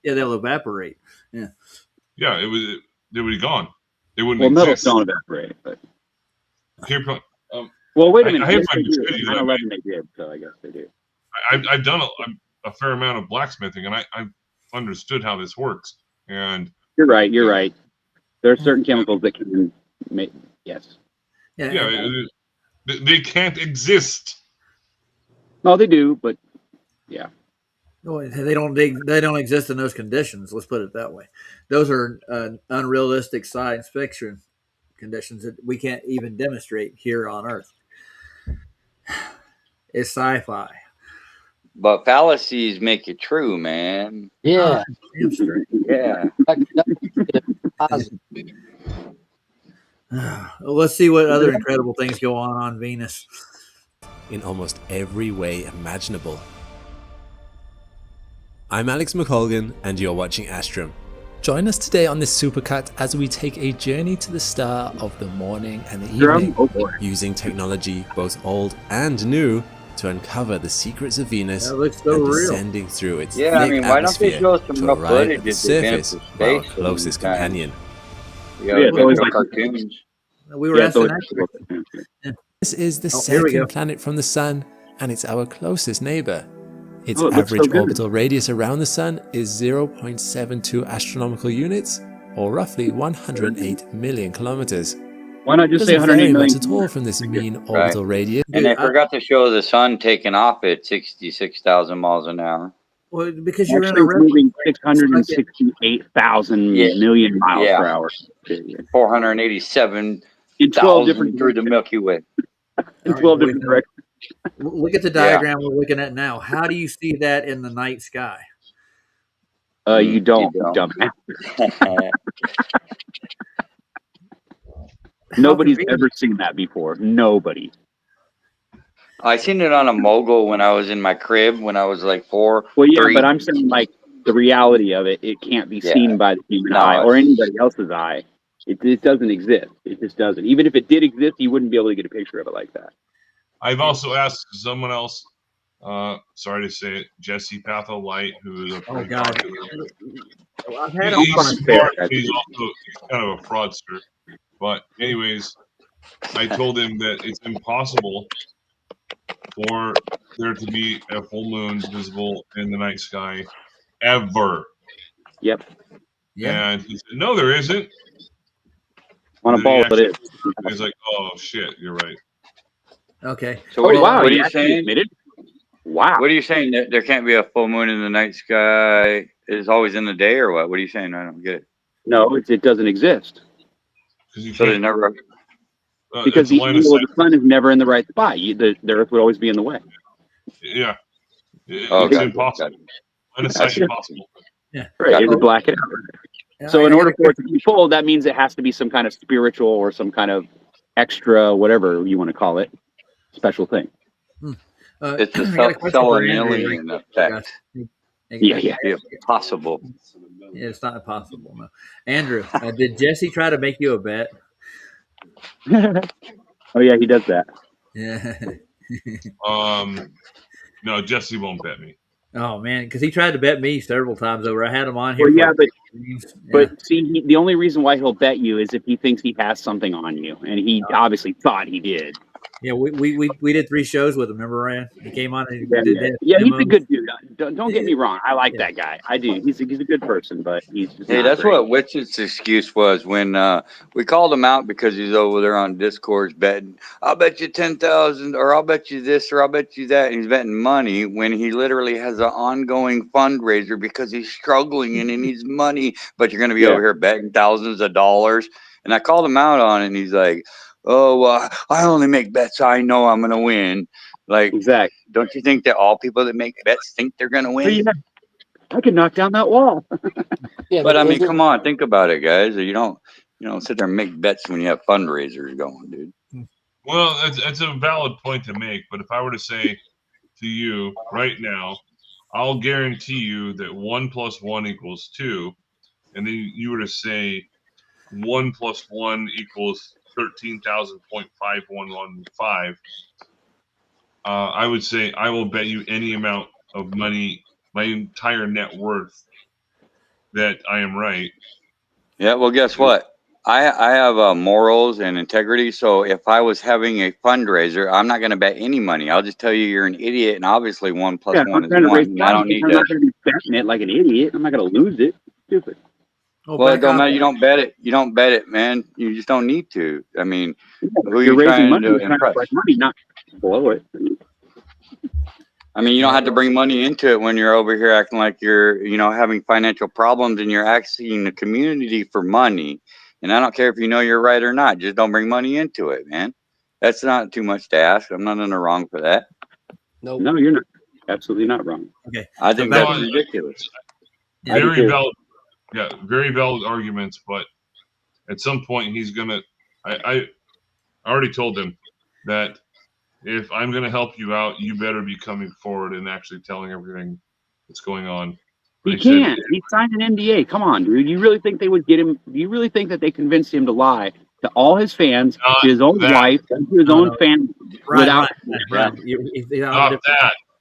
S1: Yeah, they'll evaporate. Yeah.
S10: Yeah, it would be gone. They wouldn't
S3: Well, metals
S10: exist.
S3: don't evaporate, but
S10: Curie point.
S3: well, wait a minute.
S10: I have
S3: Yes,
S10: my
S3: they do.
S10: videos.
S3: 9/11 they did, so I guess they do.
S10: I've done a fair amount of blacksmithing, and I've understood how this works. And
S3: You're right. You're right. There are certain chemicals that can make. Yes.
S1: Yeah.
S10: They can't exist.
S3: No, they do, but yeah.
S1: Well, they don't exist in those conditions. Let's put it that way. Those are unrealistic science fiction conditions that we can't even demonstrate here on Earth. It's sci-fi.
S4: But fallacies make it true, man.
S2: Yeah.
S1: Damn straight.
S4: Yeah.
S1: Let's see what other incredible things go on Venus.
S11: In almost every way imaginable. I'm Alex McColgan, and you're watching Astrum. Join us today on this supercut as we take a journey to the star of the morning and the evening, using technology both old and new to uncover the secrets of Venus
S1: That looks so
S11: and
S1: real.
S11: descending through its
S4: Yeah, I
S11: thick
S4: mean, why don't they
S11: atmosphere
S4: show some
S11: to
S4: real
S11: arrive
S4: footage
S11: at the
S4: if they've been
S11: surface
S4: to
S11: of our
S4: space
S11: closest
S4: sometime?
S11: companion.
S4: Yeah,
S3: it's always like
S4: cartoons.
S1: We were asking that.
S11: This is the
S1: Here we go.
S11: second planet from the Sun, and it's our closest neighbor. Its
S3: Oh, it looks so
S11: average
S3: good.
S11: orbital radius around the Sun is 0.72 astronomical units, or roughly 108 million kilometers.
S3: Why not just say
S11: Doesn't
S3: 108
S11: vary
S3: million?
S11: much at all from this mean orbital radius.
S4: And they forgot to show the sun taking off at 66,000 miles an hour.
S1: Well, because you're
S3: Actually,
S1: in a
S3: it's moving 668,000 million miles per hour.
S4: 487
S3: In 12 different
S4: through the Milky Way.
S3: In 12 different directions.
S1: Look at the diagram we're looking at now. How do you see that in the night sky?
S3: You don't, dumbass. Nobody's ever seen that before. Nobody.
S4: I seen it on a mogul when I was in my crib when I was like 4.
S3: Well, yeah,
S4: 3.
S3: but I'm saying like the reality of it, it can't be seen by the human
S4: No,
S3: eye or
S4: it's-
S3: anybody else's eye. It doesn't exist. It just doesn't. Even if it did exist, you wouldn't be able to get a picture of it like that.
S10: I've also asked someone else sorry to say it, Jesse Patholite, who is a
S1: Oh
S10: pretty
S1: God,
S10: popular.
S1: well, I've had him
S10: He's
S1: on.
S10: smart. He's kind of a fraudster. But anyways, I told him that it's impossible for there to be a full moon visible in the night sky ever.
S3: Yep.
S1: Yeah.
S10: And he said, "No, there isn't."
S3: On a
S10: And then he
S3: ball, it
S10: actually,
S3: is.
S10: he's like, "Oh shit, you're right."
S1: Okay.
S4: So
S3: Oh,
S4: what,
S3: wow.
S4: what are
S3: You
S4: you
S3: actually
S4: saying?
S3: admitted? Wow.
S4: What are you saying? That there can't be a full moon in the night sky? Is always in the day, or what? What are you saying? I don't get it.
S3: No, it doesn't exist.
S10: Because you
S4: So there's
S10: can't.
S4: never.
S3: Because
S10: It's a line of
S3: the
S10: sight.
S3: sun is never in the right spot. The Earth would always be in the way.
S10: Yeah,
S4: Oh,
S10: it's
S4: gotcha,
S10: impossible.
S4: gotcha.
S10: Line of sight
S4: Gotcha.
S10: impossible.
S1: Yeah.
S3: Right. It would
S4: Gotcha.
S3: black it out.
S1: Yeah,
S3: So in
S1: I got
S3: order
S1: a
S3: for it to
S1: question.
S3: be full, that means it has to be some kind of spiritual or some kind of extra, whatever you want to call it, special thing.
S4: It's a
S1: I got a question for Andrew.
S4: self-Selenian effect.
S3: Yeah.
S4: It's possible.
S1: Yeah, it's not impossible. No, Andrew, did Jesse try to make you a bet?
S3: Oh yeah, he does that.
S1: Yeah.
S10: No, Jesse won't bet me.
S1: Oh man, because he tried to bet me several times over. I had him on here.
S3: Well, yeah,
S1: for
S3: but see, the only reason why he'll bet you is if he thinks he has something on you, and he obviously thought he did.
S1: Yeah, we did 3 shows with him. Remember, Ryan? He came on and did
S3: Yeah, he's
S1: demos.
S3: a good dude. Don't get me wrong. I like that guy. I do. He's a good person, but he's just
S4: Hey,
S3: not
S4: that's
S3: great.
S4: what Witch's excuse was when we called him out because he's over there on Discord betting. I'll bet you 10,000, or I'll bet you this, or I'll bet you that. And he's betting money when he literally has an ongoing fundraiser because he's struggling and he needs money. But you're going to be over here betting thousands of dollars. And I called him out on it, and he's like, "Oh, I only make bets I know I'm going to win." Like,
S3: exactly.
S4: Don't you think that all people that make bets think they're going to win?
S3: Yeah. I could knock down that wall.
S2: Yeah,
S4: But I mean, come on, think about it, guys. You don't sit there and make bets when you have fundraisers going, dude.
S10: Well, it's a valid point to make. But if I were to say to you right now, I'll guarantee you that 1 + 1 = 2, and then you were to say 1 + 1 = 13,000.5115. I would say I will bet you any amount of money, my entire net worth, that I am right.
S4: Yeah, well, guess what? I have morals and integrity. So if I was having a fundraiser, I'm not going to bet any money. I'll just tell you you're an idiot, and obviously 1 + 1 is 1. And I don't need
S3: I'm
S4: to.
S3: not going to be betting it like an idiot. I'm not going to lose it. Stupid.
S4: Well, it don't matter. You don't bet it. You don't bet it, man. You just don't need to. I mean, who are
S3: You're
S4: you
S3: raising
S4: trying
S3: money.
S4: to
S3: You're trying to
S4: impress?
S3: collect money, not blow it.
S4: I mean, you don't have to bring money into it when you're over here acting like you're, having financial problems and you're asking the community for money. And I don't care if you know you're right or not. Just don't bring money into it, man. That's not too much to ask. I'm not in the wrong for that.
S2: Nope.
S3: No, you're not. Absolutely not wrong.
S1: Okay.
S4: I think that's ridiculous.
S10: Very valid. Yeah, very valid arguments. But at some point, he's gonna. I already told him that if I'm going to help you out, you better be coming forward and actually telling everything that's going on.
S3: He can't. He signed an NDA. Come on, dude. You really think they would get him? Do you really think that they convinced him to lie to all his fans, to his own wife, and to his own family without?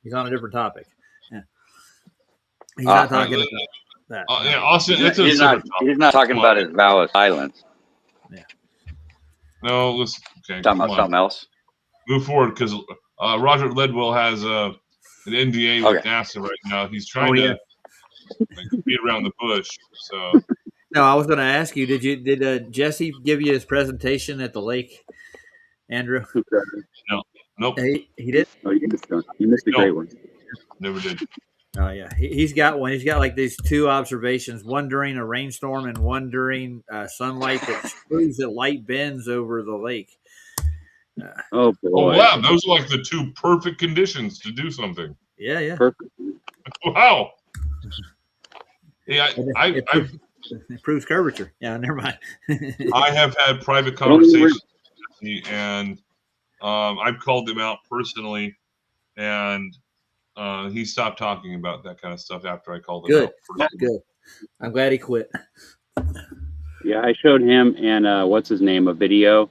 S1: He's on a different topic. Yeah. He's
S4: not
S1: talking about that.
S10: Yeah, Austin,
S4: he's not talking about his vow of silence.
S1: Yeah.
S10: No, listen. Okay,
S4: talking about something else.
S10: Move forward, because Roger Ledwell has an NDA with NASA right now. He's trying to beat around the bush. So.
S1: No, I was going to ask you. Did Jesse give you his presentation at the lake, Andrew?
S10: No. Nope.
S1: He did.
S3: Oh, you missed a great one.
S10: Never did.
S1: Oh yeah, he's got one. He's got like these 2 observations: one during a rainstorm and one during sunlight that proves that light bends over the lake.
S3: Oh boy!
S10: Oh wow, those are like the 2 perfect conditions to do something.
S1: Yeah.
S3: Perfect.
S10: Wow. Yeah,
S1: it proves curvature. Yeah, never mind.
S10: I have had private conversations with Jesse, and I've called him out personally, and he stopped talking about that kind of stuff after I called him out.
S1: Good. I'm glad he quit.
S3: Yeah, I showed him and what's his name a video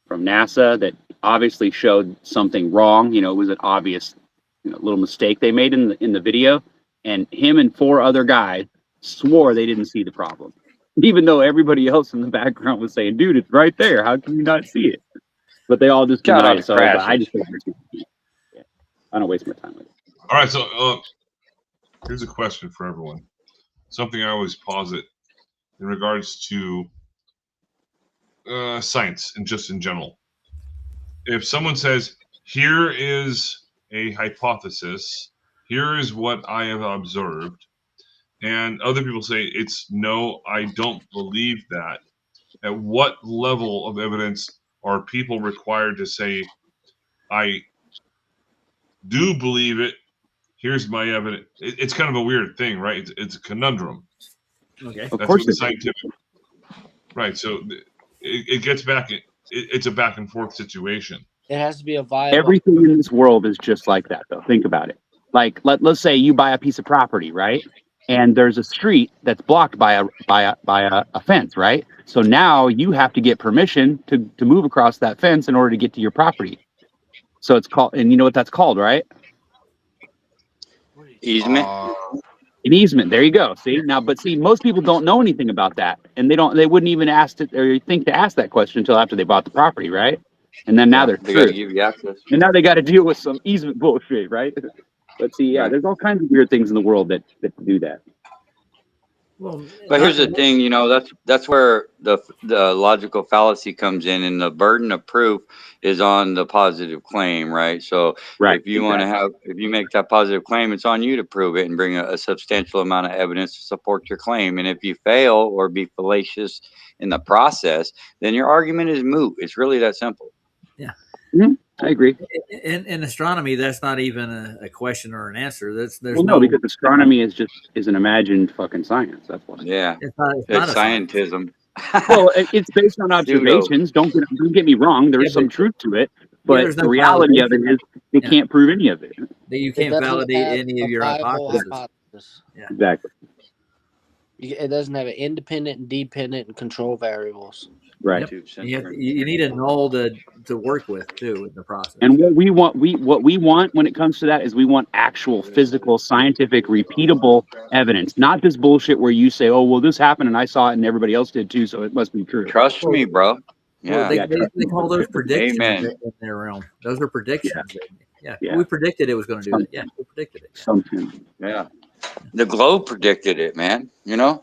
S3: from NASA that obviously showed something wrong. It was an obvious little mistake they made in the video, and him and 4 other guys swore they didn't see the problem, even though everybody else in the background was saying, "Dude, it's right there. How can you not see it?" But they all just
S4: Shout out
S3: denied
S4: to
S3: it. So, but I
S4: crashes.
S3: just I don't waste my time with it.
S10: All right, so here's a question for everyone. Something I always posit in regards to science and just in general. If someone says, "Here is a hypothesis, here is what I have observed," and other people say, "No, I don't believe that," at what level of evidence are people required to say, "I do believe it, here's my evidence"? It's kind of a weird thing, right? It's a conundrum.
S1: Okay.
S3: Of
S10: That's
S3: course
S10: what the
S3: it is.
S10: scientific, right? So it gets back. It's a back and forth situation.
S2: It has to be a viable.
S3: Everything in this world is just like that, though. Think about it. Like, let's say you buy a piece of property, right? And there's a street that's blocked by a fence, right? So now you have to get permission to move across that fence in order to get to your property. So it's called, and you know what that's called, right?
S4: Easement.
S3: An easement. There you go. See now, but see, most people don't know anything about that, and they wouldn't even ask it or think to ask that question until after they bought the property, right? And then now
S4: Yeah,
S3: they're
S4: they got to
S3: screwed.
S4: give you access.
S3: And now they got to deal with some easement bullshit, right? But see, yeah,
S4: Right.
S3: there's all kinds of weird things in the world that do that.
S1: Well,
S4: But here's the thing, that's where the logical fallacy comes in, and the burden of proof is on the positive claim, right? So
S3: Right,
S4: if you want to if you make that positive claim, it's on you to prove it and bring a substantial amount of evidence to support your claim. And if you fail or be fallacious in the process, then your argument is moot. It's really that simple.
S1: Yeah.
S3: Mm-hmm. I agree.
S1: In astronomy, that's not even a question or an answer. There's
S3: Well,
S1: no,
S3: because astronomy is an imagined fucking science. That's why.
S4: Yeah,
S1: it's not
S4: it's
S1: a science.
S4: scientism.
S3: Well, it's based on observations. Don't get me wrong. There's some truth to it, but
S1: there's
S3: the
S1: no
S3: reality of it
S1: validation.
S3: is they can't prove any of it.
S1: That you
S2: It
S1: can't
S2: doesn't
S1: validate
S2: have
S1: any
S2: a
S1: of your
S2: viable
S1: hypotheses.
S2: hypothesis.
S1: Yeah.
S3: Exactly.
S2: It doesn't have an independent and dependent and control variables.
S3: Right.
S1: Yep. You need a null to work with too in the process.
S3: And what we want when it comes to that is we want actual physical, scientific, repeatable evidence, not this bullshit where you say, "Oh, well, this happened and I saw it and everybody else did too, so it must be true."
S4: Trust me, bro. Yeah.
S1: Well, they call those predictions
S4: Amen.
S1: in their realm. Those are predictions. Yeah.
S3: Yeah.
S1: We predicted it was going to do that. Yeah, we predicted it.
S3: Something.
S4: Yeah. The globe predicted it, man.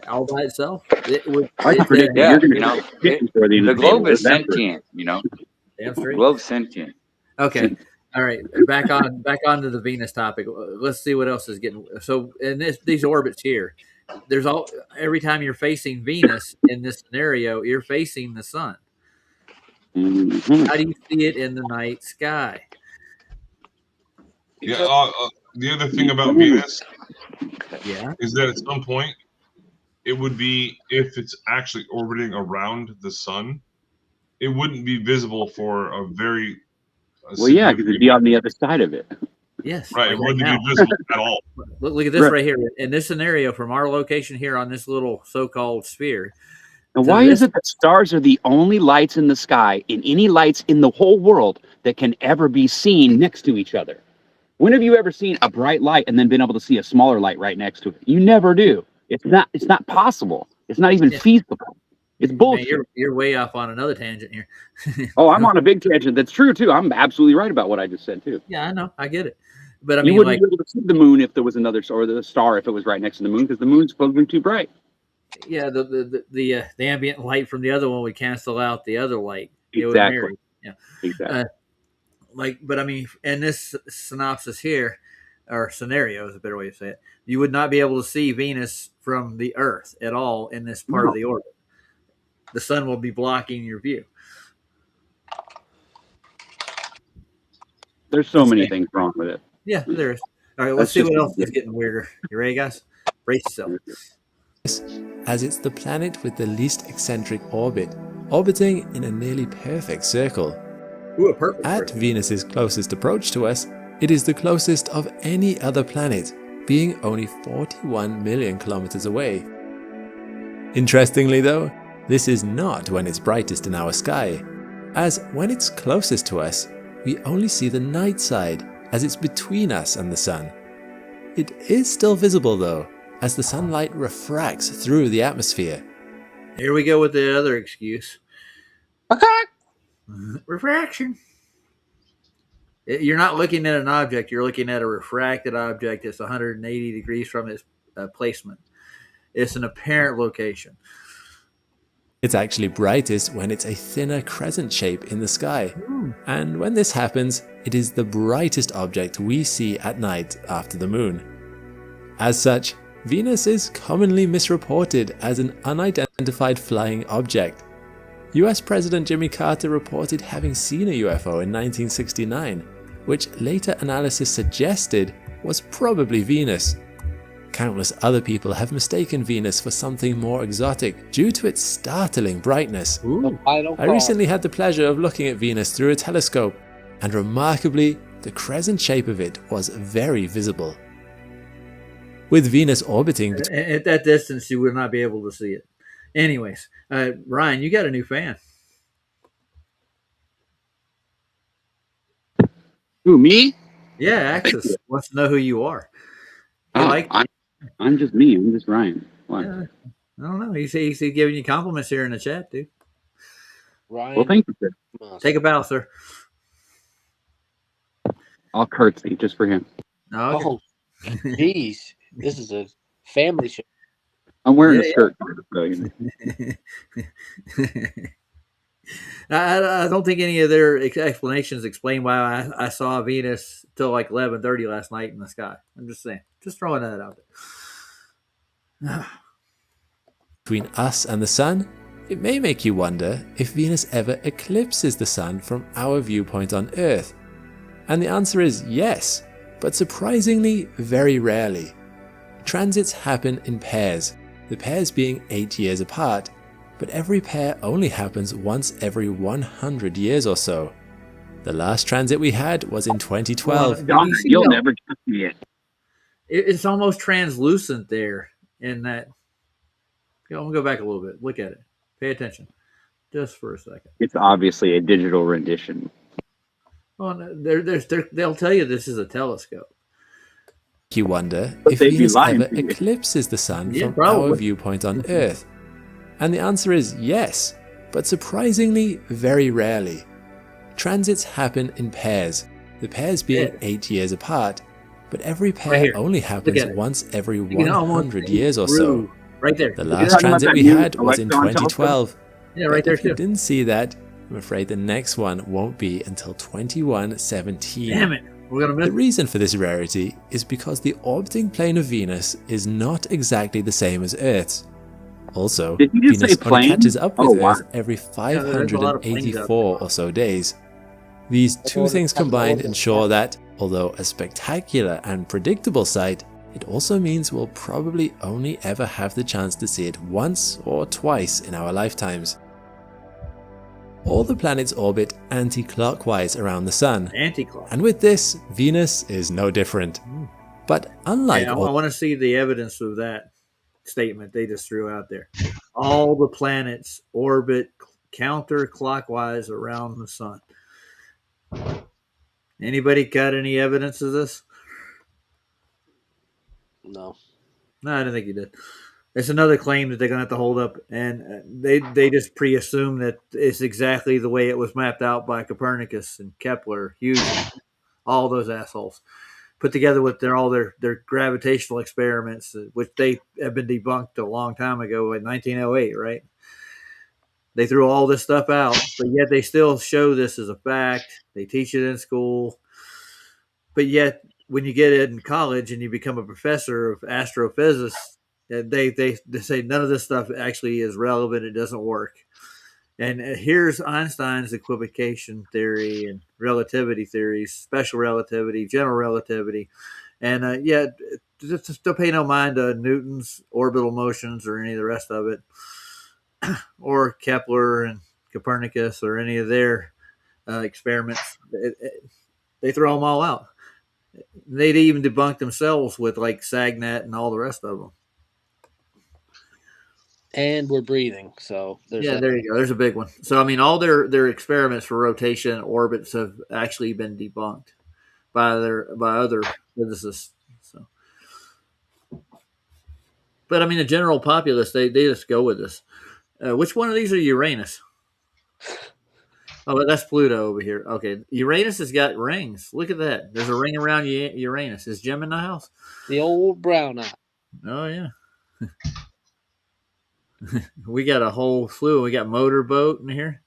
S1: All by itself.
S3: I predict that you're going to before the end
S4: the
S3: of the
S4: globe
S3: day.
S4: is sentient,
S1: Damn
S4: The
S1: straight.
S4: globe's sentient.
S1: Okay. All right. Back onto the Venus topic. Let's see what else is getting. So in these orbits here, every time you're facing Venus in this scenario, you're facing the sun.
S3: Mm-hmm.
S1: How do you see it in the night sky?
S10: Yeah. The other thing about Venus, is that at some point it would be, if it's actually orbiting around the sun, it wouldn't be visible for a very
S3: well, yeah, because it'd be on the other side of it.
S1: Yes.
S10: Right. It wouldn't
S1: now.
S10: be visible at all.
S1: Look at this right here. In this scenario, from our location here on this little so-called sphere.
S3: And why is it that stars are the only lights in the sky, in any lights in the whole world, that can ever be seen next to each other? When have you ever seen a bright light and then been able to see a smaller light right next to it? You never do. It's not possible. It's not even feasible. It's bullshit.
S1: Man, you're way off on another tangent here.
S3: Oh, I'm on a big tangent. That's true too. I'm absolutely right about what I just said too.
S1: Yeah, I know. I get it. But I mean,
S3: you wouldn't be able to see the moon if there was another star, or the star if it was right next to the moon, because the moon's supposed to be too bright.
S1: Yeah, the ambient light from the other one would cancel out the other light.
S3: Exactly. Yeah. Exactly.
S1: But I mean, in this synopsis here, or scenario is a better way to say it, you would not be able to see Venus from the Earth at all in this part of the orbit. The sun will be blocking your view.
S3: There's so many things wrong with it.
S1: Yeah, there is. All right, let's see what else is getting weirder. You ready, guys? Brace yourself.
S11: As it's the planet with the least eccentric orbit, orbiting in a nearly perfect circle.
S1: Ooh, a perfect
S11: At Venus's closest approach to us, it is the closest of any other planet, being only 41 million kilometers away. Interestingly though, this is not when it's brightest in our sky, as when it's closest to us, we only see the night side, as it's between us and the sun. It is still visible though, as the sunlight refracts through the atmosphere.
S1: Here we go with the other excuse. Refraction. You're not looking at an object, you're looking at a refracted object that's 180 degrees from its placement. It's an apparent location.
S11: It's actually brightest when it's a thinner crescent shape in the sky. And when this happens, it is the brightest object we see at night after the moon. As such, Venus is commonly misreported as an unidentified flying object. US President Jimmy Carter reported having seen a UFO in 1969, which later analysis suggested was probably Venus. Countless other people have mistaken Venus for something more exotic due to its startling brightness. I recently had the pleasure of looking at Venus through a telescope, and remarkably, the crescent shape of it was very visible. With Venus orbiting
S1: at that distance, you would not be able to see it. Anyways, Ryan, you got a new fan.
S3: Who, me?
S1: Yeah, Axis wants to know who you are.
S3: I'm just me. I'm just Ryan. Why?
S1: I don't know. He's giving you compliments here in the chat, dude.
S2: Ryan,
S3: well, thank you, sir.
S1: Take a bow, sir.
S3: I'll curtsy just for him.
S2: Oh, jeez. This is a family show.
S3: I'm wearing a skirt.
S1: I don't think any of their explanations explain why I saw Venus till like 11:30 last night in the sky. I'm just saying. Just throwing that out there.
S11: Between us and the sun, it may make you wonder if Venus ever eclipses the sun from our viewpoint on Earth. And the answer is yes, but surprisingly very rarely. Transits happen in pairs, the pairs being 8 years apart, but every pair only happens once every 100 years or so. The last transit we had was in 2012.
S3: You'll never see it.
S1: It's almost translucent there in that. I'm going to go back a little bit. Look at it. Pay attention. Just for a second.
S3: It's obviously a digital rendition.
S1: Well, they'll tell you this is a telescope.
S11: You wonder if Venus ever eclipses the sun from our viewpoint on Earth. And the answer is yes, but surprisingly very rarely. Transits happen in pairs, the pairs being 8 years apart, but every pair only happens once every 100 years or so.
S1: Right there.
S11: The last transit we had was in 2012.
S1: Yeah, right there
S11: if you
S1: too.
S11: didn't see that, I'm afraid the next one won't be until 2117.
S1: Damn it. We're gonna miss.
S11: The reason for this rarity is because the orbiting plane of Venus is not exactly the same as Earth's. Also, Venus only catches up with Earth every 584 or so days. These two things combined ensure that, although a spectacular and predictable sight, it also means we'll probably only ever have the chance to see it once or twice in our lifetimes. All the planets orbit anti-clockwise around the Sun.
S1: Anti-clockwise.
S11: And with this, Venus is no different. But unlike
S1: I want to see the evidence of that statement they just threw out there. All the planets orbit counterclockwise around the Sun. Anybody got any evidence of this?
S2: No,
S1: I didn't think you did. It's another claim that they're going to have to hold up, and they just pre-assume that it's exactly the way it was mapped out by Copernicus and Kepler, Hughes, all those assholes, put together with all their gravitational experiments, which they have been debunked a long time ago in 1908, right? They threw all this stuff out, but yet they still show this as a fact. They teach it in school, but yet when you get it in college and you become a professor of astrophysics, they say none of this stuff actually is relevant. It doesn't work. And here's Einstein's equivocation theory and relativity theories, special relativity, general relativity. And just don't pay no mind to Newton's orbital motions or any of the rest of it, or Kepler and Copernicus or any of their experiments. They throw them all out. They'd even debunk themselves with like SAGNAT and all the rest of them.
S2: And we're breathing, so
S1: there you go. There's a big one. So I mean, all their experiments for rotation and orbits have actually been debunked. by other physicists. So, but I mean, the general populace they just go with this. Which one of these are Uranus? Oh, that's Pluto over here. Okay, Uranus has got rings. Look at that. There's a ring around Uranus. Is Jim in the house?
S2: The old brown eye.
S1: Oh yeah. We got a whole slew. We got motorboat in here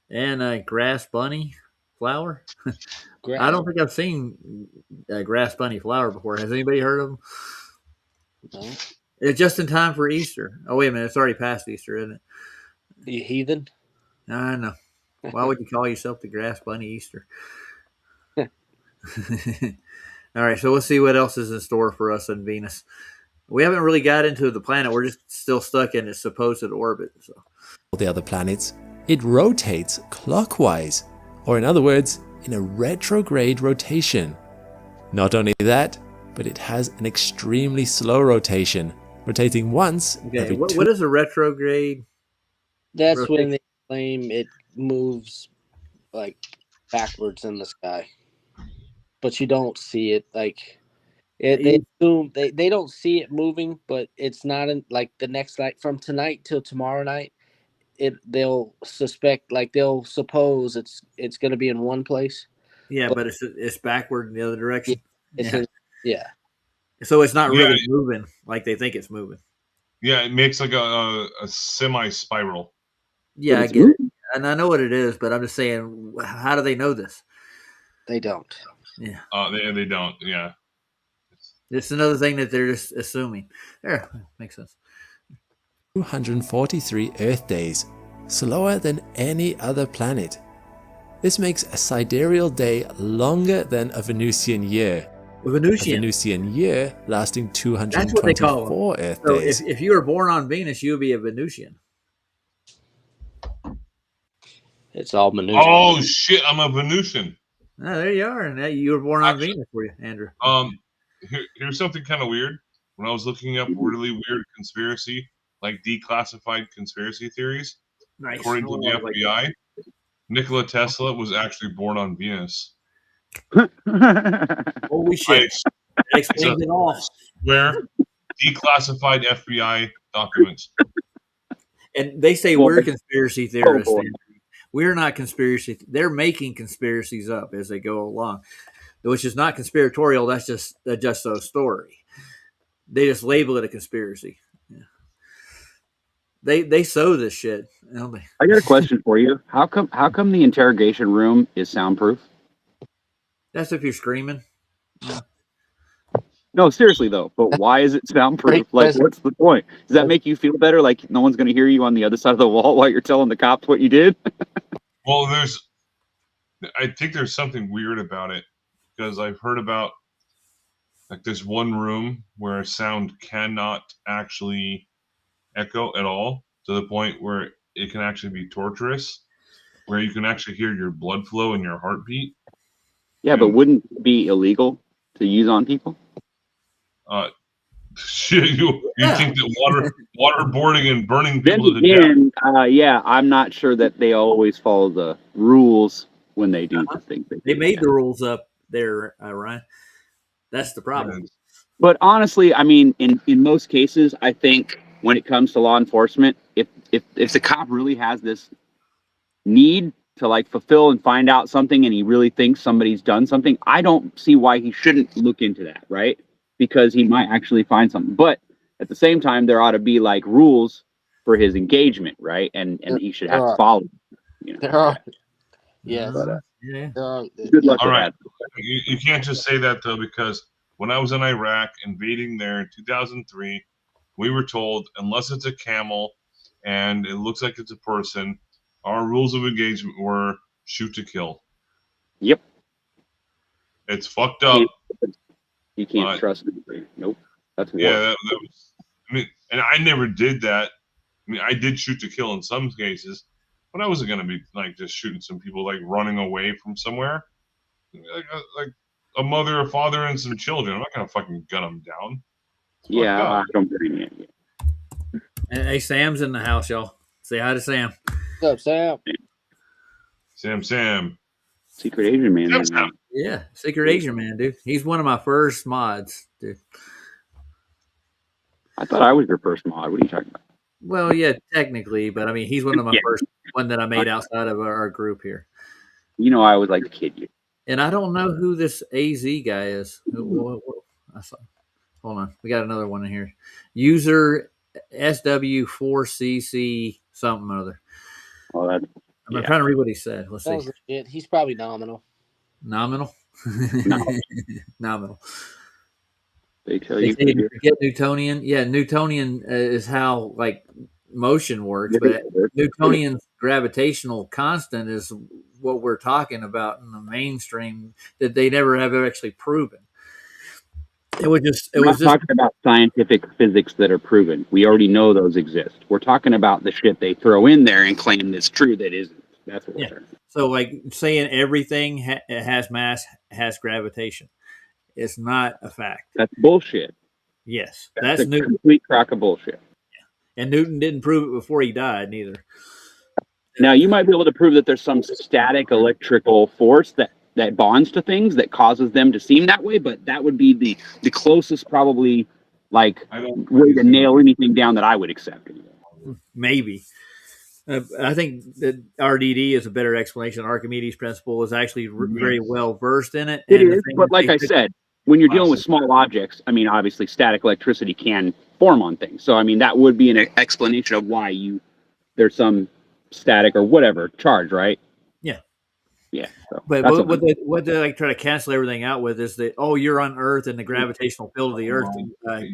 S1: and a grass bunny flower. I don't think I've seen a grass bunny flower before. Has anybody heard of them?
S2: No.
S1: It's just in time for Easter. Oh wait a minute, it's already past Easter, isn't it?
S2: You heathen.
S1: I know. Why would you call yourself the grass bunny Easter? All right, so let's see what else is in store for us on Venus. We haven't really got into the planet. We're just still stuck in its supposed orbit. So.
S11: The other planets, it rotates clockwise, or in other words, in a retrograde rotation. Not only that, but it has an extremely slow rotation, rotating once every
S1: what is a retrograde?
S2: That's rotation? When they claim it moves like backwards in the sky, but you don't see it. Like they assume they don't see it moving, but it's not in like the next night from tonight till tomorrow night. They'll suspect, like they'll suppose it's going to be in one place.
S1: Yeah, but it's backward in the other direction.
S2: Yeah.
S1: So it's not really moving like they think it's moving.
S10: Yeah, it makes like a semi-spiral.
S1: Yeah, I get it. And I know what it is, but I'm just saying, how do they know this?
S2: They don't.
S1: Yeah.
S10: They don't. Yeah.
S1: It's another thing that they're just assuming. There, makes sense.
S11: 243 Earth days, slower than any other planet. This makes a sidereal day longer than a Venusian year. A Venusian year lasting 224 Earth days.
S1: If you were born on Venus, you would be a Venusian.
S2: It's all Venusian.
S10: Oh shit! I'm a Venusian.
S1: Oh, there you are, and you were born on Venus, were you, Andrew?
S10: Here's something kind of weird. When I was looking up really weird conspiracy, like declassified conspiracy theories, according to the FBI, Nikola Tesla was actually born on Venus.
S1: Holy shit! Explains it all.
S10: Where declassified FBI documents.
S1: And they say we're conspiracy theorists. We're not conspiracy. They're making conspiracies up as they go along, which is not conspiratorial. That's just a story. They just label it a conspiracy. Yeah. They sow this shit. Don't they?
S3: I got a question for you. How come the interrogation room is soundproof?
S1: That's if you're screaming. Yeah.
S3: No, seriously though. But why is it soundproof? Like, what's the point? Does that make you feel better? Like no one's going to hear you on the other side of the wall while you're telling the cops what you did?
S10: Well, I think there's something weird about it because I've heard about like this one room where sound cannot actually echo at all to the point where it can actually be torturous, where you can actually hear your blood flow and your heartbeat.
S3: Yeah, but wouldn't it be illegal to use on people?
S10: Shit, you think that waterboarding and burning people to death?
S3: Yeah, I'm not sure that they always follow the rules when they do the things.
S1: They made the rules up there, Ryan. That's the problem.
S10: Yeah.
S3: But honestly, I mean, in most cases, I think when it comes to law enforcement, if the cop really has this need to like fulfill and find out something and he really thinks somebody's done something, I don't see why he shouldn't look into that, right? Because he might actually find something. But at the same time, there ought to be like rules for his engagement, right? And he should have to follow.
S2: There are. Yeah.
S3: Good luck with that.
S10: You can't just say that though, because when I was in Iraq invading there in 2003, we were told unless it's a camel and it looks like it's a person, our rules of engagement were shoot to kill.
S3: Yep.
S10: It's fucked up.
S3: You can't trust anybody. Nope. That's war.
S10: Yeah, that was. I mean, and I never did that. I mean, I did shoot to kill in some cases, but I wasn't gonna be like just shooting some people like running away from somewhere. Like a mother, a father, and some children. I'm not gonna fucking gun them down.
S3: Yeah, I don't blame you.
S1: Hey, Sam's in the house, y'all. Say hi to Sam.
S2: What's up, Sam?
S10: Sam.
S3: Secret Asian man.
S1: Yeah, Secret Asian man, dude. He's one of my first mods, dude.
S3: I thought I was your first mod. What are you talking about?
S1: Well, yeah, technically, but I mean, he's one of my first one that I made outside of our group here.
S3: You know, I always like to kid you.
S1: And I don't know who this AZ guy is. Hold on, we got another one in here. User SW4CC something or other.
S3: Oh, that's,
S1: I'm trying to read what he said. Let's see.
S2: Legit. He's probably nominal.
S1: Nominal.
S3: No.
S1: Nominal.
S3: They tell
S1: They
S3: you
S1: say you forget Newtonian. Yeah, Newtonian is how like motion works, but Newtonian's gravitational constant is what we're talking about in the mainstream that they never have actually proven. We're not
S3: talking about scientific physics that are proven. We already know those exist. We're talking about the shit they throw in there and claim it's true that isn't. That's what we're saying.
S1: So, like saying everything has mass, has gravitation. It's not a fact.
S3: That's bullshit.
S1: Yes,
S3: that's a
S1: Newton.
S3: Complete crock of bullshit.
S1: Yeah. And Newton didn't prove it before he died, neither.
S3: Now, you might be able to prove that there's some static electrical force that bonds to things that causes them to seem that way, but that would be the closest probably like way to nail anything down that I would accept.
S1: Maybe. I think that RDD is a better explanation. Archimedes' principle is actually very well versed in it.
S3: It is, but like I said, when you're dealing with small objects, I mean, obviously static electricity can form on things. So, I mean, that would be an explanation of why there's some static or whatever charge, right?
S1: Yeah.
S3: Yeah. So
S1: but what they like try to cancel everything out with is that, oh, you're on Earth and the gravitational field of the Earth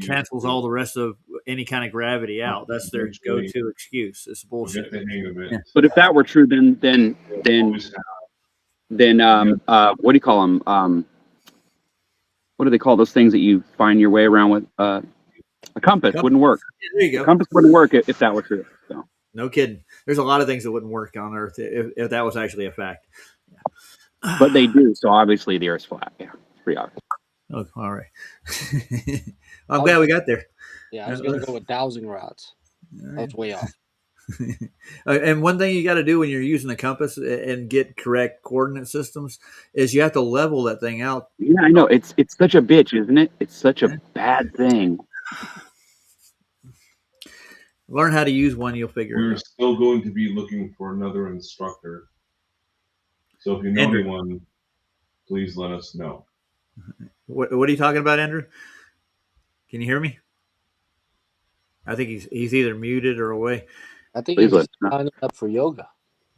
S1: cancels all the rest of any kind of gravity out. That's their go-to excuse. It's bullshit.
S3: Yeah. But if that were true, then what do you call them? What do they call those things that you find your way around with? A compass wouldn't work.
S1: There you go.
S3: A compass wouldn't work if that were true. So.
S1: No kidding. There's a lot of things that wouldn't work on Earth if that was actually a fact. Yeah.
S3: But they do. So obviously the Earth's flat. Yeah, pretty obvious.
S1: Oh, all right. I'm glad we got there.
S2: Yeah, I was going to go with dowsing rods. That's way off.
S1: And one thing you got to do when you're using a compass and get correct coordinate systems is you have to level that thing out.
S3: Yeah, I know. It's such a bitch, isn't it? It's such a bad thing.
S1: Learn how to use one, you'll figure it out.
S10: We're still going to be looking for another instructor. So if you know anyone, please let us know.
S1: What are you talking about, Andrew? Can you hear me? I think he's either muted or away.
S2: I think he's signing up for yoga.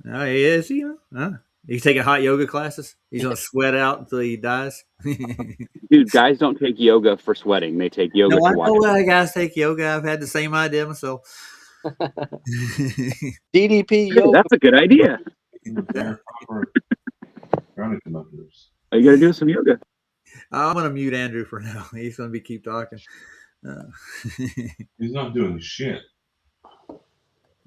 S1: Oh, he is. He's taking hot yoga classes. He's gonna sweat out until he dies.
S3: Dude, guys don't take yoga for sweating. They take yoga
S1: I
S3: to watch.
S1: know guys take yoga. I've had the same idea myself.
S2: DDP yoga.
S3: That's a good idea. Are you gonna do some yoga?
S1: I'm gonna mute Andrew for now. He's gonna keep talking.
S10: He's not doing shit.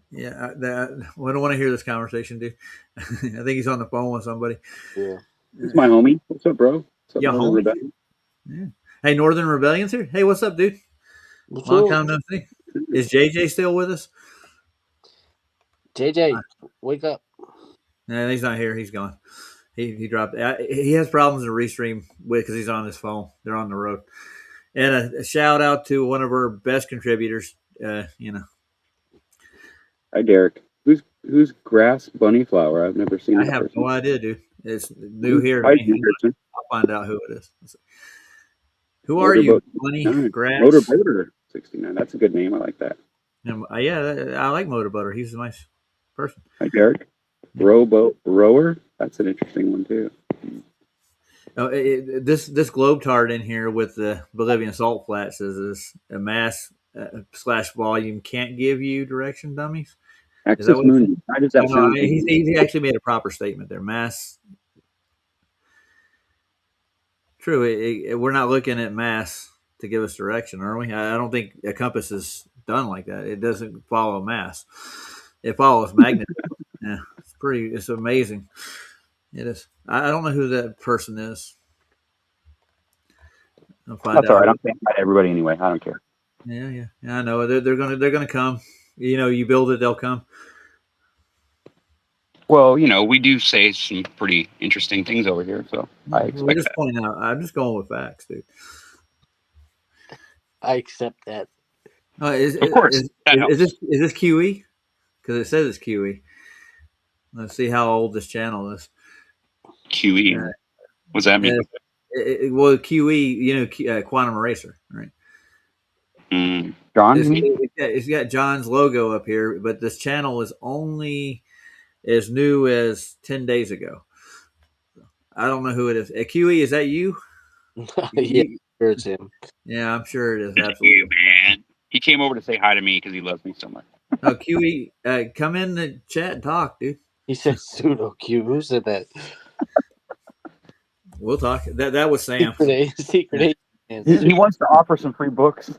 S1: Yeah, I don't want to hear this conversation, dude. I think he's on the phone with somebody.
S2: Yeah,
S3: it's my homie. What's up, bro? What's up,
S1: Northern Rebellion? Yeah. Hey, Northern Rebellion's here. Hey, what's up, dude? Long time no see. Is JJ still with us?
S2: JJ, wake up.
S1: No, he's not here. He's gone. He dropped. He has problems to restream because he's on his phone. They're on the road. And a shout out to one of our best contributors.
S3: Hi, Derek. Who's Grass Bunny Flower? I've never seen.
S1: I have no idea, dude. It's new here.
S3: I'll
S1: find out who it is. Who are you, Bunny Grass?
S3: Motorboater 69. That's a good name. I like that.
S1: Yeah, I like Motorboater. He's a nice person.
S3: Hi, Derek. Rowboat Rower. That's an interesting one too.
S1: This Globetard in here with the Bolivian salt flats is a mass / volume can't give you direction dummies.
S3: Axis Moon. How does that sound?
S1: He actually made a proper statement there. Mass. True. We're not looking at mass to give us direction, are we? I don't think a compass is done like that. It doesn't follow mass. It follows magnetism. Yeah, it's amazing. It is. I don't know who that person is.
S3: That's all right. I'm saying hi to everybody anyway. I don't care.
S1: Yeah. I know. They're gonna come. You build it, they'll come.
S3: Well, we do say some pretty interesting things over here, so I
S1: We're
S3: expect
S1: just
S3: that.
S1: pointing out. I'm just going with facts, dude.
S2: I accept that.
S3: Of course, that helps.
S1: Is this QE? Because it says it's QE. Let's see how old this channel is.
S3: QE. What's that mean?
S1: Well, QE, Quantum Eraser, right?
S3: John?
S1: It's got John's logo up here, but this channel is only as new as 10 days ago. I don't know who it is. QE, is that you?
S2: Yeah, sure it's him.
S1: Yeah, I'm sure it is.
S3: It's
S1: Absolutely.
S3: you, man. He came over to say hi to me because he loves me so much.
S1: Oh, QE, come in the chat and talk, dude.
S2: He said pseudo Q. Who said that?
S1: We'll talk. That was Sam.
S2: Secret
S3: He wants to offer some free books.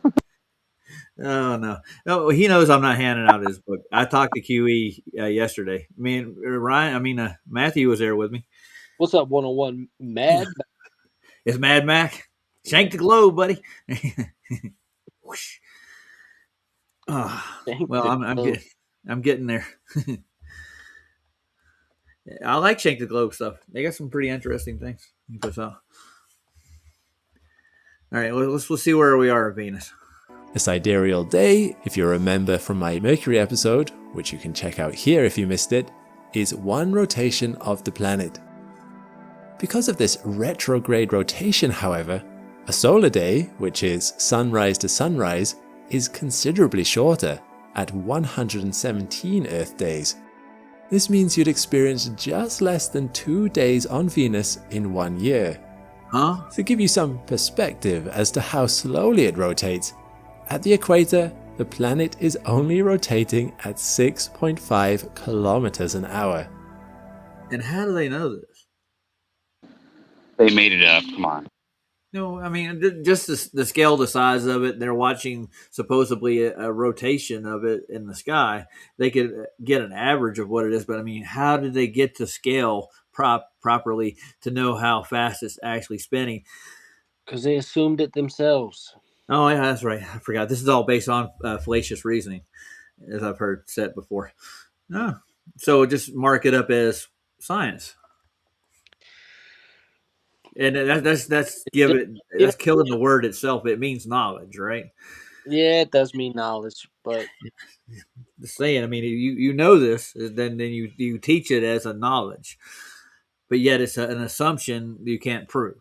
S1: Oh no, he knows I'm not handing out his book. I talked to QE yesterday. Matthew was there with me.
S2: What's up, 101 Mad?
S1: It's Mad Mac. Shank the globe, buddy. Whoosh. Well, I'm getting there. I like Shank the Globe stuff. They got some pretty interesting things he puts out. All right, let's see where we are at Venus.
S11: A sidereal day, if you remember from my Mercury episode, which you can check out here if you missed it, is one rotation of the planet. Because of this retrograde rotation, however, a solar day, which is sunrise to sunrise, is considerably shorter, at 117 Earth days. This means you'd experience just less than 2 days on Venus in 1 year.
S1: Huh?
S11: To give you some perspective as to how slowly it rotates, at the equator, the planet is only rotating at 6.5 kilometers an hour.
S1: And how do they know this?
S3: They made it up. Come on.
S1: No, I mean, just the scale, the size of it. They're watching supposedly a rotation of it in the sky. They could get an average of what it is, but I mean, how did they get to scale properly to know how fast it's actually spinning?
S2: Because they assumed it themselves.
S1: Oh, yeah, that's right. I forgot. This is all based on fallacious reasoning, as I've heard said before. No, so just mark it up as science. And that's killing the word itself. It means knowledge, right?
S2: Yeah, it does mean knowledge, but
S1: just saying. I mean, you know this, then you teach it as a knowledge, but yet it's an assumption you can't prove.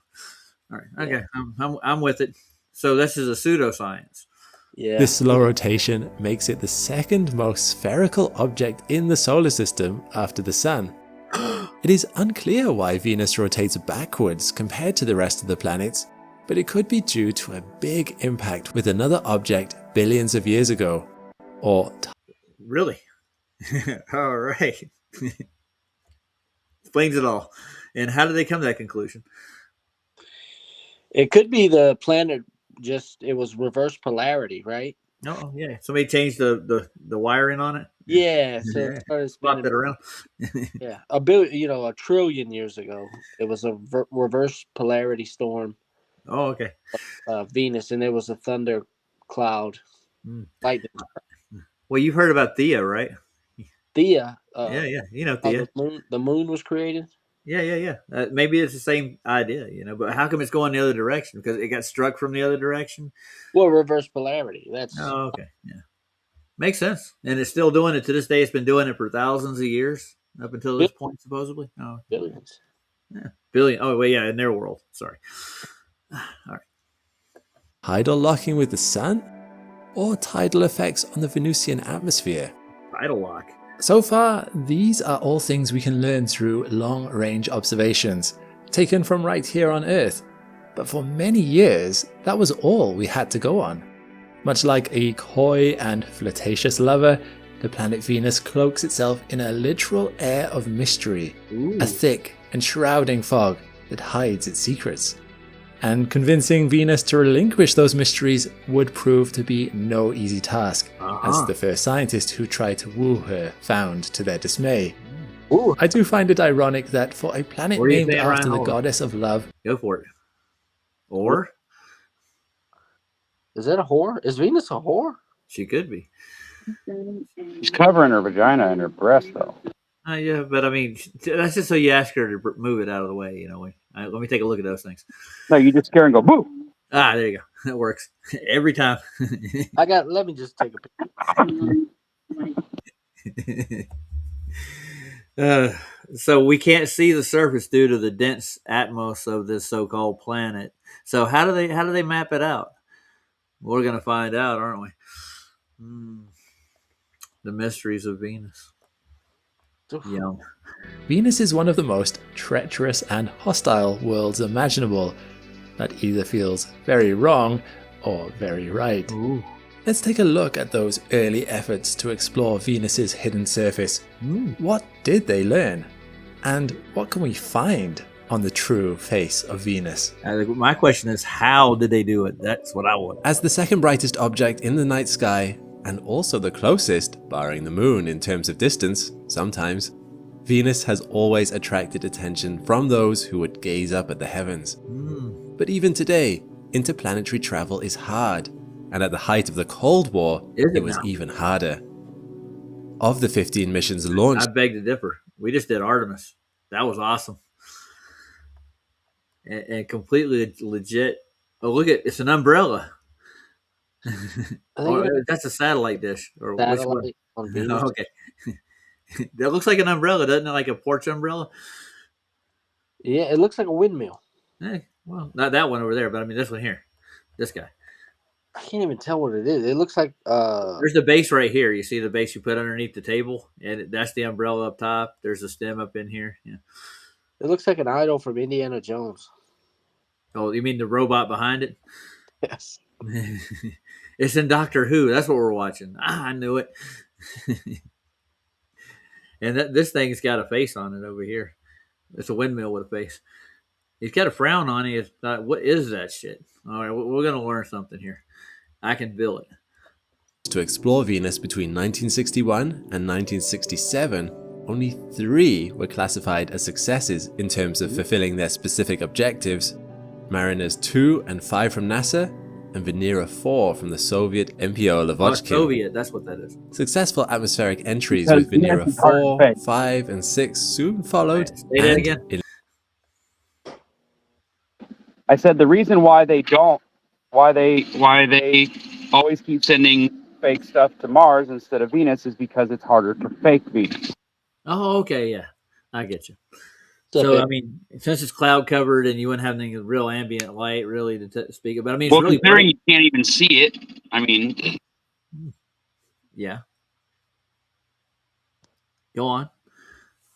S1: All right, okay, yeah. I'm with it. So this is a pseudoscience.
S2: Yeah.
S11: This slow rotation makes it the second most spherical object in the solar system after the Sun. It is unclear why Venus rotates backwards compared to the rest of the planets, but it could be due to a big impact with another object billions of years ago. Or
S1: really? All right. Explains it all. And how did they come to that conclusion?
S2: It could be the planet it was reverse polarity, right?
S1: Oh, yeah. Somebody changed the wiring on it?
S2: Yeah, so it started spinning
S1: it around.
S2: Yeah, a trillion years ago, it was a reverse polarity storm.
S1: Oh, okay.
S2: Venus, and there was a thunder cloud. Lightning.
S1: Well, you've heard about Thea, right?
S2: Thea.
S1: Yeah. You know Thea.
S2: The moon was created?
S1: Yeah. Maybe it's the same idea, but how come it's going the other direction? Because it got struck from the other direction?
S2: Well, reverse polarity. That's
S1: okay. Yeah. Makes sense. And it's still doing it to this day. It's been doing it for thousands of years up until this point, supposedly. Oh,
S2: billions.
S1: Yeah. Billion. Oh, wait, yeah, in their world. Sorry. All right.
S11: Tidal locking with the Sun? Or tidal effects on the Venusian atmosphere?
S1: Tidal lock.
S11: So far, these are all things we can learn through long-range observations, taken from right here on Earth. But for many years, that was all we had to go on. Much like a coy and flirtatious lover, the planet Venus cloaks itself in a literal air of mystery, a thick and shrouding fog that hides its secrets. And convincing Venus to relinquish those mysteries would prove to be no easy task, as the first scientist who tried to woo her found to their dismay. I do find it ironic that for a planet named after the goddess of love...
S1: Go for it. Or?
S2: Is that a whore? Is Venus a whore?
S1: She could be.
S3: She's covering her vagina and her breast, though.
S1: Yeah, but I mean, that's just so you ask her to move it out of the way. Let me take a look at those things.
S3: No, you just scare and go boo.
S1: Ah, there you go. That works every time.
S2: Let me just take a
S1: picture. So we can't see the surface due to the dense atmosphere of this so-called planet. So how do they map it out? We're gonna find out, aren't we? The mysteries of Venus. Yeah.
S11: Venus is one of the most treacherous and hostile worlds imaginable. That either feels very wrong or very right.
S1: Ooh.
S11: Let's take a look at those early efforts to explore Venus's hidden surface. What did they learn? And what can we find on the true face of Venus?
S1: My question is, how did they do it? That's what I want.
S11: As the second brightest object in the night sky, and also the closest, barring the moon in terms of distance, sometimes, Venus has always attracted attention from those who would gaze up at the heavens. But even today, interplanetary travel is hard, and at the height of the Cold War, it was even harder. Of the 15 missions launched...
S1: I beg to differ. We just did Artemis. That was awesome. And completely legit. Oh, look at it's an umbrella. That's a satellite dish. Or
S2: satellite
S1: which one?
S2: On Venus.
S1: Okay. That looks like an umbrella, doesn't it? Like a porch umbrella?
S2: Yeah, it looks like a windmill.
S1: Hey, well, not that one over there, but I mean this one here. This guy.
S2: I can't even tell what it is. It looks like
S1: there's the base right here. You see the base you put underneath the table? And that's the umbrella up top. There's a stem up in here. Yeah.
S2: It looks like an idol from Indiana Jones.
S1: Oh, you mean the robot behind it?
S2: Yes.
S1: It's in Doctor Who. That's what we're watching. I knew it. And this thing's got a face on it over here. It's a windmill with a face. He's got a frown on it. What is that shit? All right, we're going to learn something here. I can feel it.
S11: To explore Venus between 1961 and 1967, only 3 were classified as successes in terms of fulfilling their specific objectives. Mariners 2 and 5 from NASA, and Venera 4 from the Soviet MPO Lavochkin.
S1: Soviet, that's what that is.
S11: Successful atmospheric entries with Venera 4, 5, and 6 soon followed.
S1: Right, say that again.
S3: I said the reason why they always keep sending fake stuff to Mars instead of Venus is because it's harder to fake Venus.
S1: Oh, okay, yeah, I get you. So I mean, since it's cloud covered and you wouldn't have any real ambient light, really to speak of, but I mean, it's really
S3: considering you can't even see it. I mean,
S1: yeah. Go on.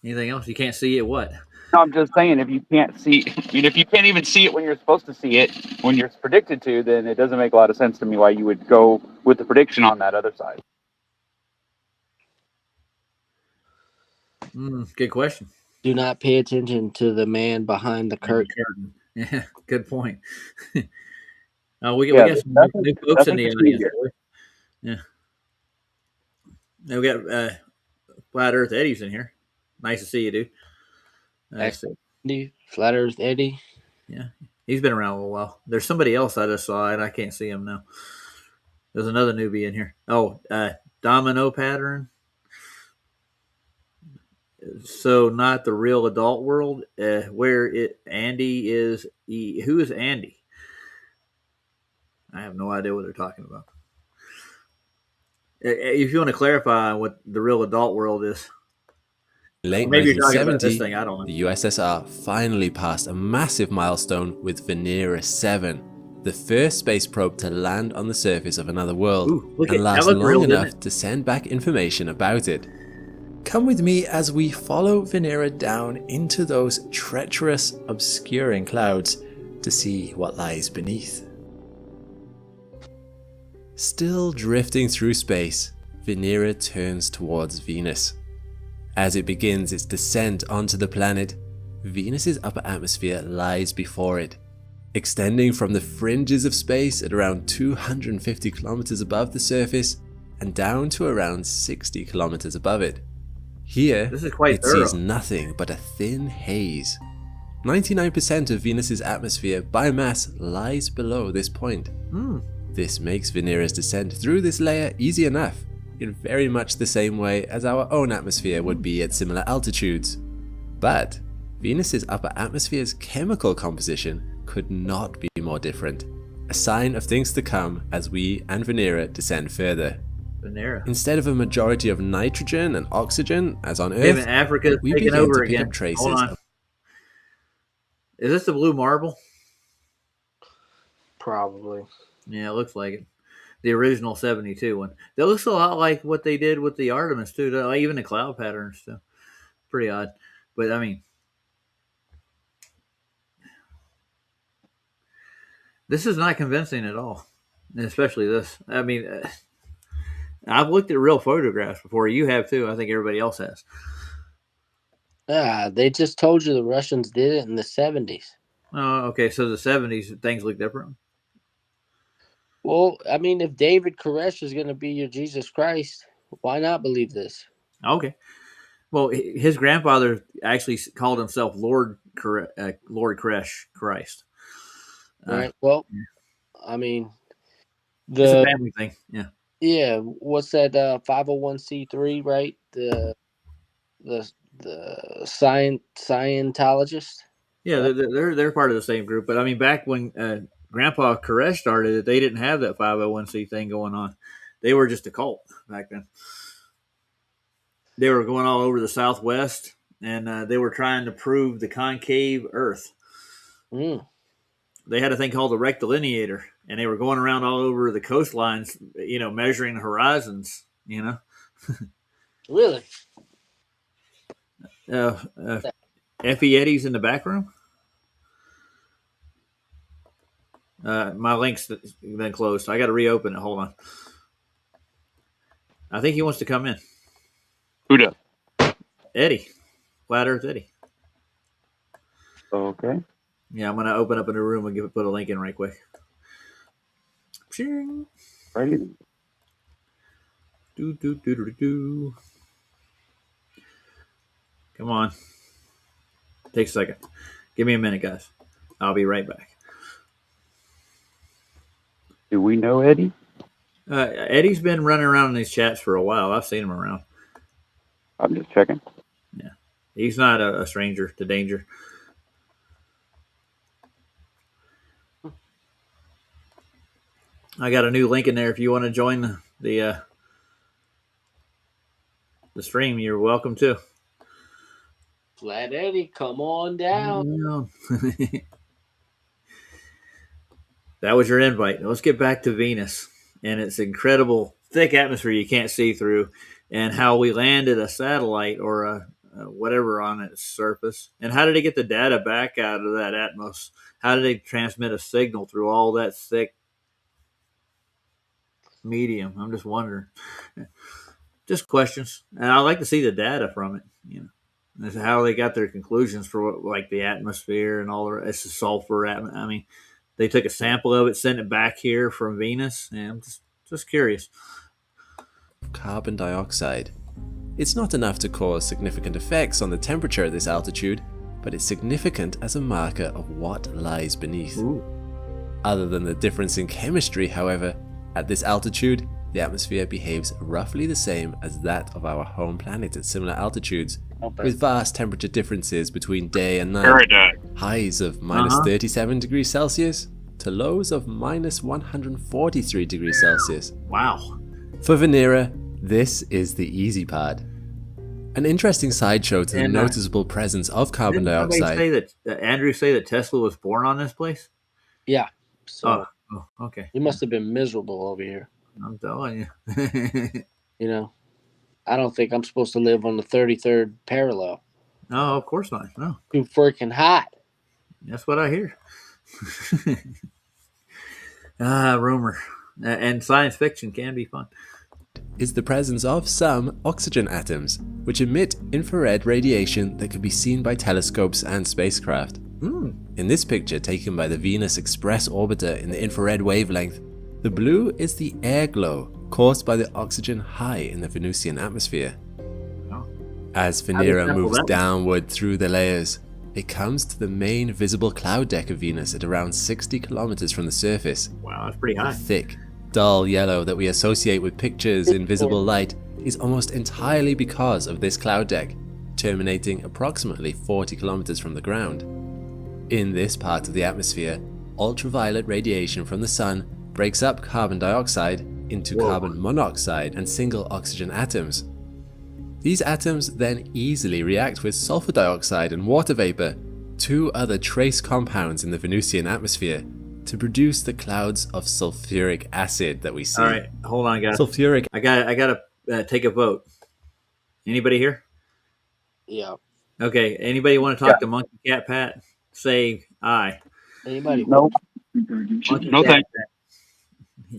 S1: Anything else? You can't see it? What?
S3: No, I'm just saying, if you can't see, I mean, if you can't even see it when you're supposed to see it, when you're predicted to, then it doesn't make a lot of sense to me why you would go with the prediction on that other side.
S1: Good question.
S2: Do not pay attention to the man behind the curtain.
S1: Yeah, good point. We got some new folks in the audience. Yeah. Now we got Flat Earth Eddie's in here. Nice to see you, dude.
S2: Flat Earth Eddie.
S1: Yeah, he's been around a little while. There's somebody else I just saw, and I can't see him now. There's another newbie in here. Oh, Domino Pattern. So not the real adult world, where Andy is. Who is Andy? I have no idea what they're talking about. If you want to clarify what the real adult world is.
S11: Late 1970, the USSR finally passed a massive milestone with Venera 7, the first space probe to land on the surface of another world and last long enough to send back information about it. Come with me as we follow Venera down into those treacherous, obscuring clouds to see what lies beneath. Still drifting through space, Venera turns towards Venus. As it begins its descent onto the planet, Venus's upper atmosphere lies before it, extending from the fringes of space at around 250 kilometers above the surface and down to around 60 kilometers above it. Here, it sees nothing but a thin haze. 99% of Venus's atmosphere by mass lies below this point. This makes Venera's descent through this layer easy enough. in very much the same way as our own atmosphere would be at similar altitudes. But Venus's upper atmosphere's chemical composition could not be more different, a sign of things to come as we and Venera descend further.
S1: Venera.
S11: Instead of a majority of nitrogen and oxygen, as on
S1: Even
S11: Earth,
S1: Africa's
S11: we
S1: taking
S11: begin
S1: over
S11: to pick
S1: again.
S11: up traces
S1: Hold on.
S11: of...
S1: Is this the blue marble?
S2: Probably.
S1: Yeah, it looks like it. The original 72 one. That looks a lot like what they did with the Artemis too. Like even the cloud patterns too. Pretty odd, but I mean, this is not convincing at all, especially this. I mean, I've looked at real photographs before. You have too. I think everybody else has.
S2: They just told you the Russians did it in the 70s.
S1: Oh, okay. So the 70s things look different.
S2: Well, I mean, if David Koresh is going to be your Jesus Christ, why not believe this?
S1: Okay. Well, his grandfather actually called himself Lord Koresh Christ.
S2: Right. Well, I mean,
S1: it's a family thing. Yeah.
S2: Yeah. What's that? 501c3, right? The Scientologist.
S1: Yeah, they're part of the same group. But I mean, back when Grandpa Koresh started it, they didn't have that 501c thing going on. They were just a cult back then. They were going all over the Southwest, and they were trying to prove the concave Earth.
S2: Mm.
S1: They had a thing called the rectilineator, and they were going around all over the coastlines, measuring the horizons.
S2: Really?
S1: Effie Eddie's in the back room. My link's been closed. I got to reopen it. Hold on. I think he wants to come in.
S3: Who does?
S1: Eddie. Flat Earth Eddie.
S3: Okay.
S1: Yeah, I'm going to open up a new room and put a link in right quick.
S3: Ready?
S1: Do. Come on. Take a second. Give me a minute, guys. I'll be right back.
S3: Do we know Eddie?
S1: Eddie's been running around in these chats for a while. I've seen him around.
S3: I'm just checking.
S1: Yeah. He's not a stranger to danger. I got a new link in there. If you want to join the stream, you're welcome to.
S2: Flat Eddie, come on down.
S1: That was your invite. Let's get back to Venus and its incredible thick atmosphere you can't see through, and how we landed a satellite or a whatever on its surface. And how did they get the data back out of that atmosphere? How did they transmit a signal through all that thick medium? I'm just wondering. Just questions. And I'd like to see the data from it, That's how they got their conclusions for like the atmosphere and all the it's a sulfur. I mean, they took a sample of it, sent it back here from Venus, and I'm just curious.
S11: Carbon dioxide. It's not enough to cause significant effects on the temperature at this altitude, but it's significant as a marker of what lies beneath.
S1: Ooh.
S11: Other than the difference in chemistry, however, at this altitude, the atmosphere behaves roughly the same as that of our home planet at similar altitudes, with vast temperature differences between day and night. Highs of minus 37 degrees Celsius to lows of minus 143 degrees Celsius.
S1: Wow.
S11: For Venera, this is the easy part. An interesting sideshow to the noticeable presence of carbon dioxide.
S1: Andrew say that Tesla was born on this place?
S2: Yeah. So
S1: okay.
S2: You must have been miserable over here.
S1: I'm telling you.
S2: I don't think I'm supposed to live on the 33rd parallel.
S1: No, of course not. No.
S2: Too freaking hot.
S1: That's what I hear. Rumor. And science fiction can be fun.
S11: Is the presence of some oxygen atoms, which emit infrared radiation that can be seen by telescopes and spacecraft. In this picture taken by the Venus Express orbiter in the infrared wavelength, the blue is the air glow caused by the oxygen high in the Venusian atmosphere. As Venera moves downward through the layers, it comes to the main visible cloud deck of Venus at around 60 kilometers from the surface.
S1: Wow, that's pretty high.
S11: A thick, dull yellow that we associate with pictures in visible light is almost entirely because of this cloud deck, terminating approximately 40 kilometers from the ground. In this part of the atmosphere, ultraviolet radiation from the sun breaks up carbon dioxide into carbon monoxide and single oxygen atoms. These atoms then easily react with sulfur dioxide and water vapor, two other trace compounds in the Venusian atmosphere, to produce the clouds of sulfuric acid that we see.
S1: All right, hold on, guys.
S11: Sulfuric.
S1: I gotta take a vote. Anybody here?
S2: Yeah.
S1: Okay. Anybody want to talk to Monkey Cat Pat? Say aye.
S2: Anybody?
S3: Nope.
S1: Monkey
S3: No
S1: Cat
S3: thanks.
S1: Pat.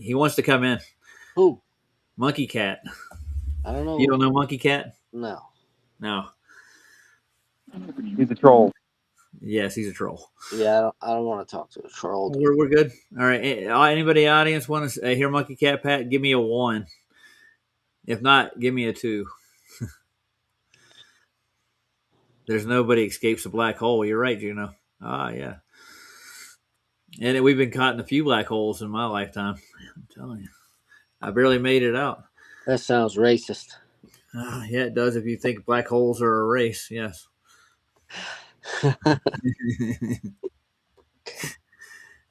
S1: He wants to come in.
S2: Who?
S1: Monkey Cat.
S2: I don't know.
S1: You don't know Monkey Cat?
S2: No.
S1: No.
S3: He's a troll.
S1: Yes, he's a troll.
S2: Yeah, I don't want to talk to a troll.
S1: We're good. All right. Anybody in the audience want to hear Monkey Cat Pat? Give me a 1. If not, give me a 2. There's nobody escapes a black hole. You're right, Juno. Ah, yeah. And we've been caught in a few black holes in my lifetime. I'm telling you, I barely made it out.
S2: That sounds racist.
S1: Yeah, it does. If you think black holes are a race, yes.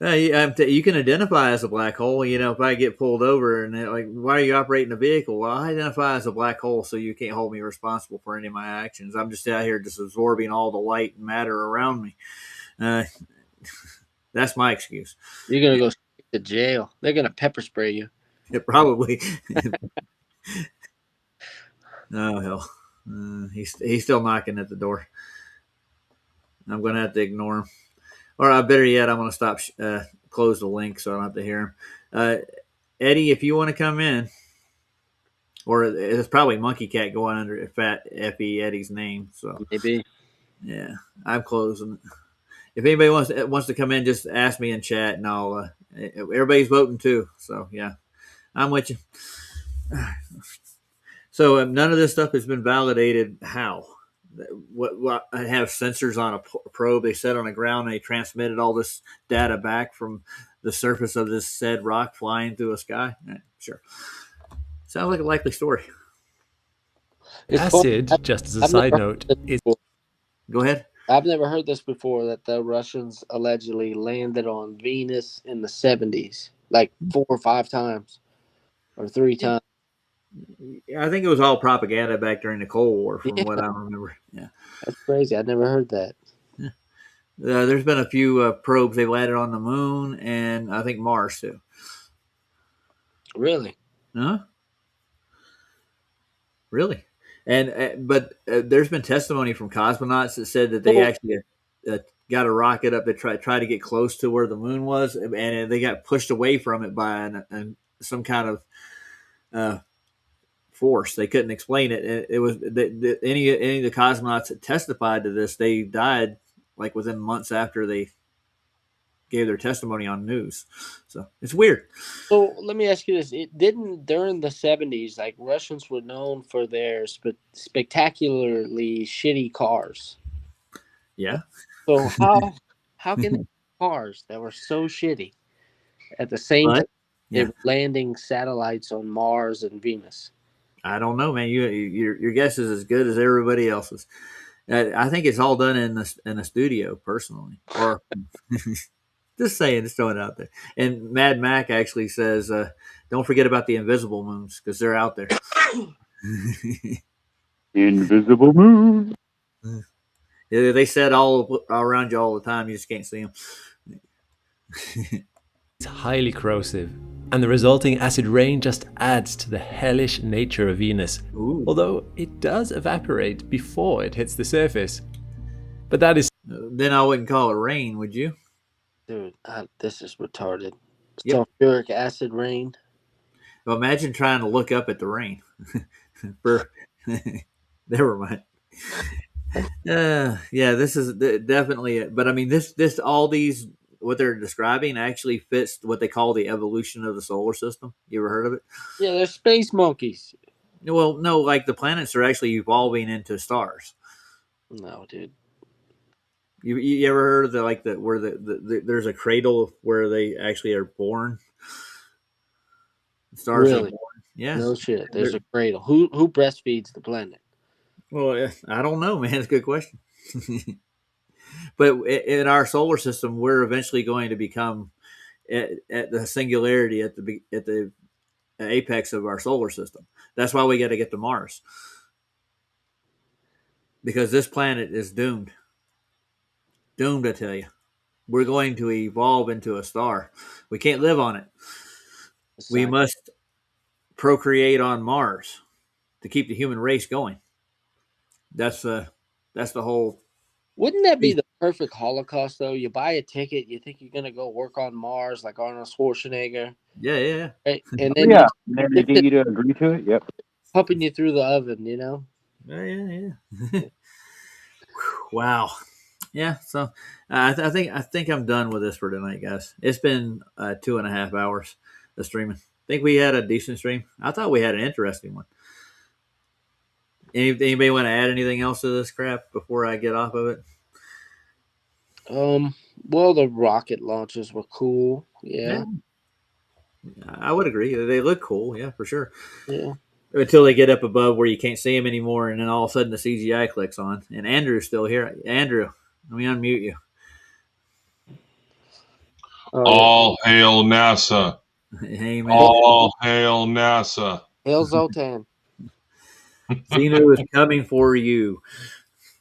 S1: You can identify as a black hole. You know, if I get pulled over and like, why are you operating a vehicle? Well, I identify as a black hole, so you can't hold me responsible for any of my actions. I'm just out here just absorbing all the light and matter around me. That's my excuse.
S2: You're gonna go to jail. They're gonna pepper spray you.
S1: Yeah, probably. Oh hell, he's still knocking at the door. I'm gonna have to ignore him. Or better yet, I'm gonna stop. Close the link so I don't have to hear him. Eddie, if you want to come in, or it's probably Monkey Cat going under Fat Effie Eddie's name. So
S2: maybe.
S1: Yeah, I'm closing. If anybody wants to come in, just ask me in chat, and I'll. Everybody's voting too, so yeah, I'm with you. So none of this stuff has been validated. How? What I have sensors on a probe they set on the ground. And they transmitted all this data back from the surface of this said rock flying through a sky. Sure, sounds like a likely story.
S11: Acid, just as a side note, is.
S1: Go ahead.
S2: I've never heard this before, that the Russians allegedly landed on Venus in the 70s, like 4 or 5 times, or 3 times.
S1: I think it was all propaganda back during the Cold War, from what I remember. Yeah,
S2: that's crazy. I'd never heard that.
S1: Yeah. There's been a few probes they've landed on the moon and I think Mars too.
S2: Really?
S1: Huh? Really? And but there's been testimony from cosmonauts that said that they actually got a rocket up to try to get close to where the moon was, and they got pushed away from it by some kind of force. They couldn't explain it. It was any of the cosmonauts that testified to this, they died like within months after they gave their testimony on news. So it's weird.
S2: So let me ask you this: it didn't during the 70s, like Russians were known for their spectacularly shitty cars.
S1: Yeah.
S2: So how can they have cars that were so shitty at the same time they were landing satellites on Mars and Venus?
S1: I don't know, man. Your guess is as good as everybody else's. I think it's all done in a studio, personally, or just saying, just throwing it out there. And Mad Mac actually says, "Don't forget about the invisible moons because they're out there."
S3: Invisible moon.
S1: Yeah, they said all around you all the time. You just can't see them.
S11: It's highly corrosive, and the resulting acid rain just adds to the hellish nature of Venus.
S1: Ooh.
S11: Although it does evaporate before it hits the surface. But that is.
S1: Then I wouldn't call it rain, would you?
S2: Dude, this is retarded. Sulfuric acid rain.
S1: Well, imagine trying to look up at the rain. Never mind. Yeah, this is definitely it. But I mean, this all these what they're describing actually fits what they call the evolution of the solar system. You ever heard of it?
S2: Yeah, they're space monkeys.
S1: Well, no, like the planets are actually evolving into stars.
S2: No, dude.
S1: You ever heard of where the, there's a cradle where they actually are born? Stars are
S2: Really?
S1: born. Yeah.
S2: No shit. There's a cradle. Who breastfeeds the planet?
S1: Well, I don't know, man. It's a good question. But in our solar system, we're eventually going to become at the singularity at the apex of our solar system. That's why we got to get to Mars, because this planet is doomed. Doomed, I tell you. We're going to evolve into a star. We can't live on it. We must procreate on Mars to keep the human race going. That's the whole.
S2: Wouldn't that be the perfect Holocaust, though? You buy a ticket, you think you're gonna go work on Mars like Arnold Schwarzenegger,
S1: Yeah.
S2: right? And then
S3: Yeah, they get you to agree to it. Yep.
S2: pumping you through the oven, you know?
S1: Yeah. Wow. Yeah. So I think I'm done with this for tonight, guys. It's been 2.5 hours of streaming. Think we had a decent stream. I thought we had an interesting one. Anybody want to add anything else to this crap before I get off of it?
S2: Well, the rocket launches were cool. Yeah.
S1: I would agree. They look cool. Yeah, for sure.
S2: Yeah.
S1: Until they get up above where you can't see them anymore, and then all of a sudden the CGI clicks on. And Andrew's still here. Andrew, let me unmute you.
S10: All hail NASA.
S1: Amen.
S10: All hail NASA.
S2: Hail Zoltan.
S1: Xenu is coming for you.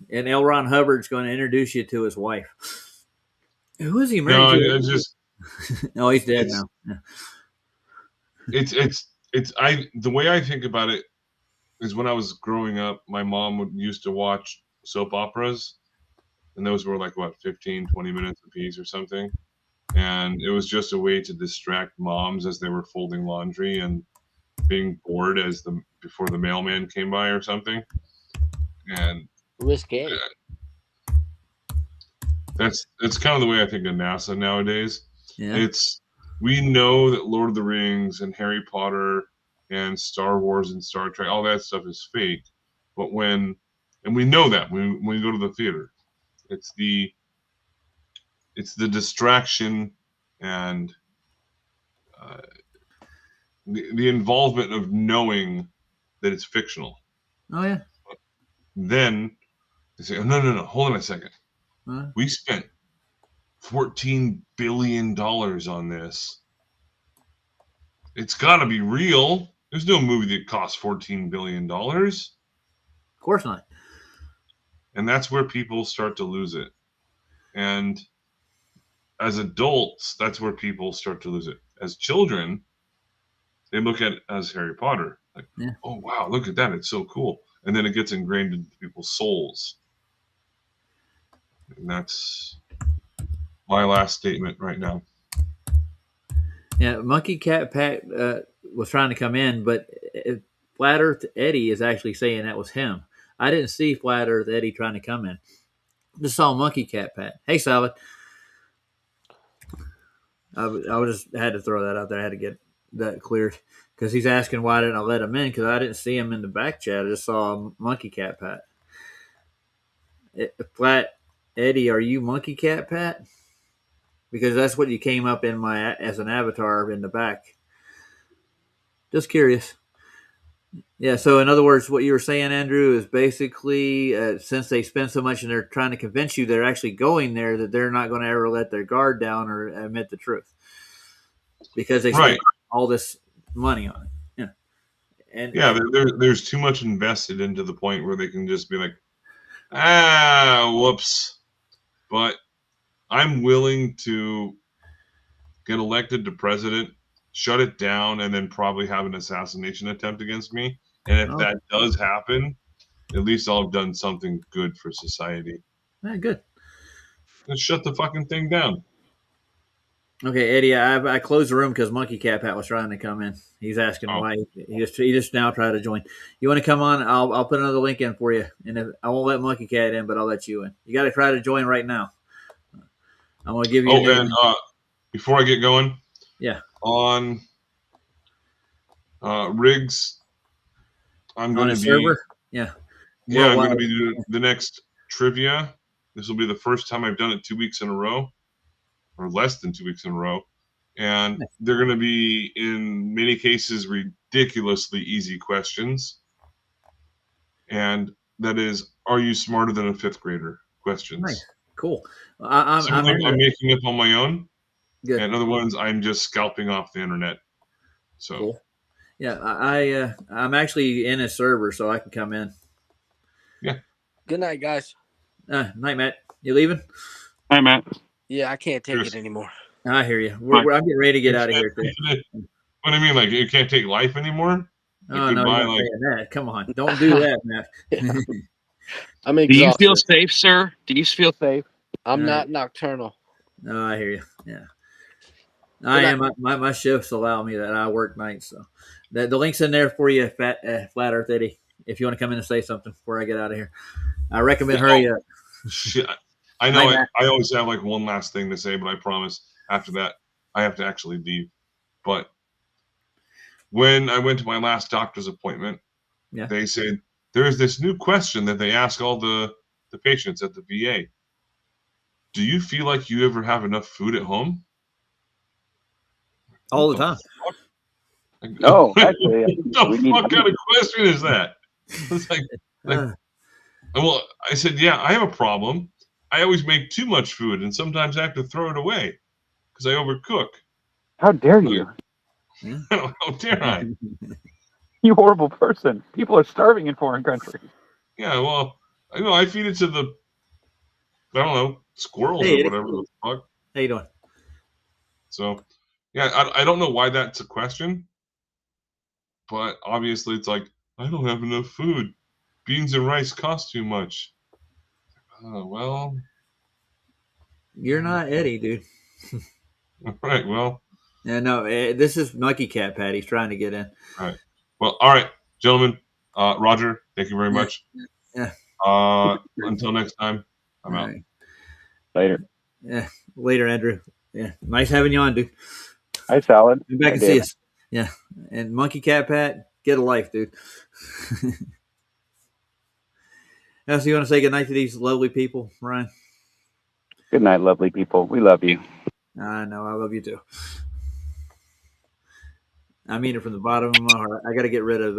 S1: And L. Ron Hubbard's going to introduce you to his wife. Who is he married to?
S10: It's just.
S1: Oh, he's dead now. Yeah.
S10: The way I think about it is when I was growing up, my mom used to watch soap operas, and those were like, 15, 20 minutes a piece or something. And it was just a way to distract moms as they were folding laundry and being bored before the mailman came by or something. And
S2: risque.
S10: That's kind of the way I think of NASA nowadays.
S1: Yeah.
S10: We know that Lord of the Rings and Harry Potter and Star Wars and Star Trek, all that stuff is fake. But and we know that when we go to the theater, it's the distraction and the involvement of knowing that it's fictional.
S1: Oh yeah.
S10: Then they say, oh, no, hold on a second. We spent $14 billion on this. It's got to be real. There's no movie that costs $14 billion. Of
S1: course not.
S10: And that's where people start to lose it. And as adults, that's where people start to lose it. As children, they look at it as Harry Potter. Like, oh, wow, look at that. It's so cool. And then it gets ingrained into people's souls. And that's my last statement right now.
S1: Yeah, Monkey Cat Pat was trying to come in, but Flat Earth Eddie is actually saying that was him. I didn't see Flat Earth Eddie trying to come in. Just saw Monkey Cat Pat. Hey, Salad. I just had to throw that out there. I had to get that cleared because he's asking why didn't I let him in, because I didn't see him in the back chat. I just saw Monkey Cat Pat. Flat Eddie, are you Monkey Cat Pat? Because that's what you came up in as an avatar in the back. Just curious. Yeah, so in other words, what you were saying, Andrew, is basically since they spend so much and they're trying to convince you they're actually going there, that they're not going to ever let their guard down or admit the truth. Because they spend all this money on it. Yeah.
S10: There's too much invested into the point where they can just be like, whoops. But I'm willing to get elected to president, shut it down, and then probably have an assassination attempt against me. And if that does happen, at least I'll have done something good for society.
S1: Yeah, good.
S10: Let's shut the fucking thing down.
S1: Okay, Eddie, I closed the room because Monkey Cat Pat was trying to come in. He's asking why. He just now tried to join. You want to come on? I'll put another link in for you. And I won't let Monkey Cat in, but I'll let you in. You got to try to join right now. I'm going to give you
S10: and before I get going, on Riggs, I'm going to be
S1: server.
S10: I'm going to be the next trivia. This will be the first time I've done it 2 weeks in a row, or less than 2 weeks in a row, and they're going to be, in many cases, ridiculously easy questions. And that is, are you smarter than a fifth grader? Questions.
S1: Nice. Cool.
S10: Some of them I'm making up on my own,
S1: Good.
S10: and other ones I'm just scalping off the internet. So
S1: cool. Yeah, I'm actually in a server, so I can come in.
S10: Yeah.
S2: Good night, guys.
S1: Night, Matt. You leaving?
S3: Hi, Matt.
S2: Yeah, I can't take
S10: Cheers.
S2: it anymore.
S1: I hear you. I'm getting ready to get out of here too.
S10: What do you mean? Like you can't take life anymore? Like,
S1: Oh no,
S10: goodbye,
S1: you're not
S10: like
S1: saying that. Come on, don't do that, Matt.
S2: I'm
S3: Do you
S2: exhausted.
S3: feel safe, sir? Do you feel safe?
S2: I'm not nocturnal.
S1: No, I hear you. Yeah, I am. My shifts allow me that. I work nights, so the link's in there for you, Flat Earth Eddie. If you want to come in and say something before I get out of here, I recommend hurry up.
S10: shit. I know I always have like one last thing to say, but I promise after that I have to actually leave. But when I went to my last doctor's appointment, they said there is this new question that they ask all the patients at the VA. Do you feel like you ever have enough food at home?
S1: All the time.
S3: No, actually,
S10: what the fuck kind of question is that? It's like well, I said, yeah, I have a problem. I always make too much food, and sometimes I have to throw it away because I overcook.
S3: How dare you?
S10: How dare I?
S3: You horrible person. People are starving in foreign countries.
S10: Yeah, well, I feed it to the, I don't know, squirrels or whatever the fuck.
S1: How you doing?
S10: So, yeah, I don't know why that's a question, but obviously it's like, I don't have enough food. Beans and rice cost too much. Well,
S1: You're not Eddie, dude.
S10: right. Well,
S1: yeah, no, this is Monkey Cat Pat. He's trying to get in.
S10: All right. Well, all right, gentlemen. Roger, thank you very much.
S1: Yeah.
S10: Until next time, I'm out.
S1: Right.
S3: Later.
S1: Yeah. Later, Andrew. Yeah. Nice having you on, dude.
S3: Hi, Salad.
S1: Come back and see us. Yeah. And Monkey Cat Pat, get a life, dude. So you want to say goodnight to these lovely people, Ryan?
S3: Good night, lovely people. We love you.
S1: I know. I love you too. I mean it from the bottom of my heart. I got to get rid of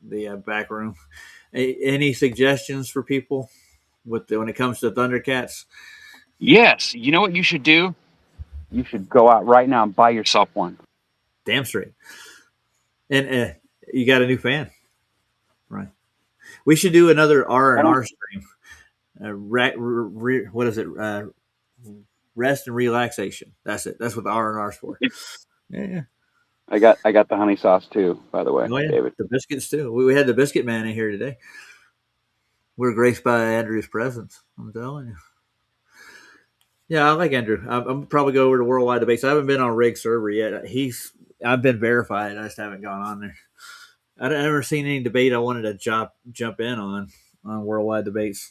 S1: the back room. Any suggestions for people when it comes to Thundercats?
S3: Yes. You know what you should do? You should go out right now and buy yourself one.
S1: Damn straight. And you got a new fan, right? We should do another R&R stream. What is it? Rest and relaxation. That's it. That's what the R&R's for. Yeah.
S3: I got the honey sauce too, by the way, David.
S1: The biscuits too. We had the biscuit man in here today. We're graced by Andrew's presence. I'm telling you. Yeah, I like Andrew. I'm probably go over to Worldwide Debates. I haven't been on Rig server yet. I've been verified. I just haven't gone on there. I've never seen any debate I wanted to jump in on Worldwide Debates.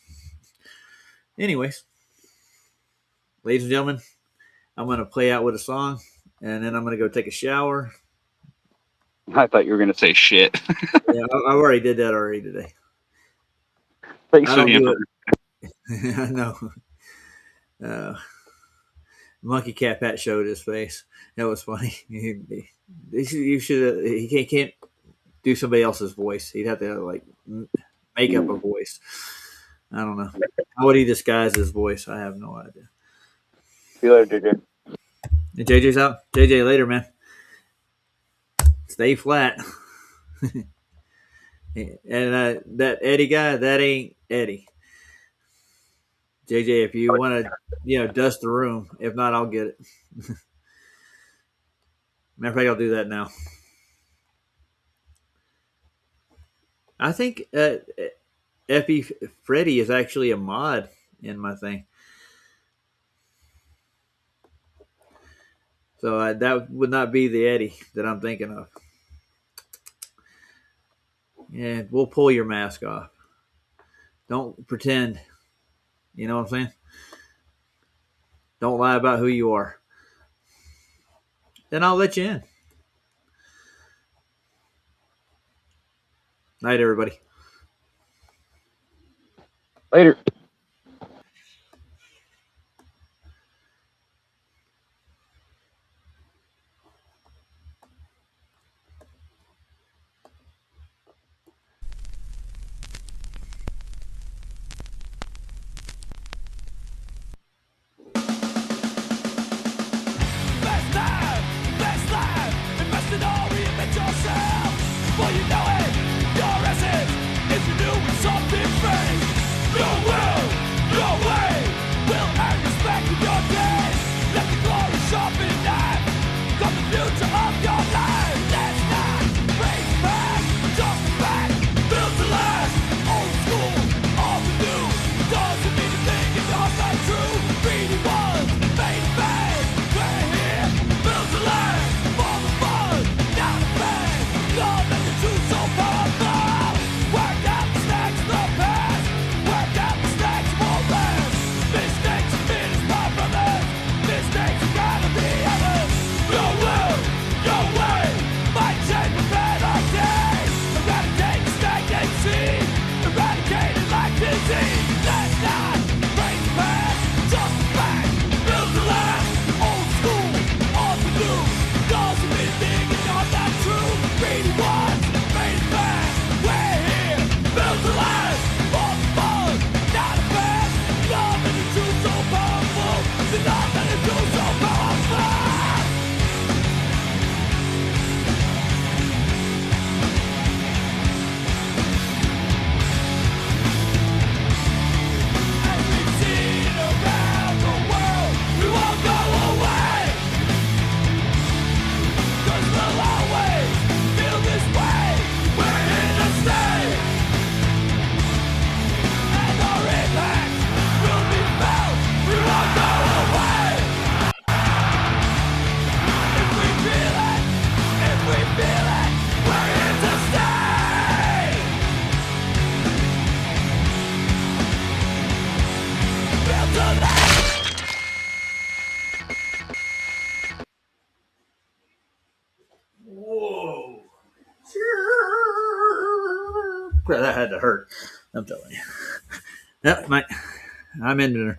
S1: Anyways, ladies and gentlemen, I'm going to play out with a song, and then I'm going to go take a shower.
S3: I thought you were going to say shit.
S1: Yeah, I already did that already today.
S3: Thanks for the info.
S1: I know. Monkey Cat Pat showed his face. That was funny. You should. He can't do somebody else's voice. He'd have to like make up a voice. I don't know. How would he disguise his voice? I have no idea.
S3: See you later, JJ.
S1: And JJ's out. JJ, later, man. Stay flat. And that Eddie guy, that ain't Eddie. JJ, if you want to, dust the room. If not, I'll get it. Matter of fact, I'll do that now. I think Effie Freddy is actually a mod in my thing. So that would not be the Eddie that I'm thinking of. Yeah, we'll pull your mask off. Don't pretend. You know what I'm saying? Don't lie about who you are. Then I'll let you in. Night, everybody.
S3: Later.
S1: Whoa. That had to hurt. I'm telling you. Yep, I'm in there.